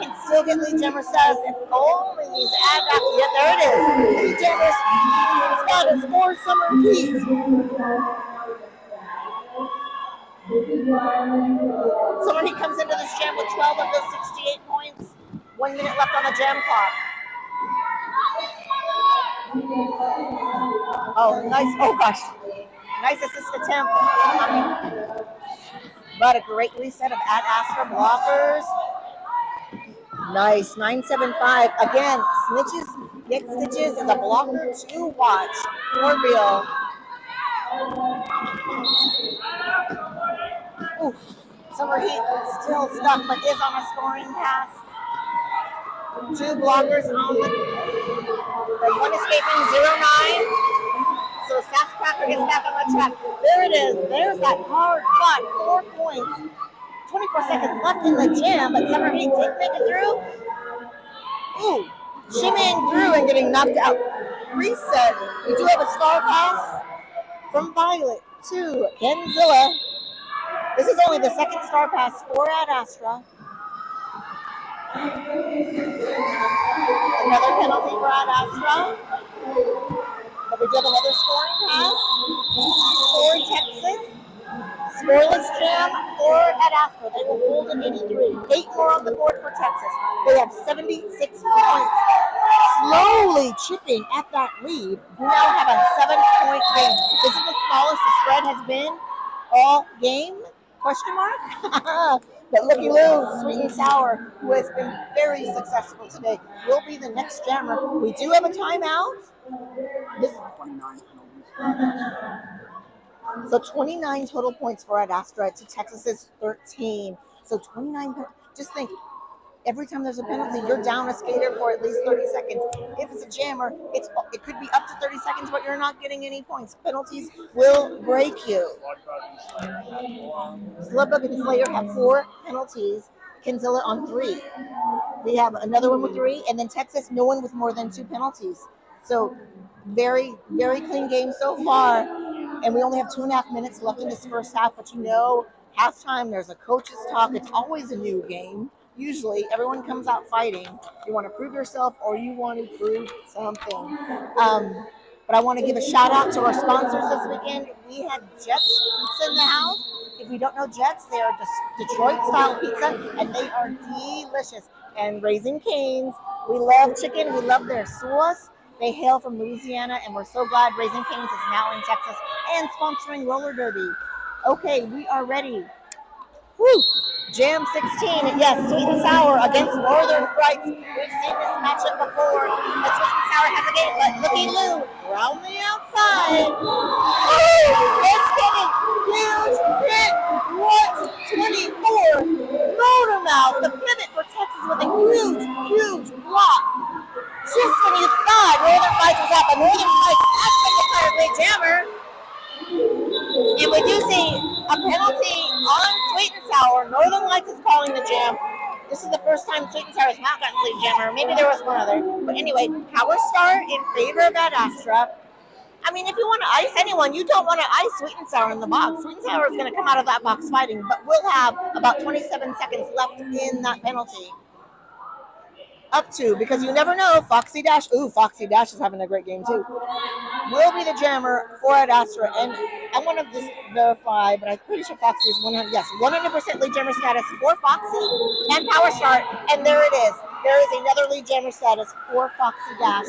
can still get lead jammer status if only these add back. Yeah, there it is. Lead jammer status for Summer Heat. Summer Heat comes into this jam with 12 of those 68 points. 1 minute left on the jam clock. Oh, nice. Oh, gosh. Nice assist attempt. But a great reset of Ad Astra blockers. Nice. 9-7-5. Again, snitches get stitches is a blocker to watch. For real. Ooh. Summer Heat still stuck, but is on a scoring pass. 2 blockers on the. One escaping 0-9. So Sasscracker gets back on the track. There it is. There's that hard fought 4 points. 24 seconds left in the jam, but Summer Heat didn't make it through. Ooh, shimmying through and getting knocked out. Reset. We do have a star pass from Violet to Kenzilla. This is only the 2nd star pass for Ad Astra. Another penalty for Ad Astra. But we did another scoring pass for Texas. Scoreless jam for Ad Astra. They will hold at 83. 8 more on the board for Texas. They have 76 points. Slowly chipping at that lead. We now have a 7-point game. This is the smallest the spread has been all game? Question mark? But Looky Lou, Sweet and Sour, who has been very successful today, will be the next jammer. We do have a timeout. So 29 total points for Ad Astra to Texas's 13. So 29. Just think, every time there's a penalty, you're down a skater for at least 30 seconds. If it's a jammer, it could be up to 30 seconds, but you're not getting any points. Penalties will break you. Slugbug and Slayer have 4 penalties. Kenzilla on 3. We have another one with 3, and then Texas, no one with more than 2 penalties. So very, very clean game so far. And we only have 2.5 minutes left in this first half, but you know, halftime, there's a coach's talk. It's always a new game. Usually, everyone comes out fighting. You want to prove yourself or you want to prove something. But I want to give a shout out to our sponsors this weekend. We had Jets Pizza in the house. If you don't know Jets, they are Detroit-style pizza, and they are delicious. And Raising Cane's, we love chicken. We love their sauce. They hail from Louisiana, and we're so glad Raising Cane's is now in Texas and sponsoring roller derby. Okay, we are ready. Woo! Jam 16, and yes, Sweet and Sour against Northern Frights. We've seen this matchup before. But Sweet and Sour has a game, but Looky Lou around the outside. Oh, it's getting huge hit. 124. Motormouth, the pivot for Texas with a huge, huge block. Just when you thought Northern Frights was out, but Northern Frights has been declared great jammer. And we do see a penalty on Sweet and Sour. Northern Lights is calling the jam. This is the first time Sweet and Sour has not gotten lead jammer. Maybe there was one other. But anyway, power star in favor of Ad Astra. I mean, if you want to ice anyone, you don't want to ice Sweet and Sour in the box. Sweet and Sour is going to come out of that box fighting, but we'll have about 27 seconds left in that penalty. up to, because you never know. Foxy Dash, Foxy Dash is having a great game too, will be the jammer for Ad Astra. And I want to just verify, but I'm pretty sure Foxy is 100. Yes, 100% lead jammer status for Foxy and Power Start. And there it is. There is another lead jammer status for Foxy Dash.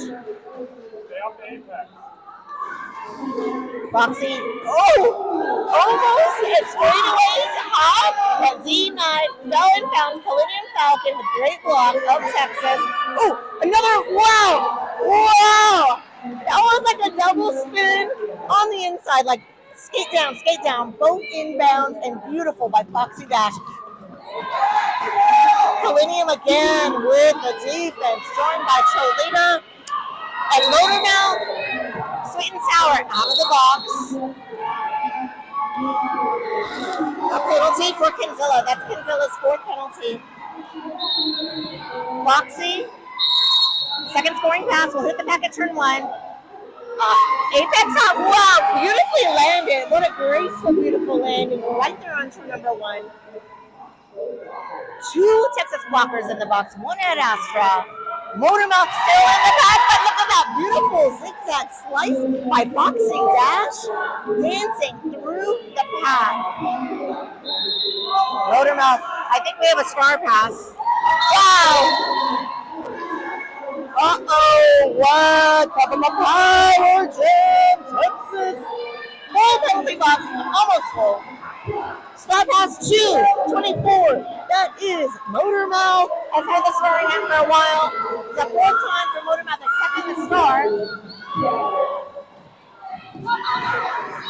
Foxy, almost a straightaway hop, but D9 fell and found Palladium Falcon with great block of Texas. Another, wow! That was like a double spin on the inside, like skate down, both inbounds and beautiful by Foxy Dash. Palladium again with the defense, joined by Cholita and Motormouth. Sweet and sour out of the box. A penalty for Kinzilla. That's Kinzilla's fourth penalty. Foxy, second scoring pass, will hit the pack at turn one. Apex hop, wow, beautifully landed. What a graceful, beautiful landing right there on turn number one. Two Texas blockers in the box, one at Astra. Motormouth still in the back, but look at that beautiful zigzag slice by Foxy Dash, dancing through the pack. Motormouth, I think we have a star pass. Wow! What? Top of the power jam, Texas. Full penalty box, almost full. Star pass 2:24. That is Motormouth. Has had the starring him for a while. It's the fourth time for Motormouth accepting the star.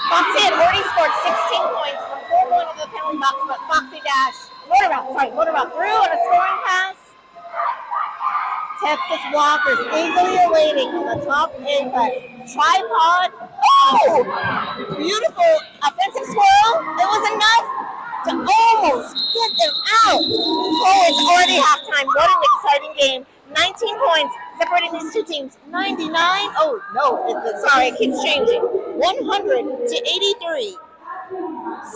Foxy had already scored 16 points from 4 going into the penalty box, but Foxy Dash, Motormouth through on a scoring pass. Texas blockers eagerly awaiting on the top apex. Tripod. Beautiful offensive swirl. It was enough to almost get them out. It's already halftime. What an exciting game. 19 points separating these two teams. 99. Sorry, it keeps changing. 100 to 83.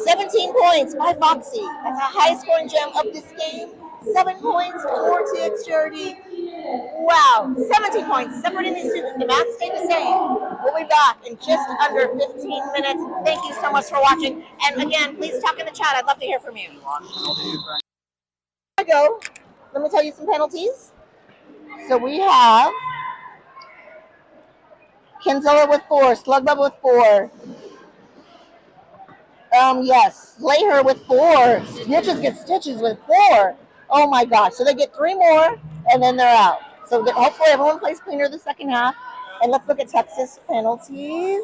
17 points by Foxy. That's the highest scoring gem of this game. 7 points for TXJRD. Wow, 17 points separating these two. The math stayed the same. We'll be back in just under 15 minutes. Thank you so much for watching. And again, please talk in the chat. I'd love to hear from you. Here I go. Let me tell you some penalties. So we have Kinzilla with 4, Slugbub with 4. Yes, Slayer with 4. Snitches get stitches with 4. Oh my gosh. So they get 3 more and then they're out. So hopefully everyone plays cleaner the second half. And let's look at Texas penalties.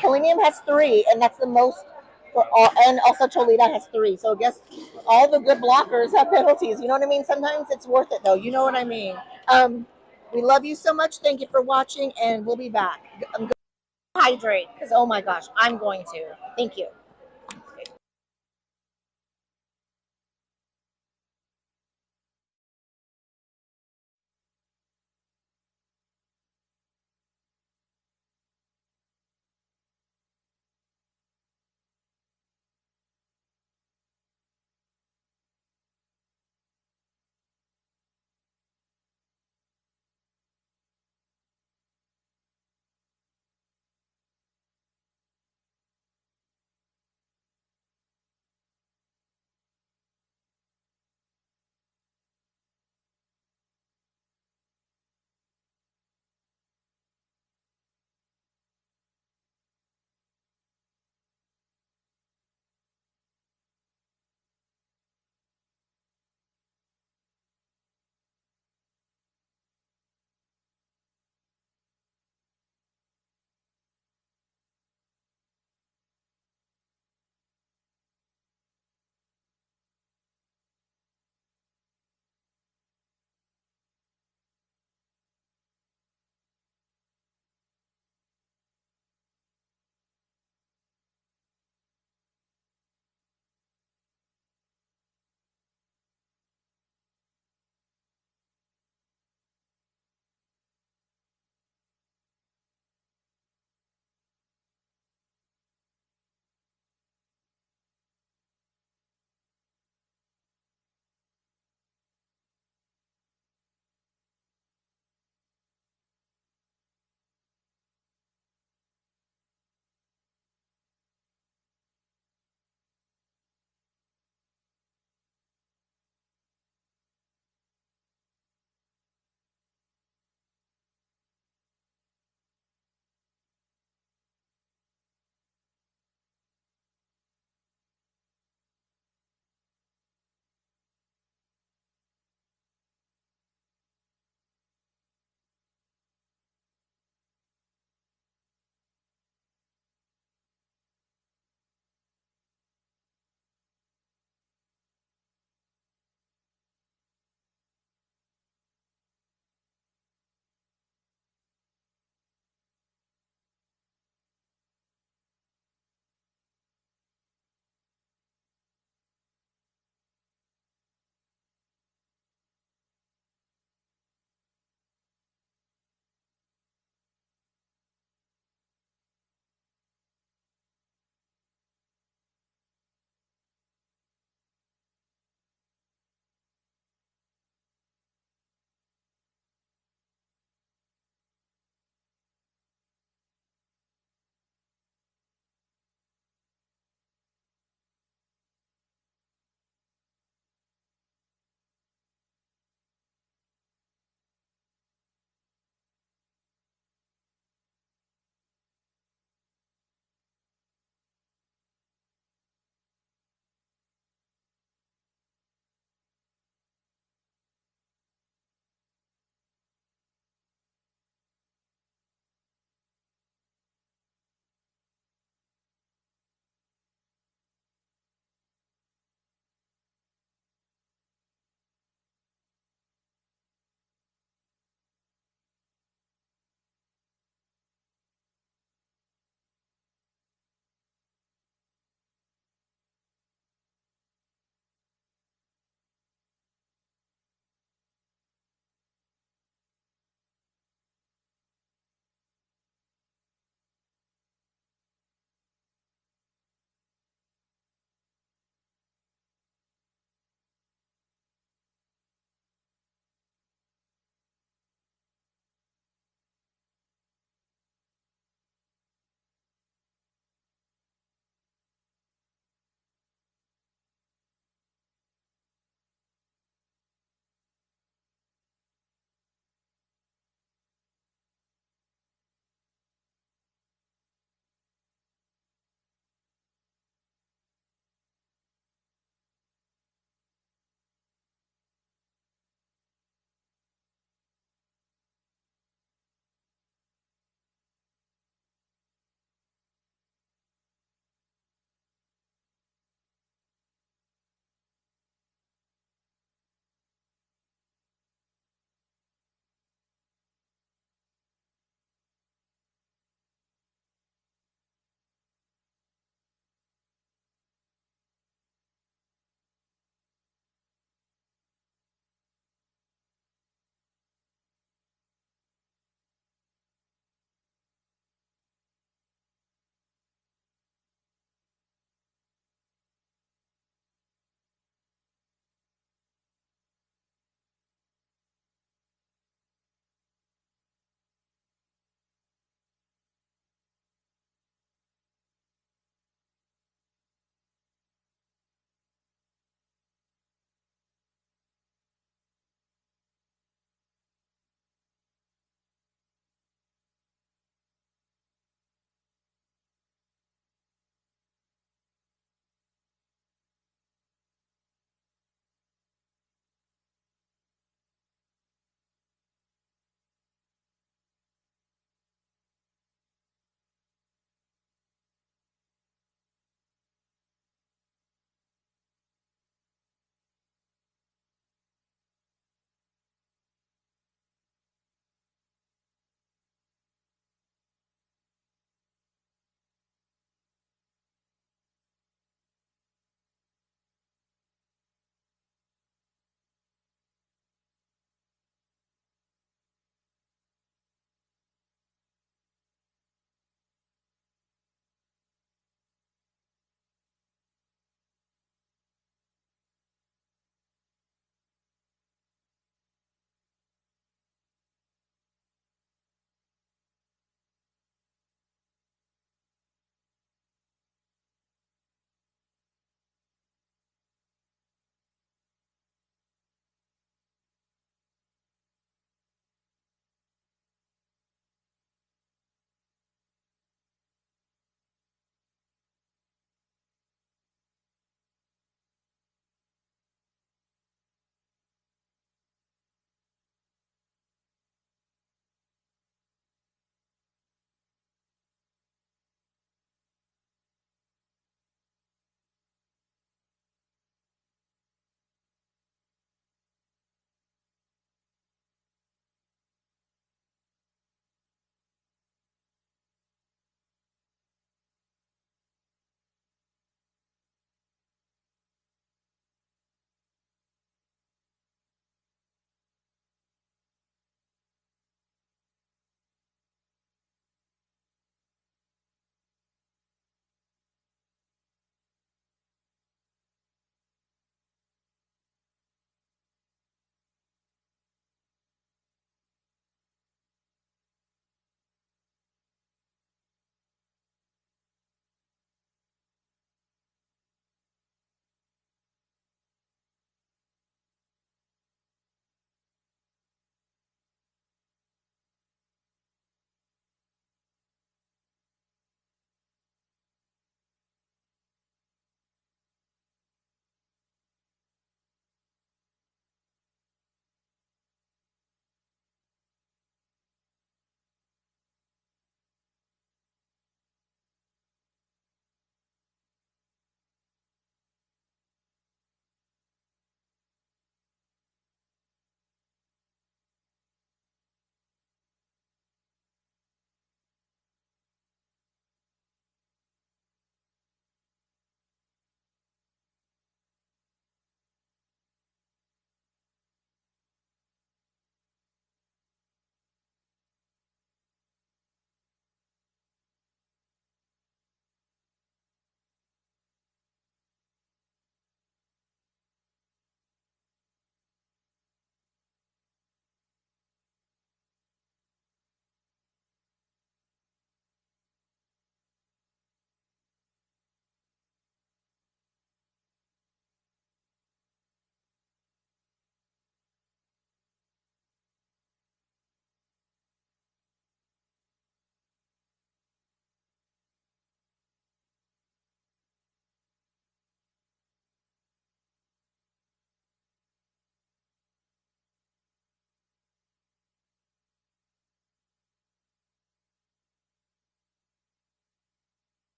Killingham has 3, and that's the most for all, and also Cholita has 3. So I guess all the good blockers have penalties. You know what I mean? Sometimes it's worth it though. You know what I mean? We love you so much. Thank you for watching, and we'll be back. I'm going to hydrate because oh my gosh, I'm going to. Thank you.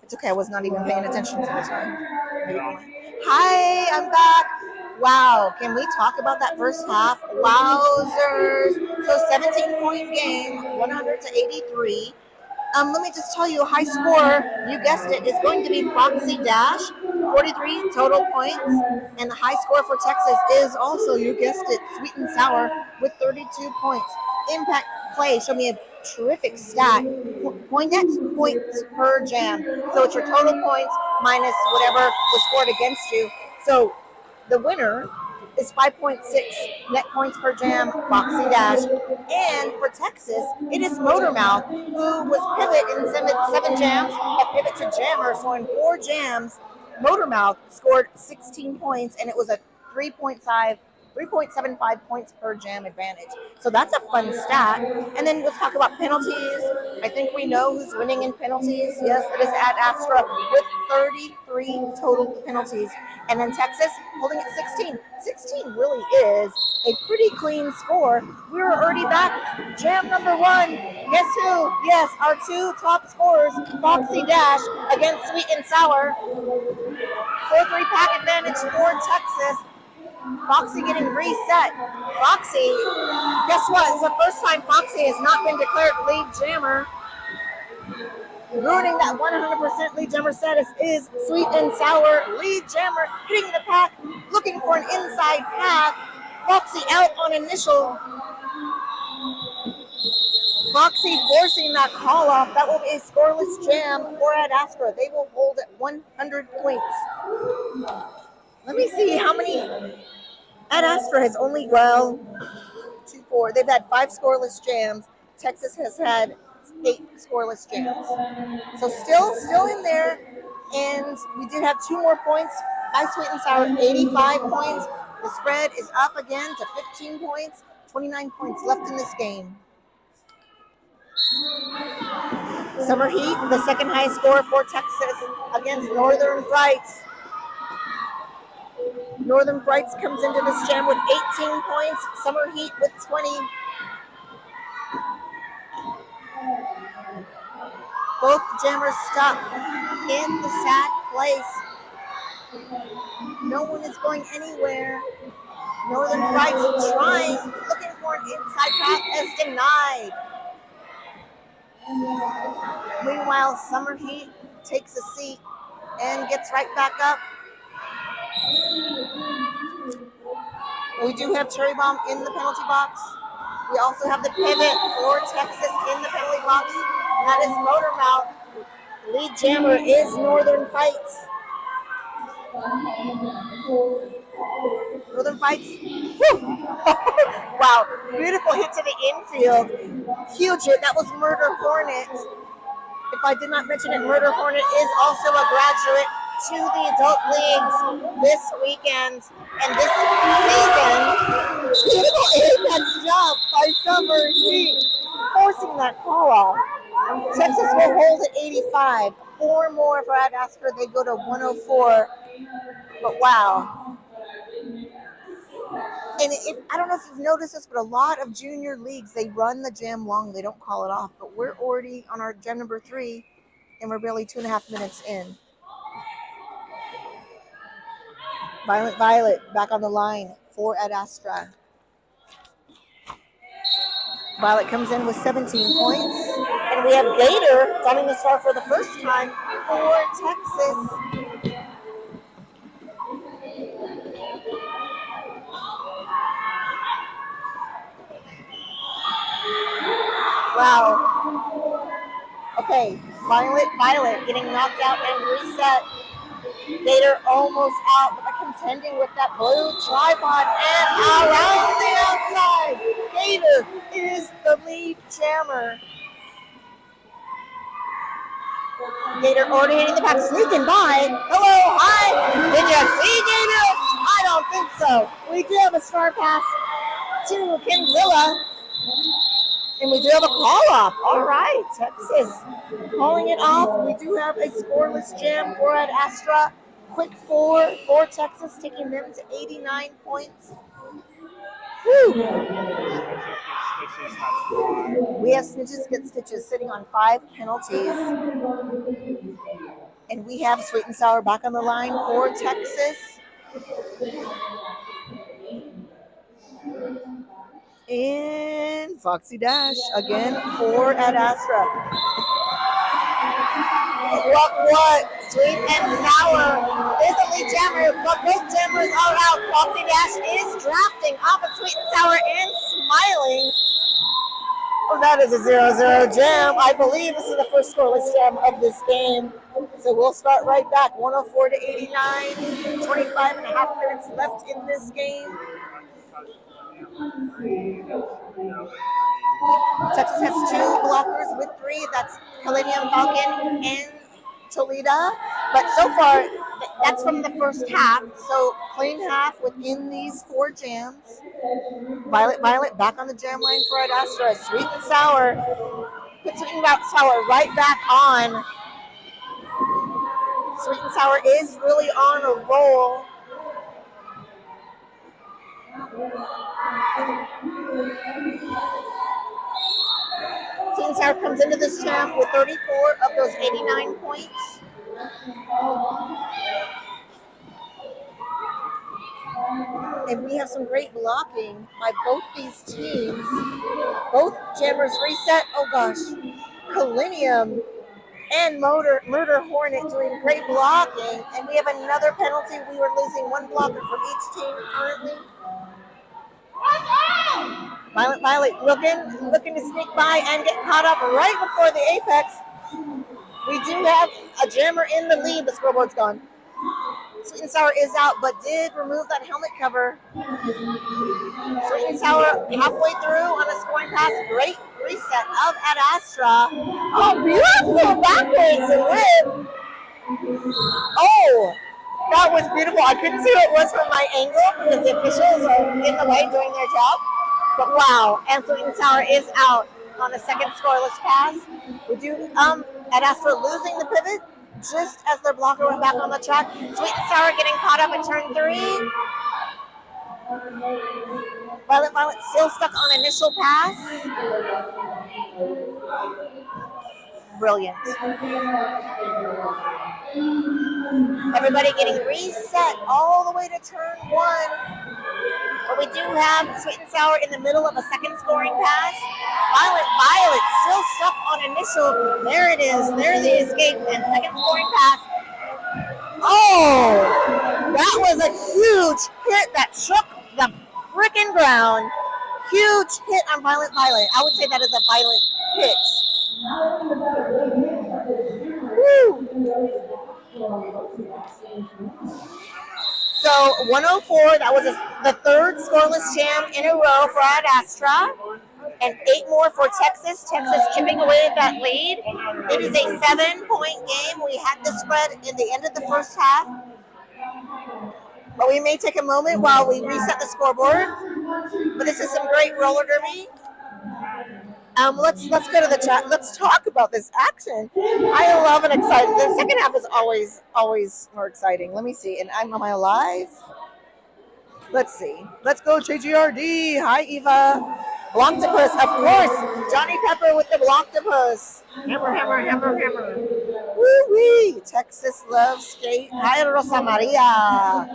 It's okay. I was not even paying attention to the time. Hi, I'm back. Wow, can we talk about that first half? Wowzers. So 17-point game, 100-83. Let me just tell you, high score, you guessed it, is going to be Foxy Dash, 43 total points. And the high score for Texas is also, you guessed it, Sweet and Sour with 32 points. Impact play, show me a terrific stat. Points per jam. So it's your total points minus whatever was scored against you. So the winner is 5.6 net points per jam, Foxy Dash. And for Texas, it is Motormouth, who was pivot in seven jams, a pivot to jammer. So in 4 jams, Motormouth scored 16 points, and it was a 3.75 points per jam advantage. So that's a fun stat. And then let's talk about penalties. I think we know who's winning in penalties. Yes, it is at Astra with 33 total penalties. And then Texas holding at 16. 16 really is a pretty clean score. We're already back. Jam number 1. Guess who? Yes, our 2 top scorers, Foxy Dash against Sweet and Sour. 4-3 pack advantage for Texas. Foxy getting reset. Foxy, guess what? It's the first time Foxy has not been declared lead jammer. Ruining that 100% lead jammer status is Sweet and Sour. Lead jammer hitting the pack, looking for an inside path. Foxy out on initial. Foxy forcing that call off. That will be a scoreless jam for Ad Astra. They will hold at 100 points. Let me see how many. Ad Astra has only, 2, 4. They've had 5 scoreless jams. Texas has had 8 scoreless jams. So still in there. And we did have 2 more points by Sweet and Sour, 85 points. The spread is up again to 15 points. 29 points left in this game. Summer Heat, the second highest score for Texas against Northern Frights. Northern Frights comes into this jam with 18 points. Summer Heat with 20. Both jammers stuck in the sad place. No one is going anywhere. Northern Frights trying, looking for an inside path as denied. Meanwhile, Summer Heat takes a seat and gets right back up. We do have Cherry Bomb in the penalty box. We also have the pivot for Texas in the penalty box. That is Motormouth. Lead jammer is Northern Fights. Northern Fights. Wow, beautiful hit to the infield. Huge hit. That was Murder Hornet. If I did not mention it, Murder Hornet is also a graduate to the adult leagues this weekend and this season. Beautiful apex jump by Summer Heat, forcing that call off. Texas will hold at 85. 4 more for Ad Astra. They go to 104. But wow. And I don't know if you've noticed this, but a lot of junior leagues, they run the jam long. They don't call it off. But we're already on our jam number 3, and we're barely 2.5 minutes in. Violent Violet back on the line for Ad Astra. Violet comes in with 17 points. And we have Gator running the star for the first time for Texas. Wow. Okay, Violet getting knocked out and reset. Gator almost out, but contending with that blue tripod and around the outside. Gator is the lead jammer. Gator already hitting the pack, sneaking by. Hello, hi. Did you see Gator? I don't think so. We do have a star pass to Kinzilla. And we do have a call-off. All right, Texas calling it off. We do have a scoreless jam for Ad Astra. Quick 4 for Texas, taking them to 89 points. Whew. We have Snitches Get Stitches sitting on 5 penalties. And we have Sweet and Sour back on the line for Texas. And Foxy Dash again for Ad Astra. What? Sweet and Sour is the lead jammer, but both jammers are out. Foxy Dash is drafting off of Sweet and Sour and smiling. Oh, that is a 0-0 jam. I believe this is the first scoreless jam of this game. So we'll start right back. 104 to 89. 25 and a half minutes left in this game. Texas has 2 blockers with 3. That's Millennium Falcon and Toledo. But so far, that's from the first half. So clean half within these 4 jams. Violet back on the jam line for Ad Astra. Sweet and Sour. Put Sweet and Sour right back on. Sweet and Sour is really on a roll. Sweet and Sour comes into this jam with 34 of those 89 points. And we have some great blocking by both these teams. Both jammers reset. Oh gosh. Colinium and Murder Hornet doing great blocking. And we have another penalty. We were losing 1 blocker from each team currently. Violet looking to sneak by and get caught up right before the apex. We do have a jammer in the lead. The scoreboard's gone. Sweet and Sour is out, but did remove that helmet cover. Sweet and Sour halfway through on a scoring pass. Great reset of Ad Astra. Oh, beautiful backwards and whip. Oh, that was beautiful. I couldn't see what it was from my angle because the officials are in the way doing their job. But wow, and Sweet and Sour is out on a second scoreless pass. We do Ad Astra losing the pivot just as their blocker went back on the track. Sweet and Sour getting caught up in turn 3. Violet still stuck on initial pass. Brilliant. Everybody getting reset all the way to turn 1. But we do have Sweet and Sour in the middle of a second scoring pass. Violet still stuck on initial. There it is. There's the escape and second scoring pass. Oh, that was a huge hit that shook the freaking ground. Huge hit on Violet. I would say that is a Violet hit. Woo. So 104, that was the third scoreless jam in a row for Ad Astra. And 8 more for Texas. Texas chipping away at that lead. It is a 7-point game. We had the spread in the end of the first half. But we may take a moment while we reset the scoreboard. But this is some great roller derby. Let's go to the chat. Let's talk about this action. I love and exciting. The second half is always more exciting. Let me see. And am I alive? Let's see. Let's go JRDA. Hi, Eva. Blocktopus, of course. Johnny Pepper with the Blocktopus. Hammer. Woo-wee. Texas loves skate. Hi, Rosa Maria.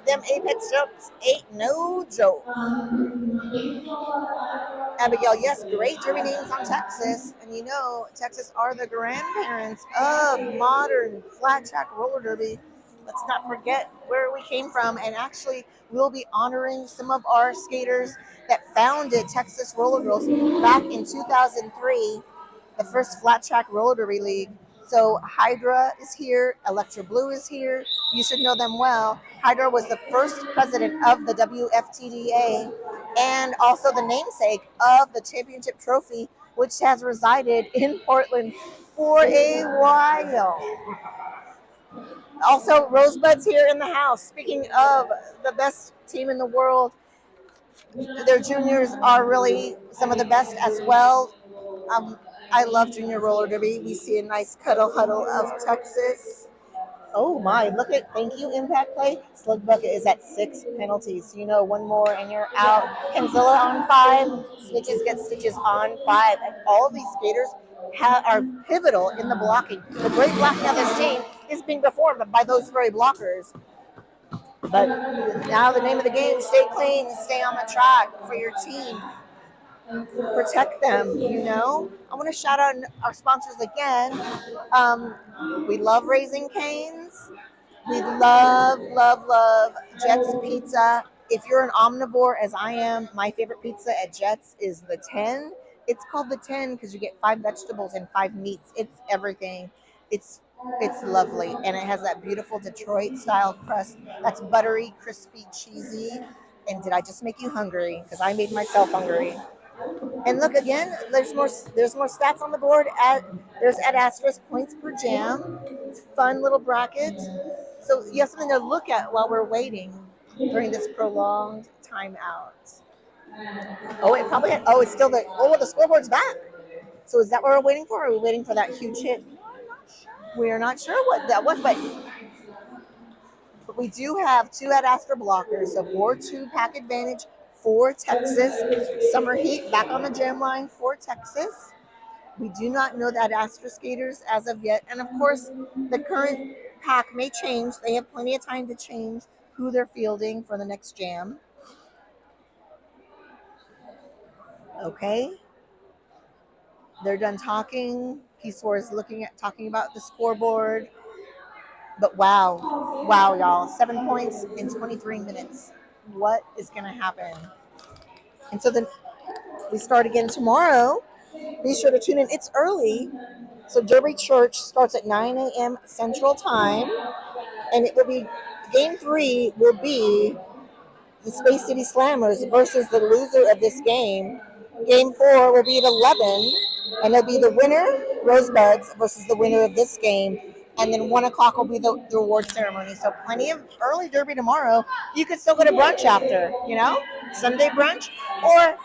Them Apex jokes ain't no joke. Abigail, yes, great derby names on Texas. And you know, Texas are the grandparents of modern flat track roller derby. Let's not forget where we came from. And actually, we'll be honoring some of our skaters that founded Texas Roller Girls back in 2003, the first flat track roller derby league. So Hydra is here, Electra Blue is here. You should know them well. Hydra was the first president of the WFTDA and also the namesake of the championship trophy, which has resided in Portland for a while. Also, Rosebuds here in the house. Speaking of the best team in the world, their juniors are really some of the best as well. I love junior roller derby. We see a nice cuddle huddle of Texas. Oh my, thank you, Impact Play. Slug Bucket is at 6 penalties. You know, 1 more and you're out. Kenzilla on 5. Snitches get stitches on 5. And all of these skaters are pivotal in the blocking. The great blocking of this team is being performed by those very blockers. But now the name of the game, stay clean, stay on the track for your team. Protect them, you know. I want to shout out our sponsors again. We love Raising Cane's. We love Jets Pizza. If you're an omnivore, as I am, my favorite pizza at Jets is the 10. It's called the 10 because you get 5 vegetables and 5 meats. It's everything. It's lovely, and it has that beautiful Detroit-style crust that's buttery, crispy, cheesy. And did I just make you hungry? Because I made myself hungry. And look again, there's more stats on the board. There's Ad Astra's points per jam. It's a fun little bracket. So you have something to look at while we're waiting during this prolonged timeout. It's still the scoreboard's back. So is that what we're waiting for? Or are we waiting for that huge hit? We're not sure what that was, but we do have 2 Ad Astra blockers, so 4-2 pack advantage for Texas. Summer Heat back on the jam line for Texas. We do not know the Ad Astra skaters as of yet, and of course, the current pack may change. They have plenty of time to change who they're fielding for the next jam. Okay. They're done talking. P4 is talking about the scoreboard. But wow, y'all. 7 points in 23 minutes. What is going to happen? And so then we start again tomorrow. Be sure to tune in. It's early. So Derby Church starts at 9 a.m. Central Time. And it will be, game 3 will be the Space City Slammers versus the loser of this game. Game 4 will be at 11. And it'll be the winner, Rosebuds, versus the winner of this game. And then 1 o'clock will be the reward ceremony. So plenty of early Derby tomorrow. You could still go to brunch after, Sunday brunch or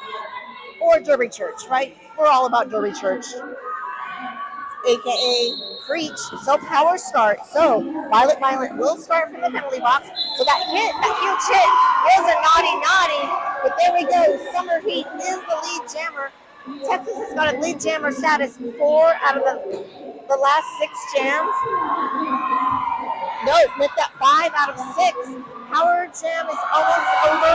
Derby Church, right? We're all about Derby Church, a.k.a. Preach. So power start. So Violet will start from the penalty box. So that huge hit is a naughty. But there we go. Summer Heat is the lead jammer. Texas has got a lead jammer status 4 out of the last 6 jams. No, it's missed that 5 out of 6. Power jam is almost over.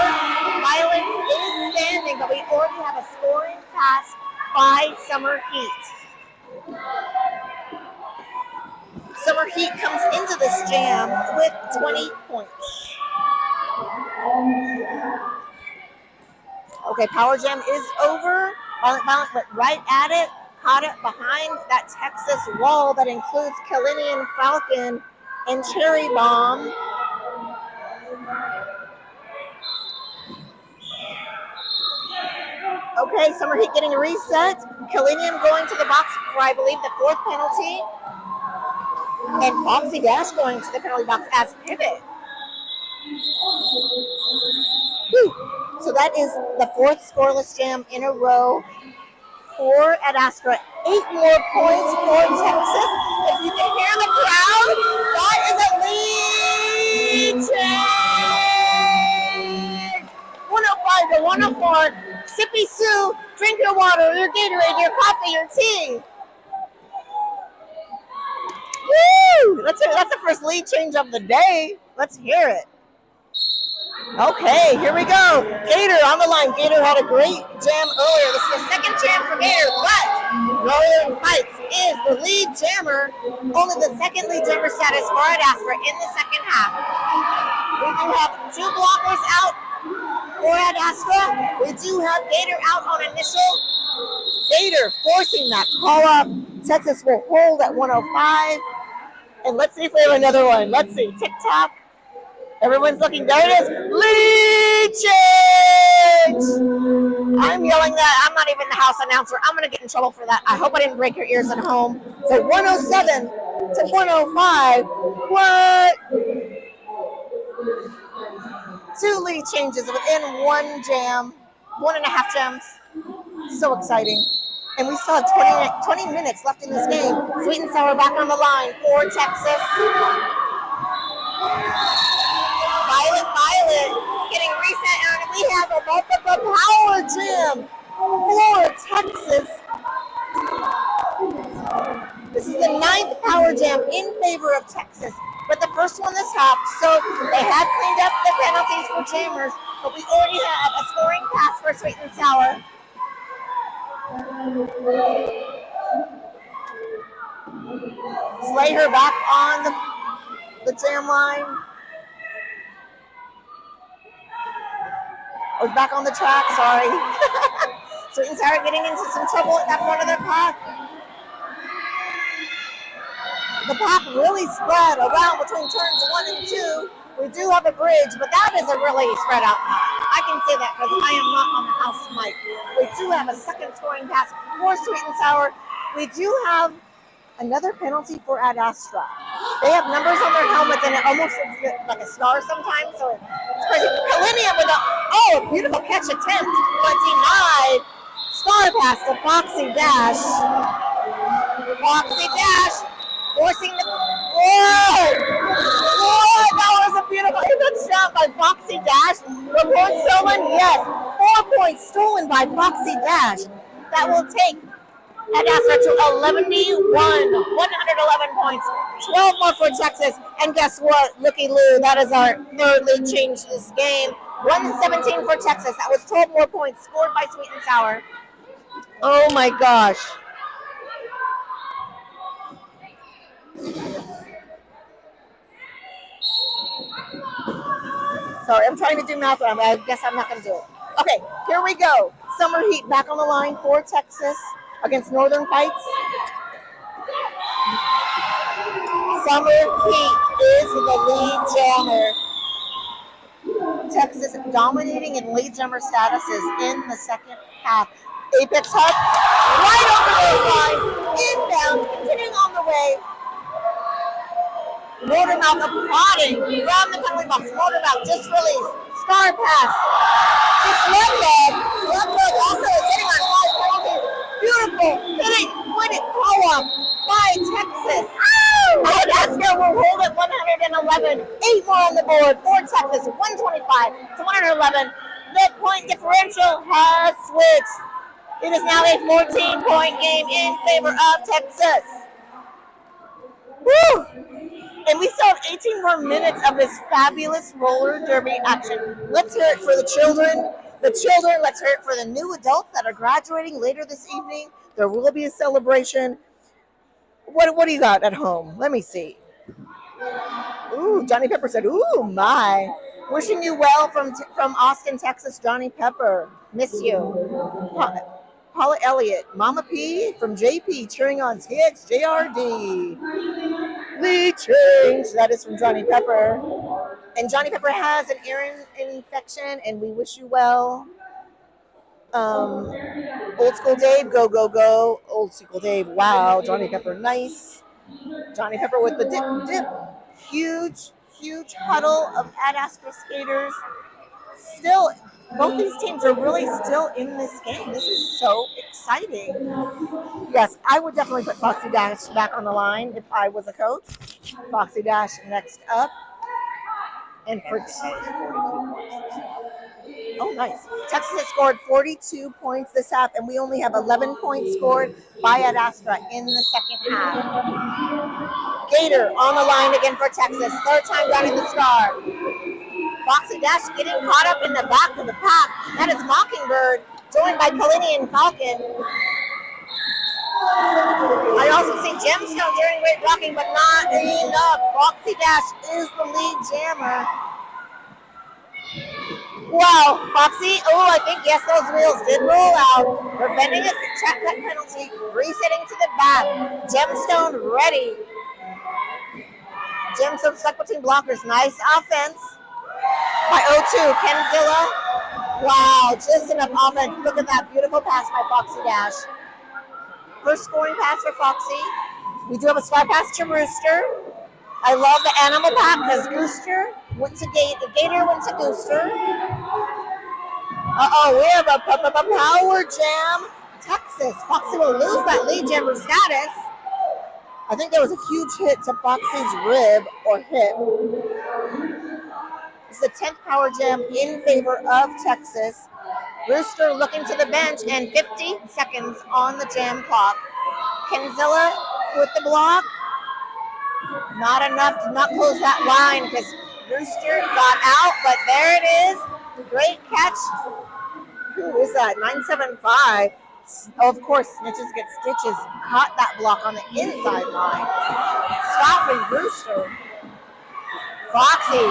Violet is standing, but we already have a scoring pass by Summer Heat. Summer Heat comes into this jam with 20 points. Okay, Power Jam is over. Violet went right at it, caught it behind that Texas wall that includes Kalinian Falcon and Cherry Bomb. Okay, Summer Heat getting a reset. Kalinian going to the box for, I believe, the 4th penalty. And Foxy Dash going to the penalty box as pivot. Whew. So that is the 4th scoreless jam in a row for Ad Astra. 8 more points for Texas. If you can hear the crowd, that is a lead change. 105 to 104. Sippy Sue, drink your water, your Gatorade, your coffee, your tea. Woo! That's the first lead change of the day. Let's hear it. Okay, here we go. Gator on the line. Gator had a great jam earlier. This is the 2nd jam for Gator, but Northern Heights is the lead jammer. Only the 2nd lead jammer status for Ad Astra in the 2nd half. We do have 2 blockers out for Ad Astra. We do have Gator out on initial. Gator forcing that call up. Texas will hold at 105. And let's see if we have another one. Let's see. TikTok. Everyone's looking. There it is. Lead change! I'm yelling that. I'm not even the house announcer. I'm going to get in trouble for that. I hope I didn't break your ears at home. So 107 to 105. What? 2 lead changes within 1 jam. 1.5 jams. So exciting. And we still have 20 minutes left in this game. Sweet and Sour back on the line for Texas. Violet getting reset, and we have a multiple power jam for Texas. This is the 9th power jam in favor of Texas, but the first one this half, so they had cleaned up the penalties for jammers, but we already have a scoring pass for Sweet and Sour. Slater back on the jam line. Or back on the track, sorry. Sweet and Sour getting into some trouble at that front of their pack. The pack really spread around between turns 1 and 2. We do have a bridge, but that is a really spread out pack. I can say that because I am not on the house mic. We do have a second scoring pass for Sweet and Sour. We do have another penalty for Ad Astra. They have numbers on their helmets and it almost looks like a star sometimes, so it's crazy. Kalinia with a beautiful catch attempt, but denied. Star pass to Foxy Dash. Foxy Dash forcing the that was a beautiful shot by Foxy Dash. The point stolen, yes. 4 points stolen by Foxy Dash. That will take Ad Astra to 111 points, 12 more for Texas. And guess what? Looky Lou, that is our third lead change this game. 117 for Texas. That was 12 more points scored by Sweet and Sour. Oh my gosh. Sorry, I'm trying to do math, but I guess I'm not going to do it. Okay, here we go. Summer Heat back on the line for Texas against Northern Heights. Summer Heat is the lead jammer. Texas dominating in lead jammer statuses in the second half. Apex Hut right over the line, inbound, continuing on the way. Motormouth applauding from the penalty box. Motormouth just released. Star pass to Slugdog. Slugdog also is hitting on 5 penalties. Beautiful hitting, winning co-op by Texas. Ad Astra will hold at 111. 8 more on the board for Texas. 125 to 111. The point differential has switched. It is now a 14-point game in favor of Texas. Woo! And we still have 18 more minutes of this fabulous roller derby action. Let's hear it for the children. Let's hear it for the new adults that are graduating later this evening. There will be a celebration. What do you got at home? Let me see. Ooh, Johnny Pepper said, ooh, my. Wishing you well from Austin, Texas, Johnny Pepper. Miss you. Paula Elliott, Mama P from JP, cheering on TXJRD. Lead change. That is from Johnny Pepper. And Johnny Pepper has an ear infection, and we wish you well. Old School Dave, go, go, go. Old School Dave, wow. Johnny Pepper, nice. Johnny Pepper with the dip. Huge huddle of Ad Astra skaters. Still, both these teams are really still in this game. This is so exciting. Yes, I would definitely put Foxy Dash back on the line if I was a coach. Foxy Dash next up. And for oh, nice. Texas has scored 42 points this half, and we only have 11 points scored by Ad Astra in the second half. Gator on the line again for Texas. Third time down in the star. Foxy Dash getting caught up in the back of the pack. That is Mockingbird, joined by Kalini and Falcon. I also see Gemstone doing great blocking, but not enough. Foxy Dash is the lead jammer. Wow, Foxy, I think, yes, those wheels did roll out. Preventing a check cut penalty, resetting to the back. Gemstone ready. Gemstone stuck between blockers. Nice offense by 0-2, Kenzilla. Wow, just enough offense. Look at that beautiful pass by Foxy Dash. First scoring pass for Foxy. We do have a star pass to Rooster. I love the animal pack because Gooster went to Gator went to Gooster. We have a power jam. Texas. Foxy will lose that lead jammer status. I think there was a huge hit to Foxy's rib or hip. It's the 10th power jam in favor of Texas. Rooster looking to the bench and 50 seconds on the jam clock. Kenzilla with the block. Not enough to not close that line because Brewster got out, but there it is. Great catch. Who is that? 975. Oh, of course, Snitches Get Stitches caught that block on the inside line. Stopping Brewster. Foxy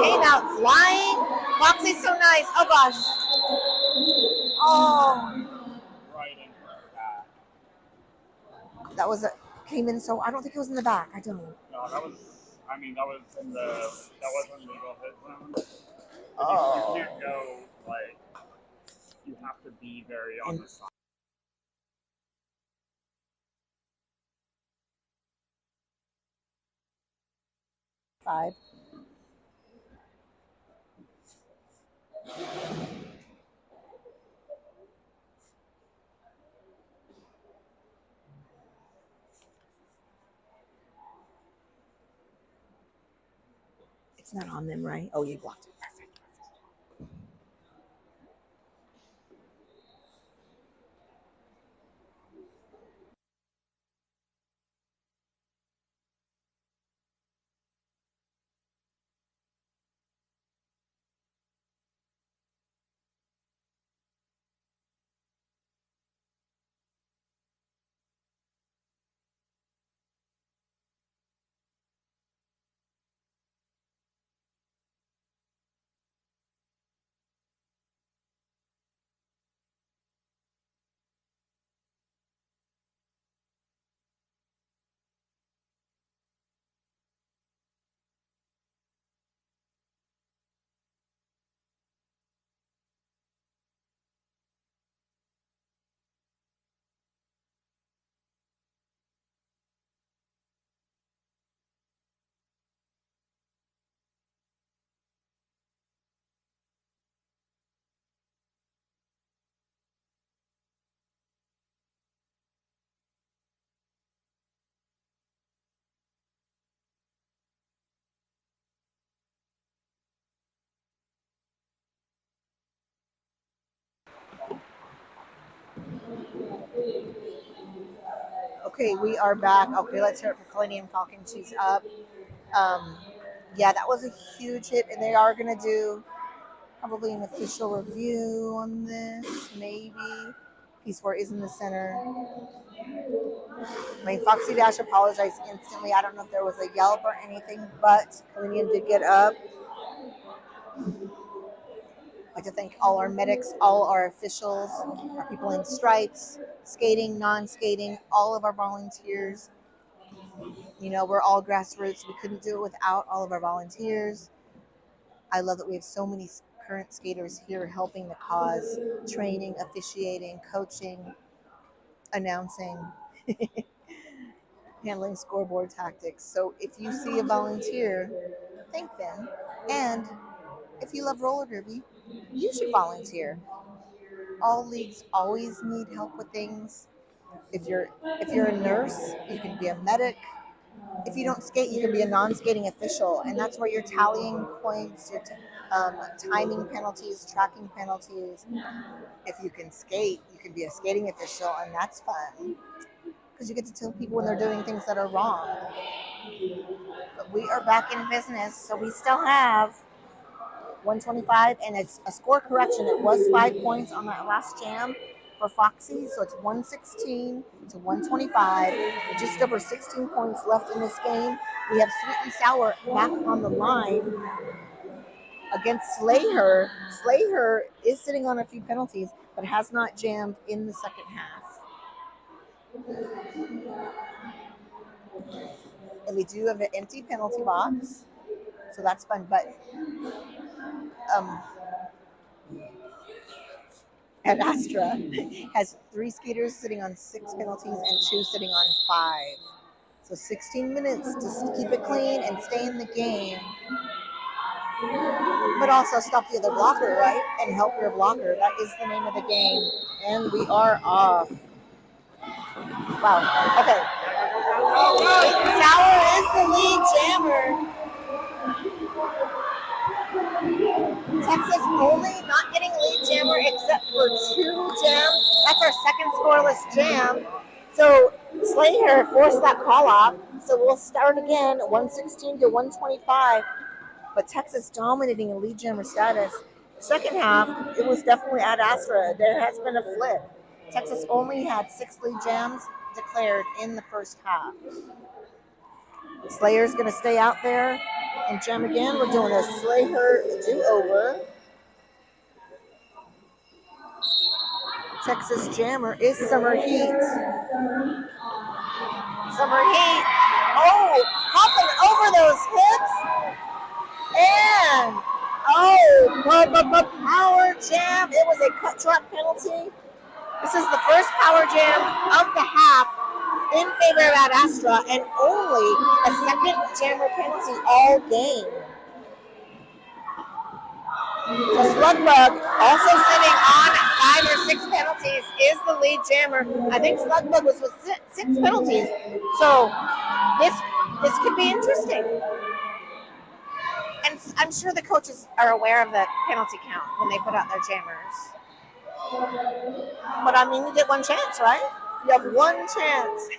came out flying. Foxy's so nice. Oh, gosh. Oh. Right in that. That was came in so, I don't think it was in the back. I don't know. No, that was in the, that wasn't legal hit zone. Oh. You can't go, like, you have to be very on the side. Five. It's not on them, right? Oh, you blocked it. Perfect. Okay, we are back. Okay, let's hear it for Kalani and Falcon. She's up. Yeah, that was a huge hit, and they are going to do probably an official review on this, maybe. P4 is in the center. I mean, Foxy Dash apologized instantly. I don't know if there was a yelp or anything, but Kalinian did get up. I'd like to thank all our medics, all our officials, our people in stripes, skating, non-skating, all of our volunteers. You know, we're all grassroots. We couldn't do it without all of our volunteers. I love that we have so many current skaters here helping the cause, training, officiating, coaching, announcing, handling scoreboard tactics. So if you see a volunteer, thank them. And if you love roller derby, you should volunteer. All leagues always need help with things. If you're a nurse, you can be a medic. If you don't skate, you can be a non-skating official, and that's where you're tallying points, you're timing penalties, tracking penalties. If you can skate, you can be a skating official, and that's fun because you get to tell people when they're doing things that are wrong. But we are back in business, so we still have 125, and it's a score correction. It was 5 points on that last jam for Foxy, so it's 116 to 125. Just over 16 points left in this game. We have Sweet and Sour back on the line against Slayer. Slayer is sitting on a few penalties, but has not jammed in the second half. And we do have an empty penalty box, so that's fun. But at Astra has 3 skaters sitting on 6 penalties and 2 sitting on 5. So 16 minutes to keep it clean and stay in the game. But also stop the other blocker, right? And help your blocker. That is the name of the game. And we are off. Wow. Okay. Sour is the lead jammer. Texas only not getting lead jammer except for 2 jams. That's our second scoreless jam. So Slayer forced that call off, so we'll start again, 116 to 125. But Texas dominating in lead jammer status. Second half, it was definitely at Astra. There has been a flip. Texas only had 6 lead jams declared in the first half. Slayer's going to stay out there and jam again. We're doing a Slayer do-over. Texas jammer is Summer Heat. Summer Heat. Oh, hopping over those hips. And, power jam. It was a cut drop penalty. This is the first power jam of the half in favor of Ad Astra, and only a second jammer penalty all game. So Slugbug, also sitting on 5 or 6 penalties, is the lead jammer. I think Slugbug was with 6 penalties, so this could be interesting. And I'm sure the coaches are aware of the penalty count when they put out their jammers. But I mean, you get one chance, right? You have one chance.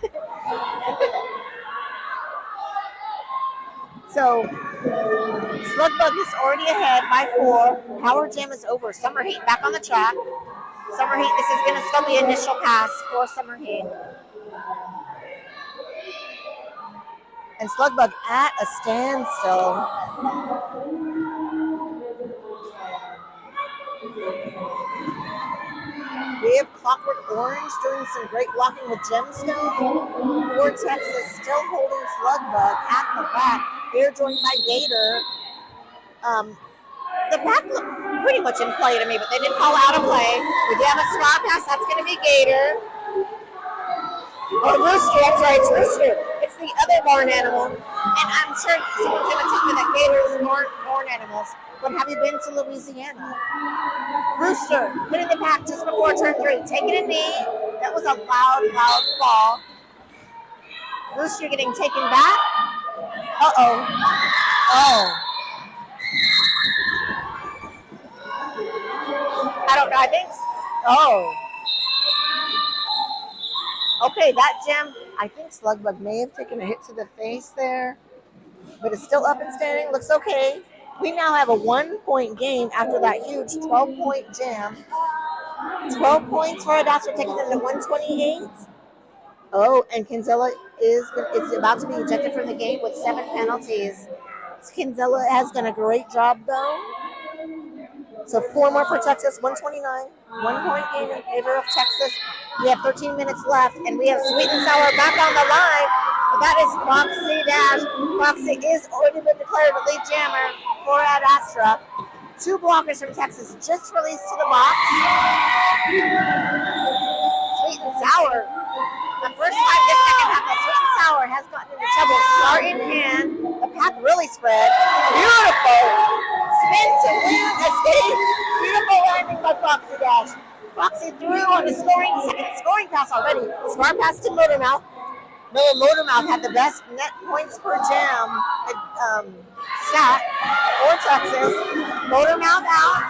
So Slugbug is already ahead by 4. Power jam is over. Summer Heat back on the track. Summer Heat, this is going to still be initial pass for Summer Heat. And Slugbug at a standstill. We have Clockwork Orange doing some great blocking with Gemstone. For Texas still holding Slugbug at the back. They're joined by Gator. The back looked pretty much in play to me, but they did call out a play. We do have a swap pass. That's going to be Gator. Oh, Rooster. I'm sorry, it's Rooster. It's the other barn animal. And I'm sure someone's going to tell me that Gators aren't barn animals. But have you been to Louisiana? Rooster, putting the pack just before turn 3. Taking a knee. That was a loud fall. Rooster getting taken back. Uh-oh. Oh. I don't know. I think. Oh. Okay, that jam. I think Slugbug may have taken a hit to the face there. But it's still up and standing. Looks okay. We now have a 1-point game after that huge 12-point jam. 12 points for Astra, taking them to 128. Oh, and Kinsella is about to be ejected from the game with 7 penalties. Kinsella has done a great job, though. So 4 more for Texas, 129. 1-point game in favor of Texas. We have 13 minutes left, and we have Sweet and Sour back on the line. But that is Foxy Dash. Foxy is already been declared a lead jammer for Ad Astra. 2 blockers from Texas just released to the box. Sweet and Sour. The first time this second half that Sweet and Sour has gotten into trouble. Start in hand. The pack really spread. Beautiful. Spin to win a stage. Beautiful landing by Foxy Dash. Foxy threw on the second scoring pass already. Smart pass to Motormouth. Noah Motormouth had the best net points per jam stat for Texas. Motormouth out.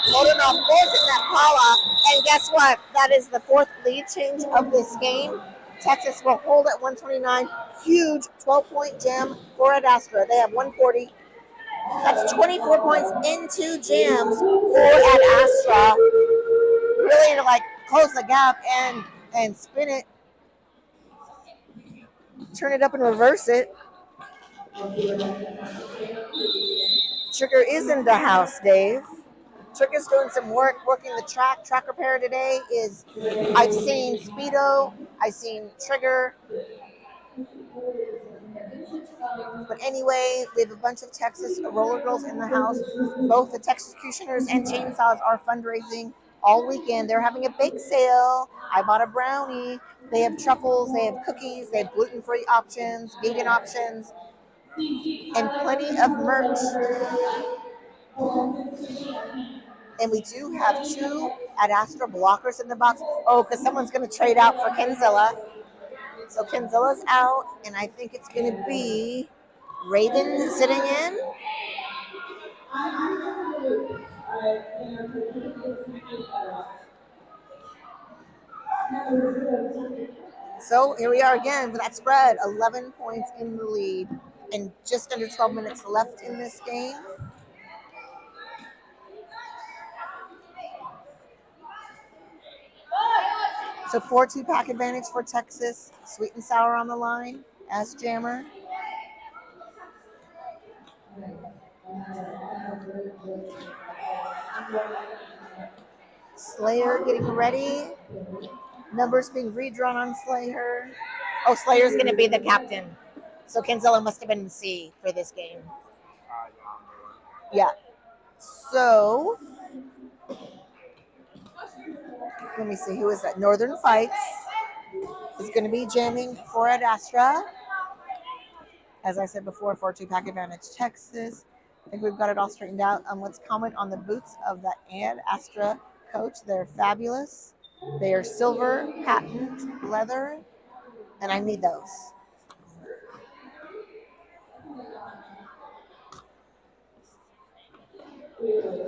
Motormouth forcing that call off. And guess what? That is the 4th lead change of this game. Texas will hold at 129. Huge 12-point jam for Ad Astra. They have 140. That's 24 points in 2 jams for Ad Astra. Really to close the gap and spin it. Turn it up and reverse it. Trigger is in the house, Dave. Trigger's doing some work, working the track. Track repair today is, I've seen Speedo, I've seen Trigger. But anyway, we have a bunch of Texas roller girls in the house. Both the Texecutioners and Chainsaws are fundraising all weekend. They're having a bake sale. I bought a brownie. They have truffles, they have cookies, they have gluten-free options, vegan options, and plenty of merch. And we do have 2 Ad Astra blockers in the box. Oh, because someone's going to trade out for Kinsella. So Kinzella's out, and I think it's going to be Raven sitting in. So here we are again for that spread, 11 points in the lead, and just under 12 minutes left in this game. So 4-2 pack advantage for Texas. Sweet and sour on the line as jammer. Slayer getting ready. Numbers being redrawn on Slayer. Oh, Slayer's going to be the captain. So Kinsella must have been in C for this game. Yeah. So let me see. Who is that? Northern Fights is going to be jamming for Ad Astra. As I said before, 4-2 pack advantage Texas. I think we've got it all straightened out. Let's comment on the boots of that Ad Astra coach. They're fabulous. They are silver patent leather, and I need those.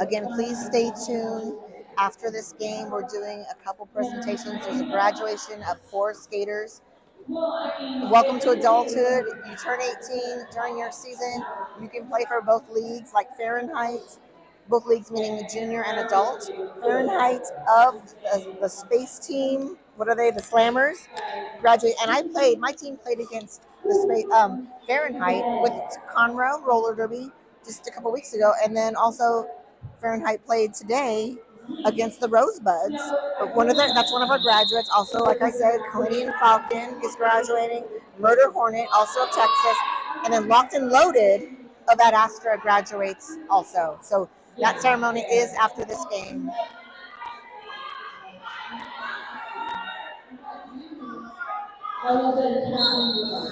Again, please stay tuned. After this game, we're doing a couple presentations. There's a graduation of 4 skaters. Welcome to adulthood. You turn 18 during your season. You can play for both leagues, like Fahrenheit. Both leagues meaning the junior and adult. Fahrenheit of the space team. What are they? The Slammers. Graduate, and my team played against the space Fahrenheit with Conroe roller derby just a couple weeks ago, and then also Fahrenheit played today against the Rosebuds. That's one of our graduates. Also, like I said, Kalinian Falcon is graduating. Murder Hornet, also of Texas, and then Locked and Loaded of that Astra graduates also. So that ceremony is after this game.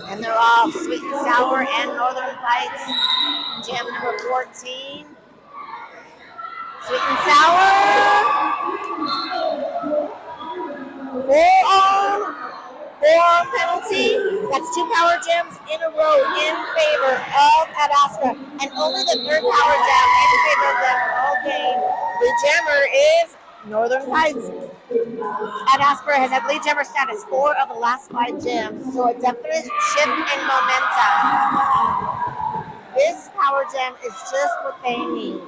And they're all Sweet and Sour and Northern Fights. Jam number 14. Sweet and Sour. Four-arm penalty. That's 2 power jams in a row in favor of Ad Astra. And only the 3rd power jam in favor of them all game. The jammer is Northern Fights. Ad Astra has had lead jammer status 4 of the last 5 jams. So a definite shift in momentum. This power jam is just what they need.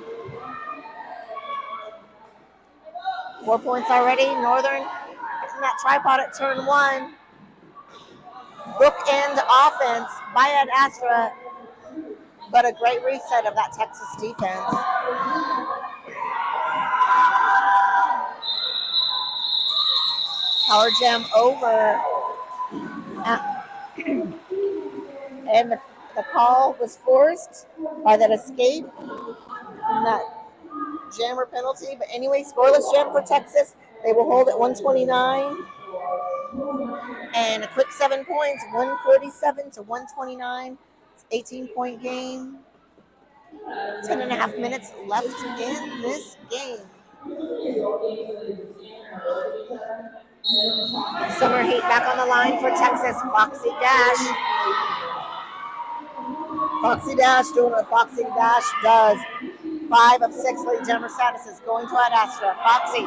4 points already. Northern getting that tripod at turn 1. Bookend offense by Ad Astra, but a great reset of that Texas defense. Power jam over. And the call was forced by that escape from that jammer penalty. But anyway, scoreless jam for Texas. They will hold at 129. And a quick 7 points, 147 to 129. It's 18-point game. 10.5 minutes left in this game. Summer Heat back on the line for Texas. Foxy Dash. Foxy Dash doing what Foxy Dash does. 5 of 6 lead jammer statuses going to Ad Astra. Foxy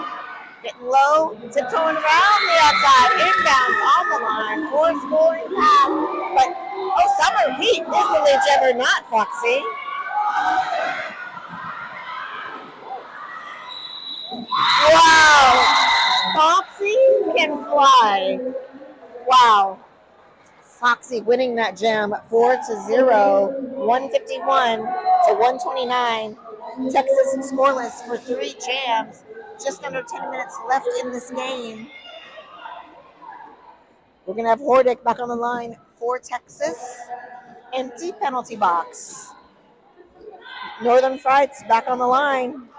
getting low, tiptoeing around the outside, inbounds on the line for a scoring pass. But, Summer Heat is the lead jammer, not Foxy. Wow! Foxy can fly. Wow. Foxy winning that jam 4-0, 151 to 129. Texas scoreless for 3 jams. Just under 10 minutes left in this game. We're going to have Hordick back on the line for Texas. Empty penalty box. Northern Fights back on the line.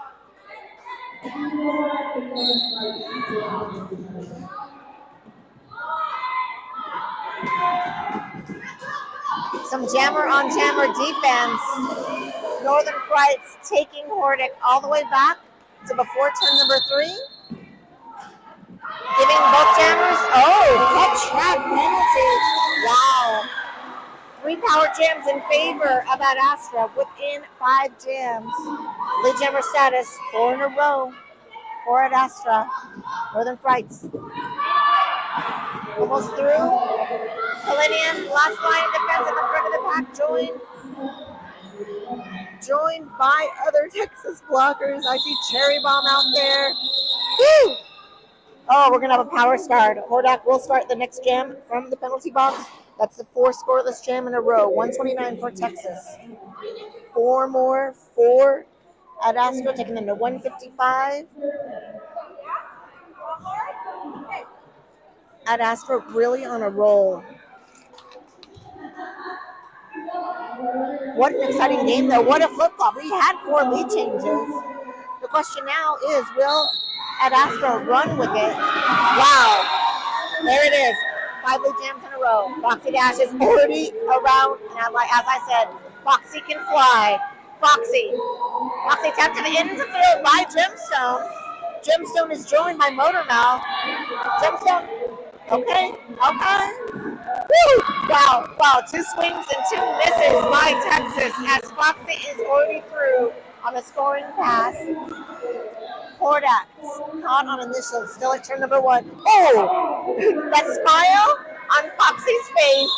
Some jammer on jammer defense. Northern Fights taking Hordick all the way back to before turn number 3. Giving both jammers, catch track penalty. Wow. 3 power jams in favor of Ad Astra within 5 jams. Lead jammer status 4 in a row. for at Astra. Northern Frights. Almost through. Millennium, last line of defense at the front of the pack, joined by other Texas blockers. I see Cherry Bomb out there. Woo! Oh, we're going to have a power start. Hordak will start the next jam from the penalty box. That's the 4 scoreless jam in a row. 129 for Texas. 4 more for at Astra, taking them to 155. At Astra really on a roll. What an exciting game, though. What a flip-flop. We had 4 lead changes. The question now is, will at Astra run with it? Wow. There it is. 5 lead jams in a row. Foxy Dash is already around. And as I said, Foxy can fly. Foxy tapped to the end of the field by Gemstone. Gemstone is joined by Motormouth. Gemstone. Okay. Woo! Wow. 2 swings and 2 misses by Texas as Foxy is already through on the scoring pass. Hordak caught on initial, still at turn number 1. Oh! That smile on Foxy's face.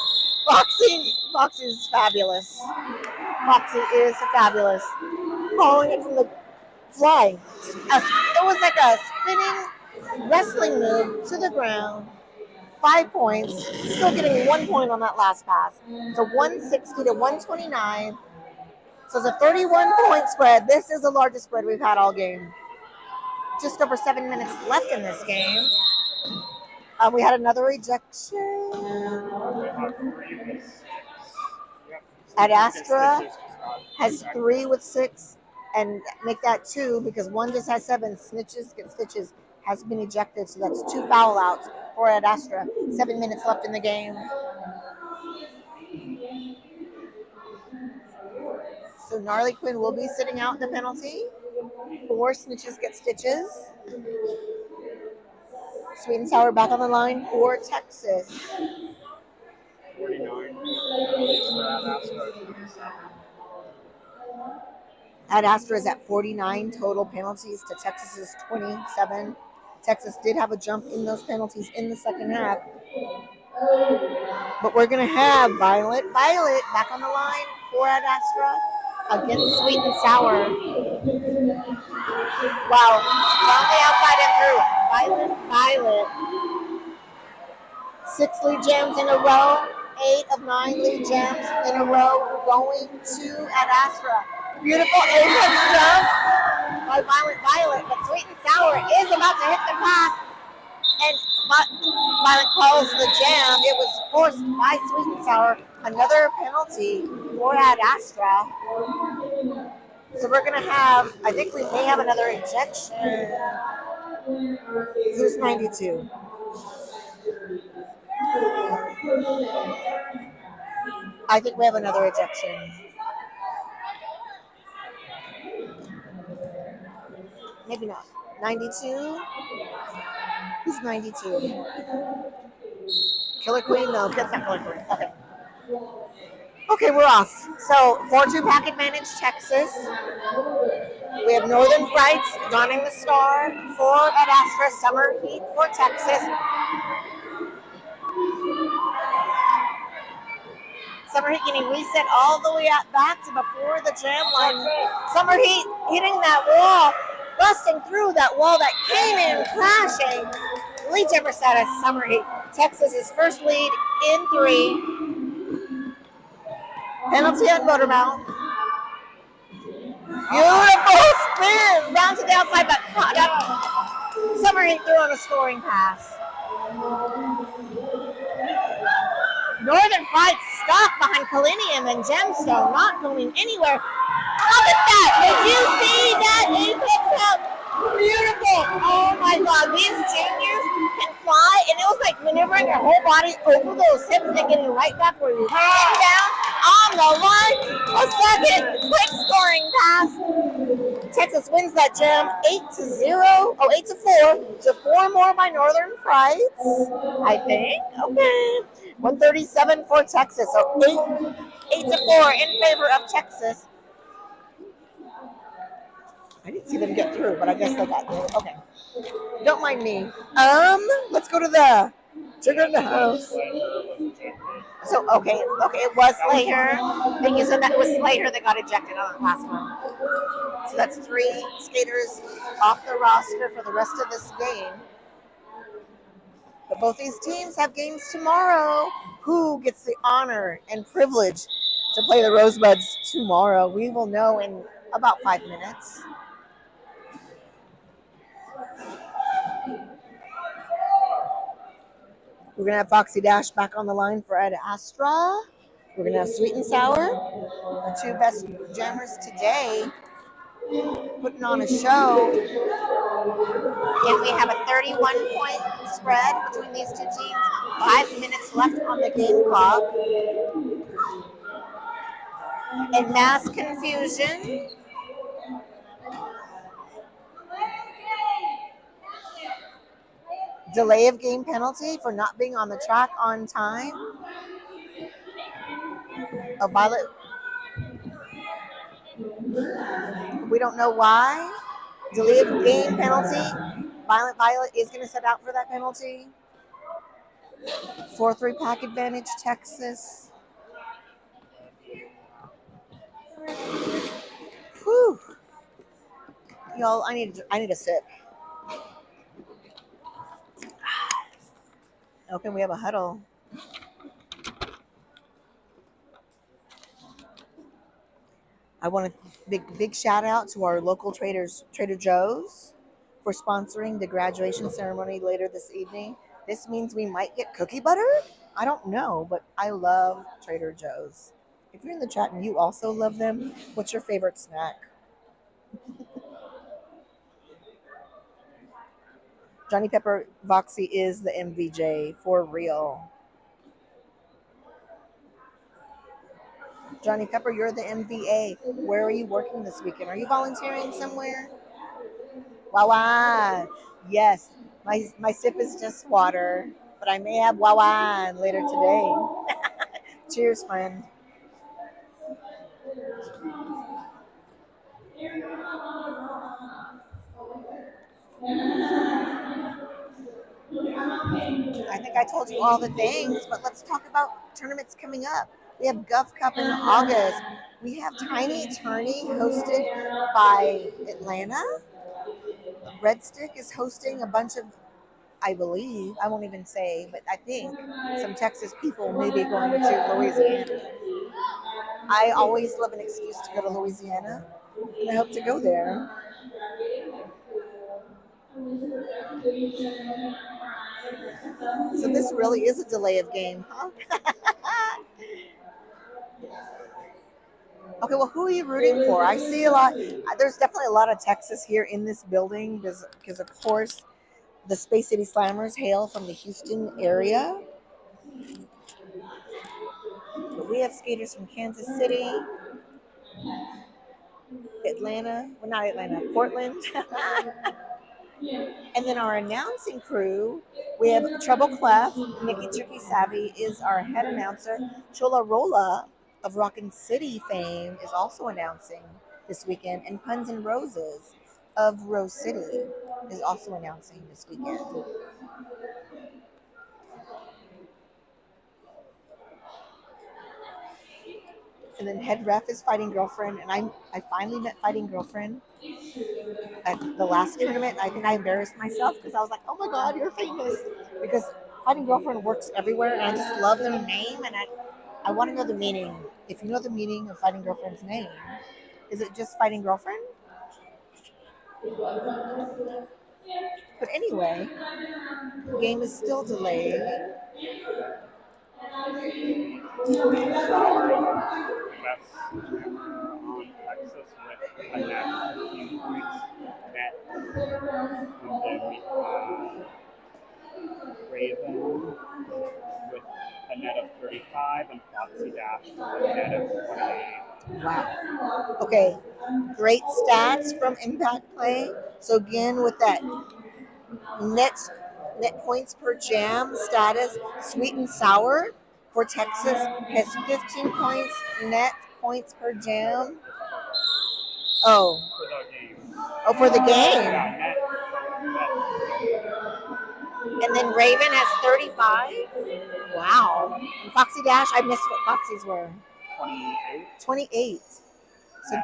Foxy is fabulous. Foxy is fabulous. Calling it from the fly. It was like a spinning wrestling move to the ground. 5 points. Still getting 1 point on that last pass. It's a 160 to 129. So it's a 31-point spread. This is the largest spread we've had all game. Just over 7 minutes left in this game. We had another ejection. At Astra has 3 with 6, and make that 2 because 1 just has 7. Snitches get stitches has been ejected, so that's 2 foul outs for Ad Astra. 7 minutes left in the game. So Gnarly Quinn will be sitting out the penalty. 4 snitches get stitches. Sweet and Sour back on the line for Texas. 49. Ad Astra is at 49 total penalties to Texas's 27. Texas did have a jump in those penalties in the second half. But we're going to have Violet back on the line for Ad Astra against Sweet and Sour. Wow. From the outside and through. Violet. 6 lead jams in a row. 8 of 9 lead jams in a row going to Ad Astra. Beautiful apex jump by Violet, but Sweet and Sour is about to hit the pack. And Violet calls the jam. It was forced by Sweet and Sour. Another penalty for Ad Astra. So we're going to have, I think we may have another ejection. Who's 92? I think we have another ejection. Maybe not. 92? Who's 92? Killer Queen? No, that's not Killer Queen. Okay. Okay, we're off. So, 4-2 pack advantage, Texas. We have Northern Frights donning the star for Ad Astra. Summer Heat for Texas. Summer Heat getting reset all the way back to before the jam line. Summer Heat hitting that wall, busting through that wall that came in crashing. Lead jumper status, Summer Heat. Texas's first lead in 3. Penalty on Motormouth. Beautiful spin down to the outside, but caught up. Summer Heat threw on a scoring pass. Northern Frights stuck behind Kalinium and Gemstone, not going anywhere. Look at that! Did you see that apex up? Beautiful! Oh my God, these juniors can fly, and it was like maneuvering your whole body over those hips and getting right back where you came down on the line. A second quick scoring pass. Texas wins that jam 8-0. Oh, 8-4. So 4 more by Northern Frights, I think. Okay. 137 for Texas. So 8-4 in favor of Texas. I didn't see them get through, but I guess they got through. Okay. Don't mind me. Let's go to the Trigger in the House. So okay, it was Slater. Thank you. So that was Slater that got ejected on the last one. So that's 3 skaters off the roster for the rest of this game. But both these teams have games tomorrow. Who gets the honor and privilege to play the Rosebuds tomorrow? We will know in about 5 minutes. We're going to have Foxy Dash back on the line for Ed Astra. We're going to have Sweet and Sour, the 2 best jammers today, putting on a show. And we have a 31-point spread between these 2 teams. 5 minutes left on the game clock. And mass confusion. Delay of game penalty for not being on the track on time. A Violet. We don't know why. Delay of game penalty. Violet is going to set out for that penalty. 4-3 pack advantage, Texas. Whew. Y'all, I need a sip. Okay, we have a huddle. I want a big shout out to our local traders, Trader Joe's, for sponsoring the graduation ceremony later this evening. This means we might get cookie butter? I don't know, but I love Trader Joe's. If you're in the chat and you also love them, what's your favorite snack? Johnny Pepper Voxy is the MVJ for real. Johnny Pepper, you're the MVA. Where are you working this weekend? Are you volunteering somewhere? Wawan. Yes, my sip is just water, but I may have wawan later today. Cheers, friend. I think I told you all the things, but let's talk about tournaments coming up. We have Gulf Cup in August. We have Tiny Tourney hosted by Atlanta. Red Stick is hosting a bunch of, I believe, I won't even say, but I think some Texas people may be going to Louisiana. I always love an excuse to go to Louisiana, and I hope to go there. So this really is a delay of game, huh? Okay, well, who are you rooting for? I see a lot. There's definitely a lot of Texas here in this building because of course, the Space City Slammers hail from the Houston area. But we have skaters from Kansas City, Atlanta, well, not Atlanta, Portland. And then our announcing crew, we have Treble Clef. Nikki Turkey Savvy is our head announcer. Chola Rolla of Rockin' City fame is also announcing this weekend. And Puns and Roses of Rose City is also announcing this weekend. And then head ref is Fighting Girlfriend. And I finally met Fighting Girlfriend at the last tournament. I think I embarrassed myself because I was like, oh my God, you're famous. Because Fighting Girlfriend works everywhere, and I just love their name, and I want to know the meaning. If you know the meaning of Fighting Girlfriend's name, is it just Fighting Girlfriend? But anyway, the game is still delayed. Best jammer on Texas with a net 15 points net. And then we have Raven with a net of 35 and Foxy Dash with a net of 28. Wow. Okay, great stats from Impact Play. So again, with that net points per jam status, Sweet and Sour for Texas has 15 points net points per jam. Oh. For the game. Oh, for the game. Yeah, net And then Raven has 35. Wow. And Foxy Dash, I missed what Foxy's were. 28. So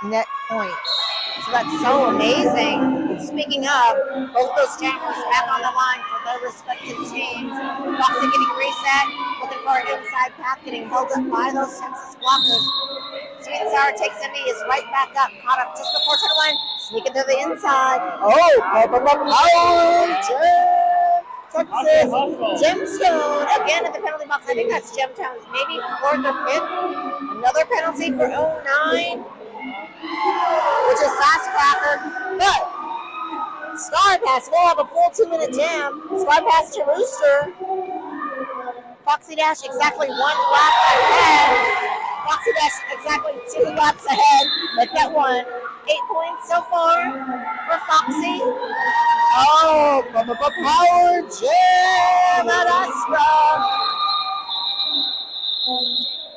net points. So that's so amazing. Speaking of, both those jammers back on the line for their respective teams. Foxy getting reset, looking for an inside path, getting held up by those Texas blockers. Sweet and Sour takes a knee, is right back up, caught up just before turn line, sneaking to the inside. Oh, Texas Gemstone again at the penalty box. I think that's Gemtown, maybe fourth or fifth. Another penalty for 09, which is Sasscracker. But Star Pass will have a full 2-minute jam. Star Pass to Rooster. Foxy Dash exactly 1 lap ahead. Foxy Dash exactly 2 laps ahead. But that one, 8 points so far for Foxy. Oh, power jam at Astra.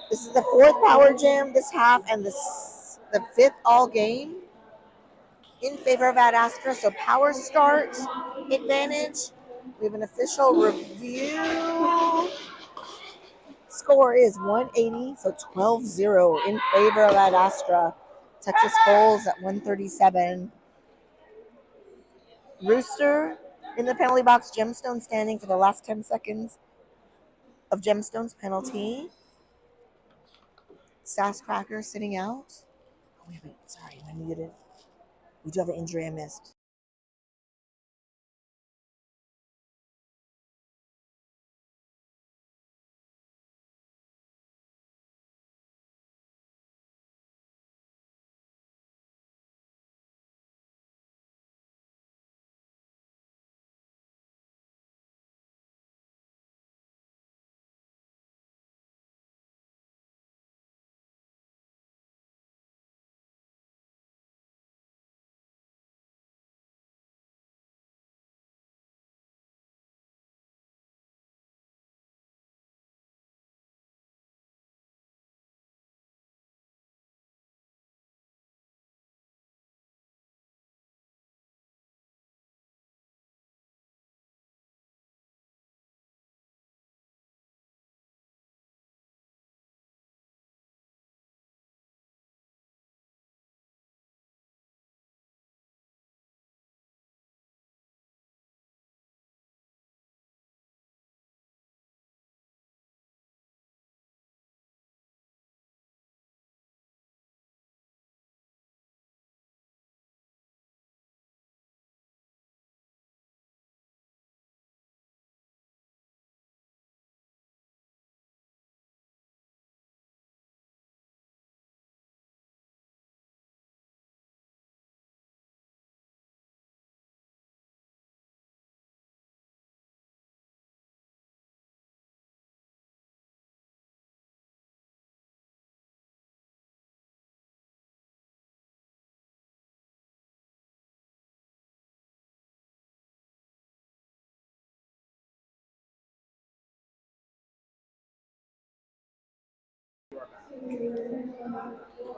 This is the 4th power jam this half and the 5th all game in favor of Ad Astra. So power start advantage. We have an official review. Score is 180, so 12-0 in favor of Ad Astra. Texas Bulls at 137. Rooster in the penalty box. Gemstone standing for the last 10 seconds of Gemstone's penalty. Sasscracker sitting out. Oh, wait, sorry, I muted. We do have an injury I missed.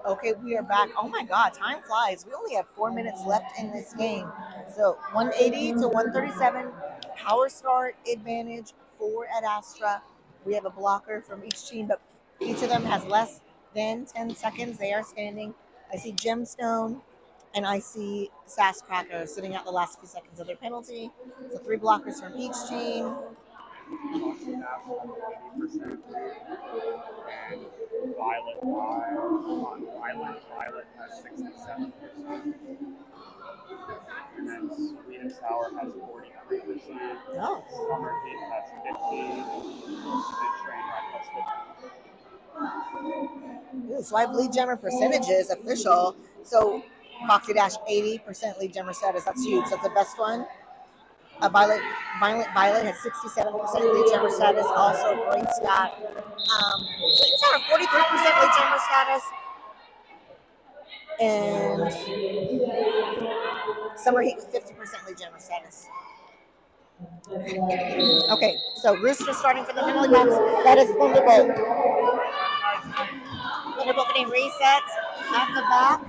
Okay, we are back. Oh my God, time flies. We only have 4 minutes left in this game. So 180 to 137, power start advantage for Ad Astra. We have a blocker from each team, but each of them has less than 10 seconds. They are standing. I see Gemstone and I see Sasscracker sitting out the last few seconds of their penalty. So 3 blockers from each team. Violet has 67%. And then Sweet and Sour has 43%. Oh. Summer Heat has 15. And Trainwreck has 15. Ooh, so I have lead jammer percentages official. So Foxy Dash 80% lead jammer status. That's huge. That's the best one. Violet has 67% lead jammer status. Also a great stat. Sweet and Sour 43% lead jammer status. And Summer Heat 50% lead jammer status. Okay, so Rooster starting for the penalty box. That is Thunderbolt. Thunderbolt getting reset at the back.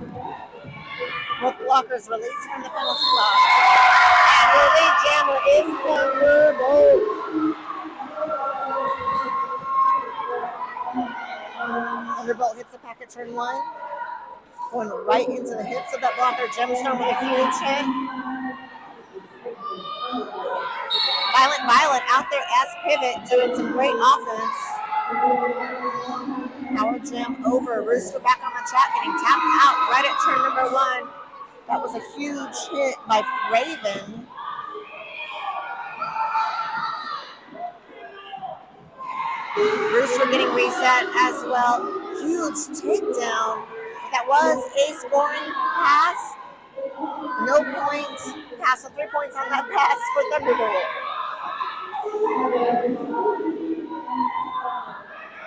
Both blockers released from the penalty box. And The lead jammer is Thunderbolt. Thunderbolt hits the pack at turn 1. Going right into the hips of that blocker. Gemstone with a huge hit. Violet out there as pivot, doing some great offense. Power jam over. Rooster back on the track, getting tapped out right at turn number 1. That was a huge hit by Raven. Rooster getting reset as well. Huge takedown. That was a scoring pass. No points. Pass, so 3 points on that pass for Thunderbolt.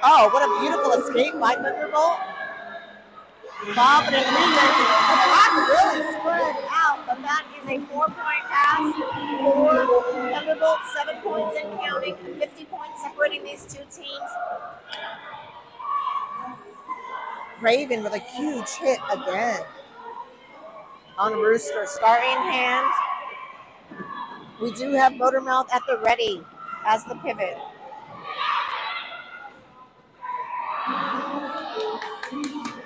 Oh, what a beautiful escape by Thunderbolt. Bob and Leland. The pack really spread out, but that is a 4-point pass for Thunderbolt. 7 points and counting. 50 points separating these two teams. Raven with a huge hit again on Rooster. Star in hand. We do have Motormouth at the ready as the pivot.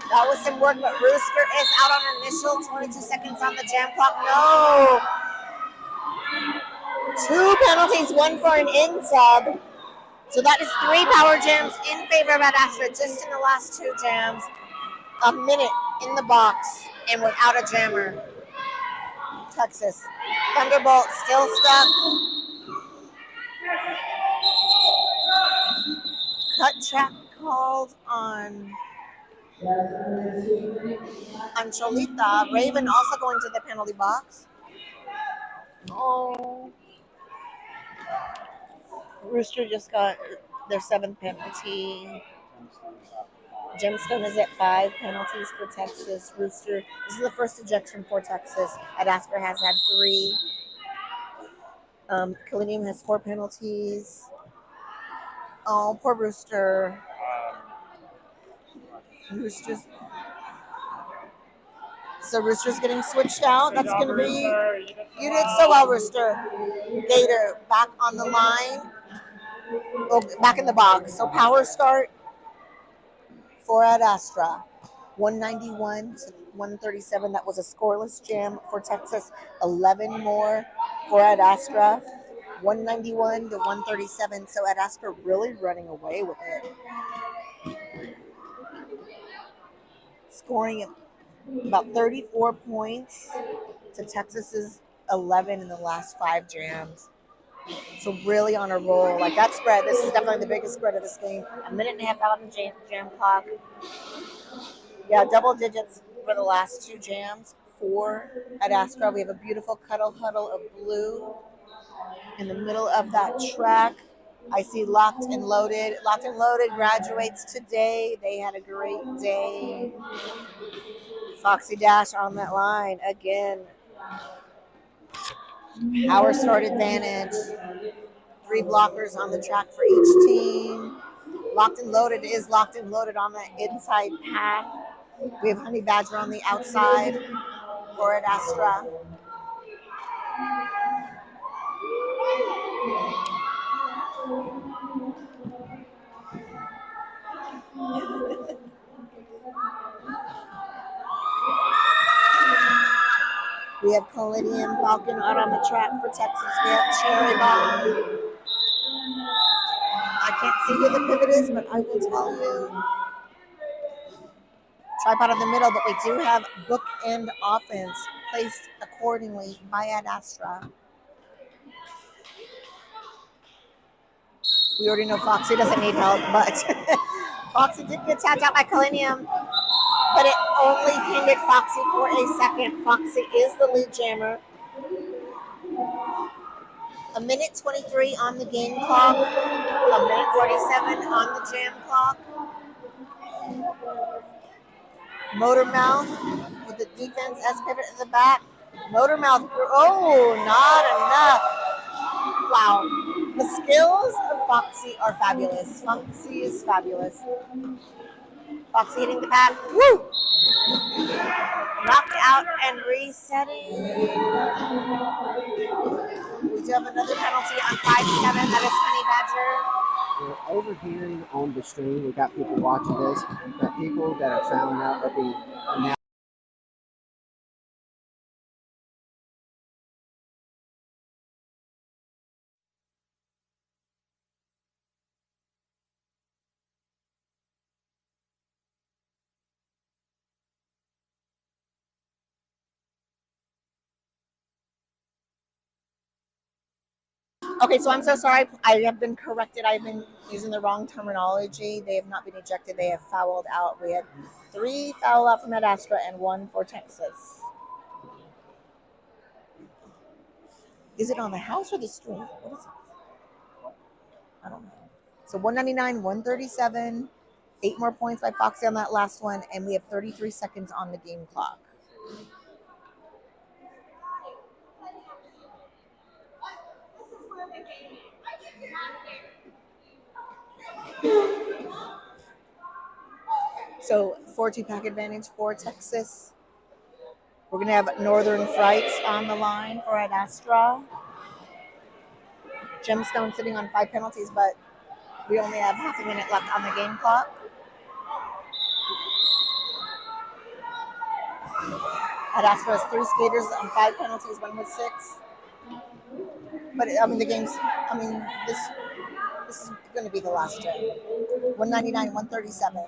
That was some work, but Rooster is out on initial. 22 seconds on the jam clock. No! 2 penalties, 1 for an in sub. So that is 3 power jams in favor of Astra just in the last 2 jams. A minute in the box and without a jammer. Texas. Thunderbolt still stuck. Cut track called on Cholita. Raven also going to the penalty box. Oh. Rooster just got their 7th penalty. Gemstone is at 5 penalties for Texas. Rooster, this is the first ejection for Texas. Astra has had 3. Kalinium has 4 penalties. Oh, poor Rooster. Rooster's getting switched out. That's going to be... You did so well, Rooster. Gator back on the line. Oh, back in the box. So power start for Astra. 191 to 137. That was a scoreless jam for Texas. 11 more for Astra. 191 to 137. So Astra really running away with it. Scoring about 34 points to Texas's 11 in the last 5 jams. So really on a roll. Like that spread, this is definitely the biggest spread of this game. A minute and a half out on the jam clock. Yeah, double digits for the last 2 jams for Astra. We have a beautiful cuddle huddle of blue in the middle of that track. I see Locked and Loaded. Locked and Loaded graduates today. They had a great day. Foxy Dash on that line again. Power start advantage. 3 blockers on the track for each team. Locked and Loaded is locked and loaded on the inside path. We have Honey Badger on the outside for Astra. We have Palladium Falcon out on the track for Texas. We have Cherry Bomb. I can't see who the pivot is, but I will tell you. Tripod in the middle, but we do have bookend offense placed accordingly by Astra. We already know Foxy doesn't need help, but Foxy did get tapped out by Kalinium, but it only hindered Foxy for a second. Foxy is the lead jammer. A minute 23 on the game clock. A minute 47 on the jam clock. Motormouth with the defense as pivot in the back. Motormouth, oh, not enough. Wow. The skills of Foxy are fabulous. Foxy is fabulous. Foxy hitting the pad. Woo! Knocked out and resetting. We do have another penalty on 5-7. That is Honey Badger. We're overhearing on the stream. We got people watching this. That people that are fouling out are being announced. Okay, so I'm so sorry. I have been corrected. I've been using the wrong terminology. They have not been ejected. They have fouled out. We had 3 foul out from Astra and 1 for Texas. Is it on the house or the stream? What is it? I don't know. So 199, 137, 8 more points by Foxy on that last one, and we have 33 seconds on the game clock. So 4-2 pack advantage for Texas. We're going to have Northern Frights on the line for Ad Astra. Gemstone sitting on 5 penalties, but we only have half a minute left on the game clock. Ad Astra has 3 skaters on 5 penalties, 1 with 6. But I mean, this is going to be the last gem. 199, 137.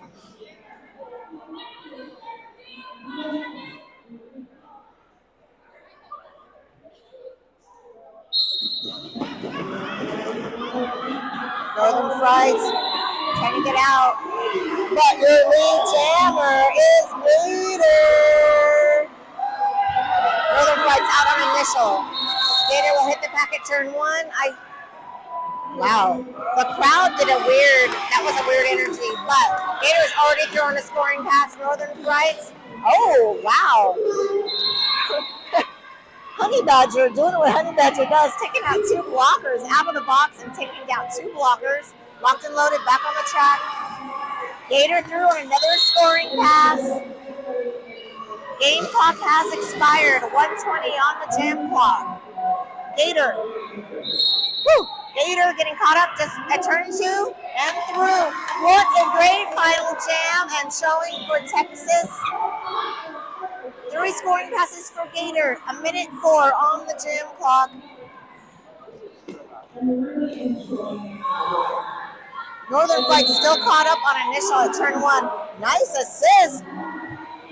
Northern Frights trying to get out, but your lead jammer is Gator. Northern Frights out on initial. Gator will hit the pack at turn 1. Wow, the crowd did that was a weird energy, but Gator is already throwing a scoring pass. Northern Frights. Oh, wow. Honey Badger doing what Honey Badger does, taking out 2 blockers out of the box and taking down 2 blockers. Locked and loaded, back on the track. Gator threw on another scoring pass. Game clock has expired. 1:20 on the jam clock. Gator. Woo! Gator getting caught up just at turn 2 and through. What a great final jam and showing for Texas. 3 scoring passes for Gator. 1:04 on the jam clock. Northern Frights still caught up on initial at turn 1. Nice assist.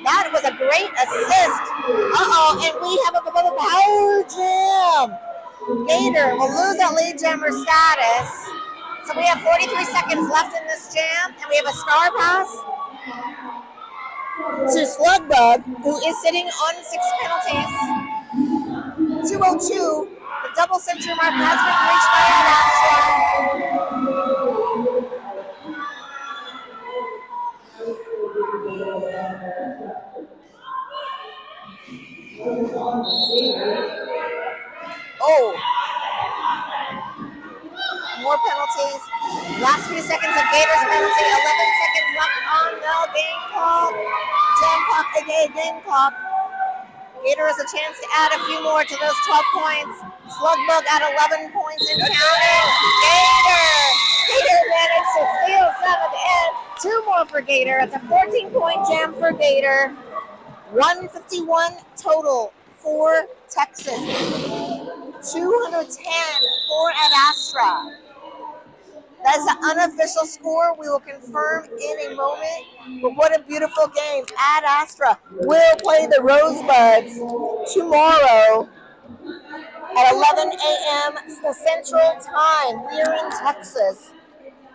That was a great assist. And we have a power jam. Gator will lose that lead jammer status. So we have 43 seconds left in this jam, and we have a star pass to Slugbug, who is sitting on 6 penalties. 2:02. The double century mark has been reached by Astra. Oh, more penalties. Last few seconds of Gator's penalty. 11 seconds left on the game clock. Game clock. Gator has a chance to add a few more to those 12 points. Slugbug at 11 points and counting. Gator managed to steal 7 and 2 more for Gator. It's a 14-point jam for Gator. 151 total for Texas. 210 for Ad Astra. That's the unofficial score. We will confirm in a moment. But what a beautiful game. Ad Astra will play the Rosebuds tomorrow at 11 a.m. Central Time. We're in Texas.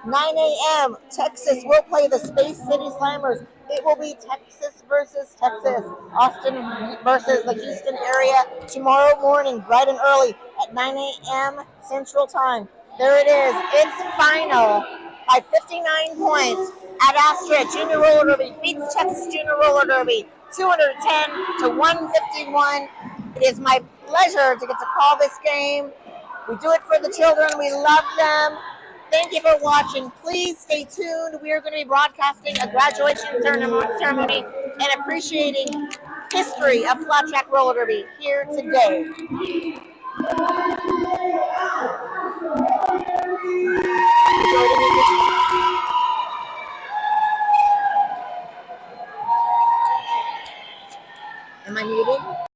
9 a.m. Texas will play the Space City Slammers. It will be Texas versus Texas. Austin versus the Houston area tomorrow morning, bright and early at 9 a.m. Central Time. There it is. It's final by 59 points. Ad Astra Junior Roller Derby beats Texas Junior Roller Derby 210 to 151. It is my pleasure to get to call this game. We do it for the children. We love them. Thank you for watching. Please stay tuned. We are going to be broadcasting a graduation ceremony and appreciating history of flat track roller derby here today. Am I muted?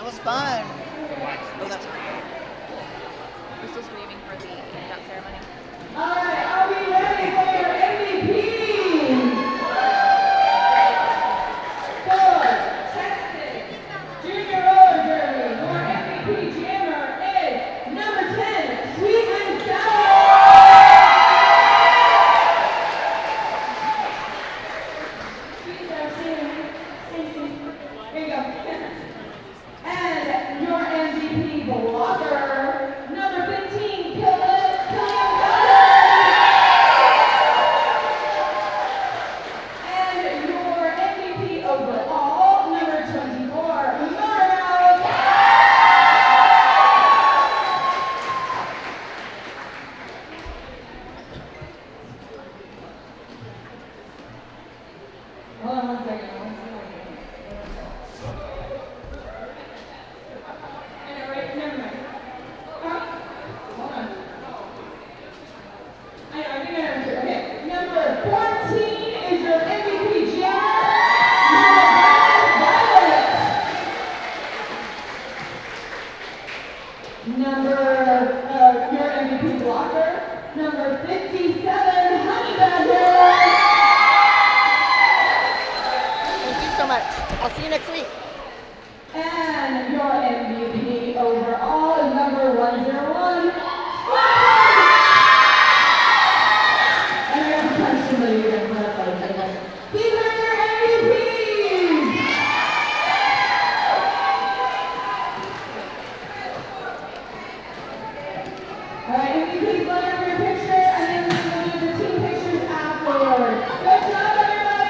That was fun. Oh, that's okay. We're still screaming for the that ceremony. All right, are we ready for your MVPs? For Texas Junior MVP jammer is number 10, Sweet and Sour. Sweet and Sour, Stacy. There you go. And your MVP blocker, number 15, Killian Cutter. And your MVP overall, number 24, Marvel. Hold on one second. Right, never mind. Hold on. I think I know. Okay, number 14 is your MVP jammer, your MVP blocker, number 57, Honey Badger. Thank you so much. I'll see you next week. And your MVP overall is number 101. And I have to punch somebody again for that photo. These are your MVPs! Alright, MVPs, let her your picture, and then we'll do the team pictures afterwards. Good job, everybody!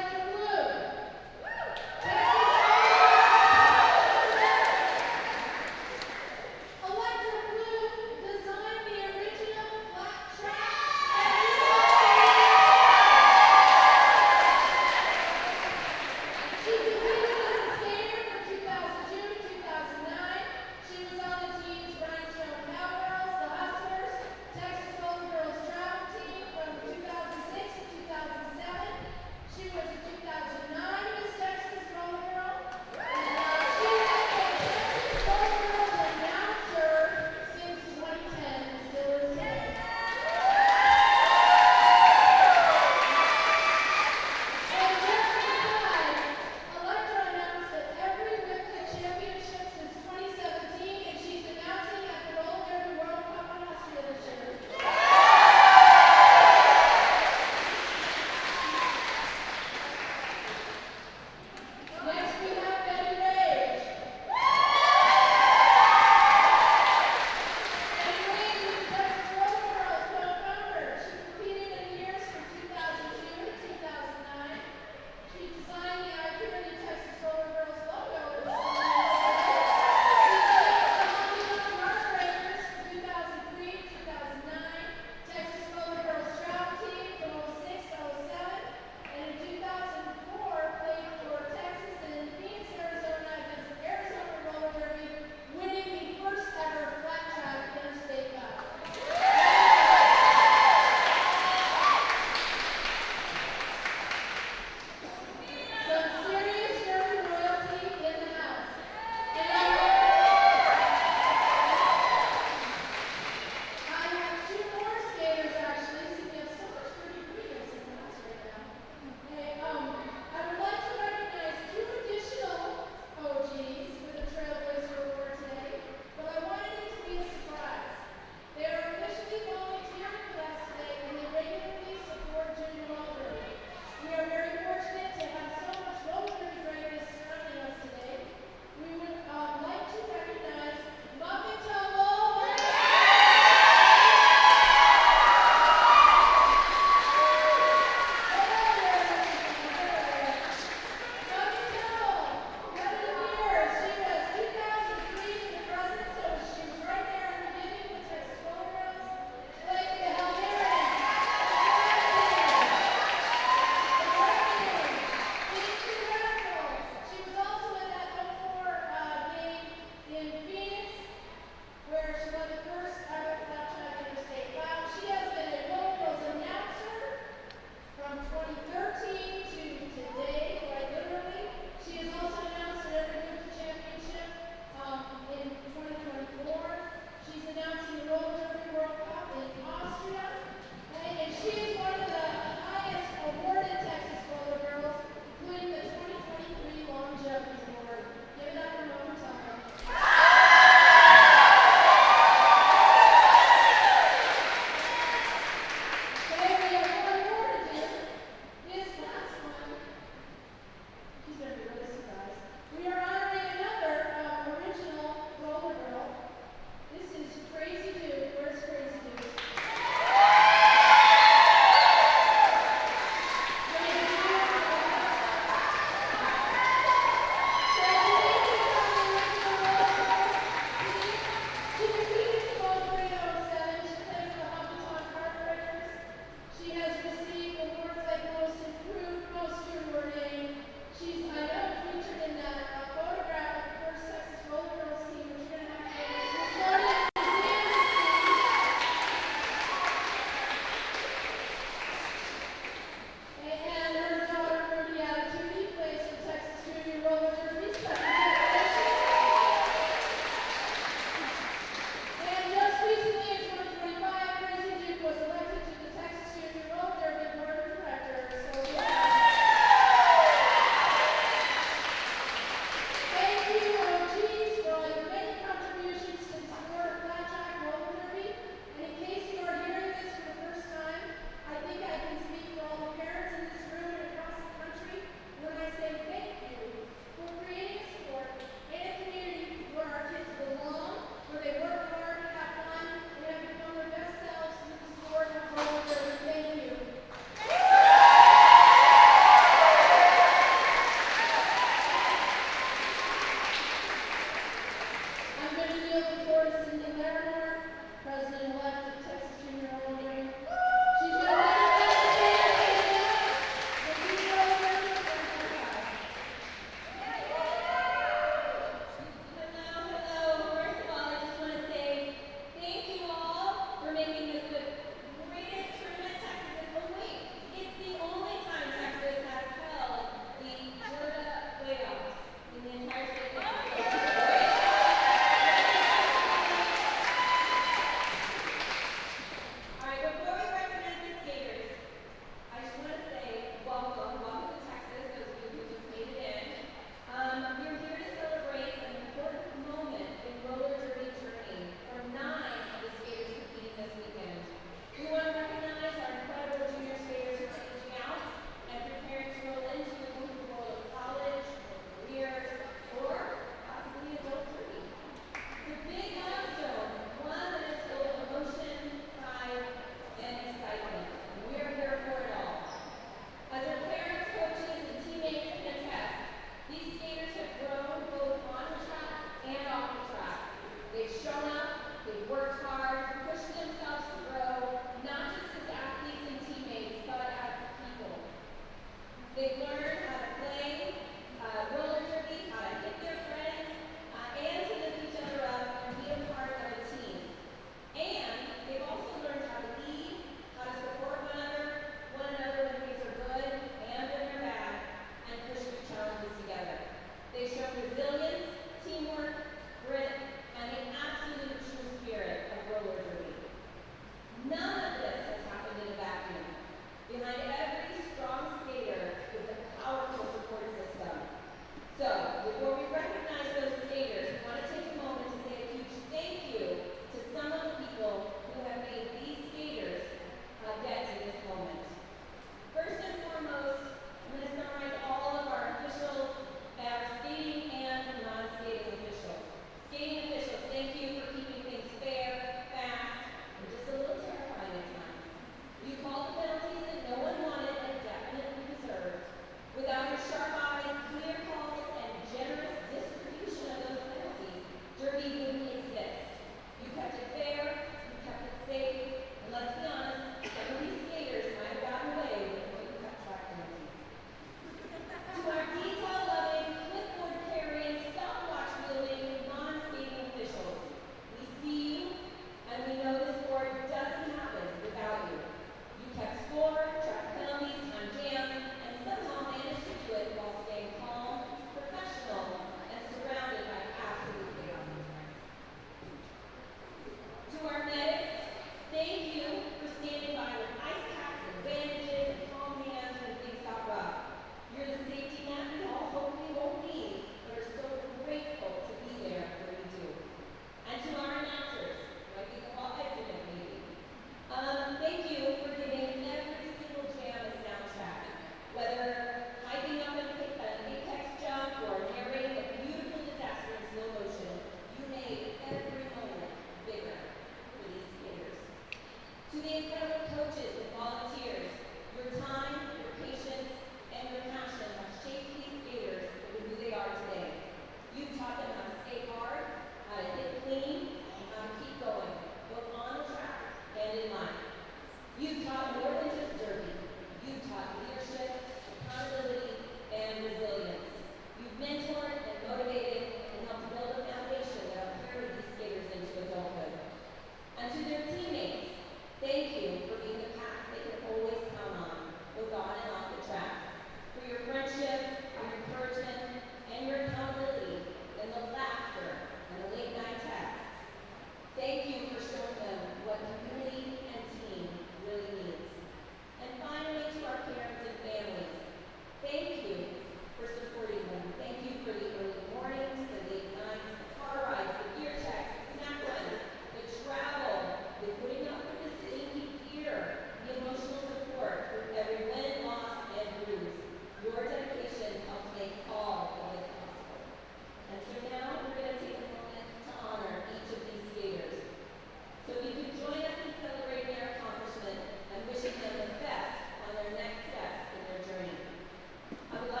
I would like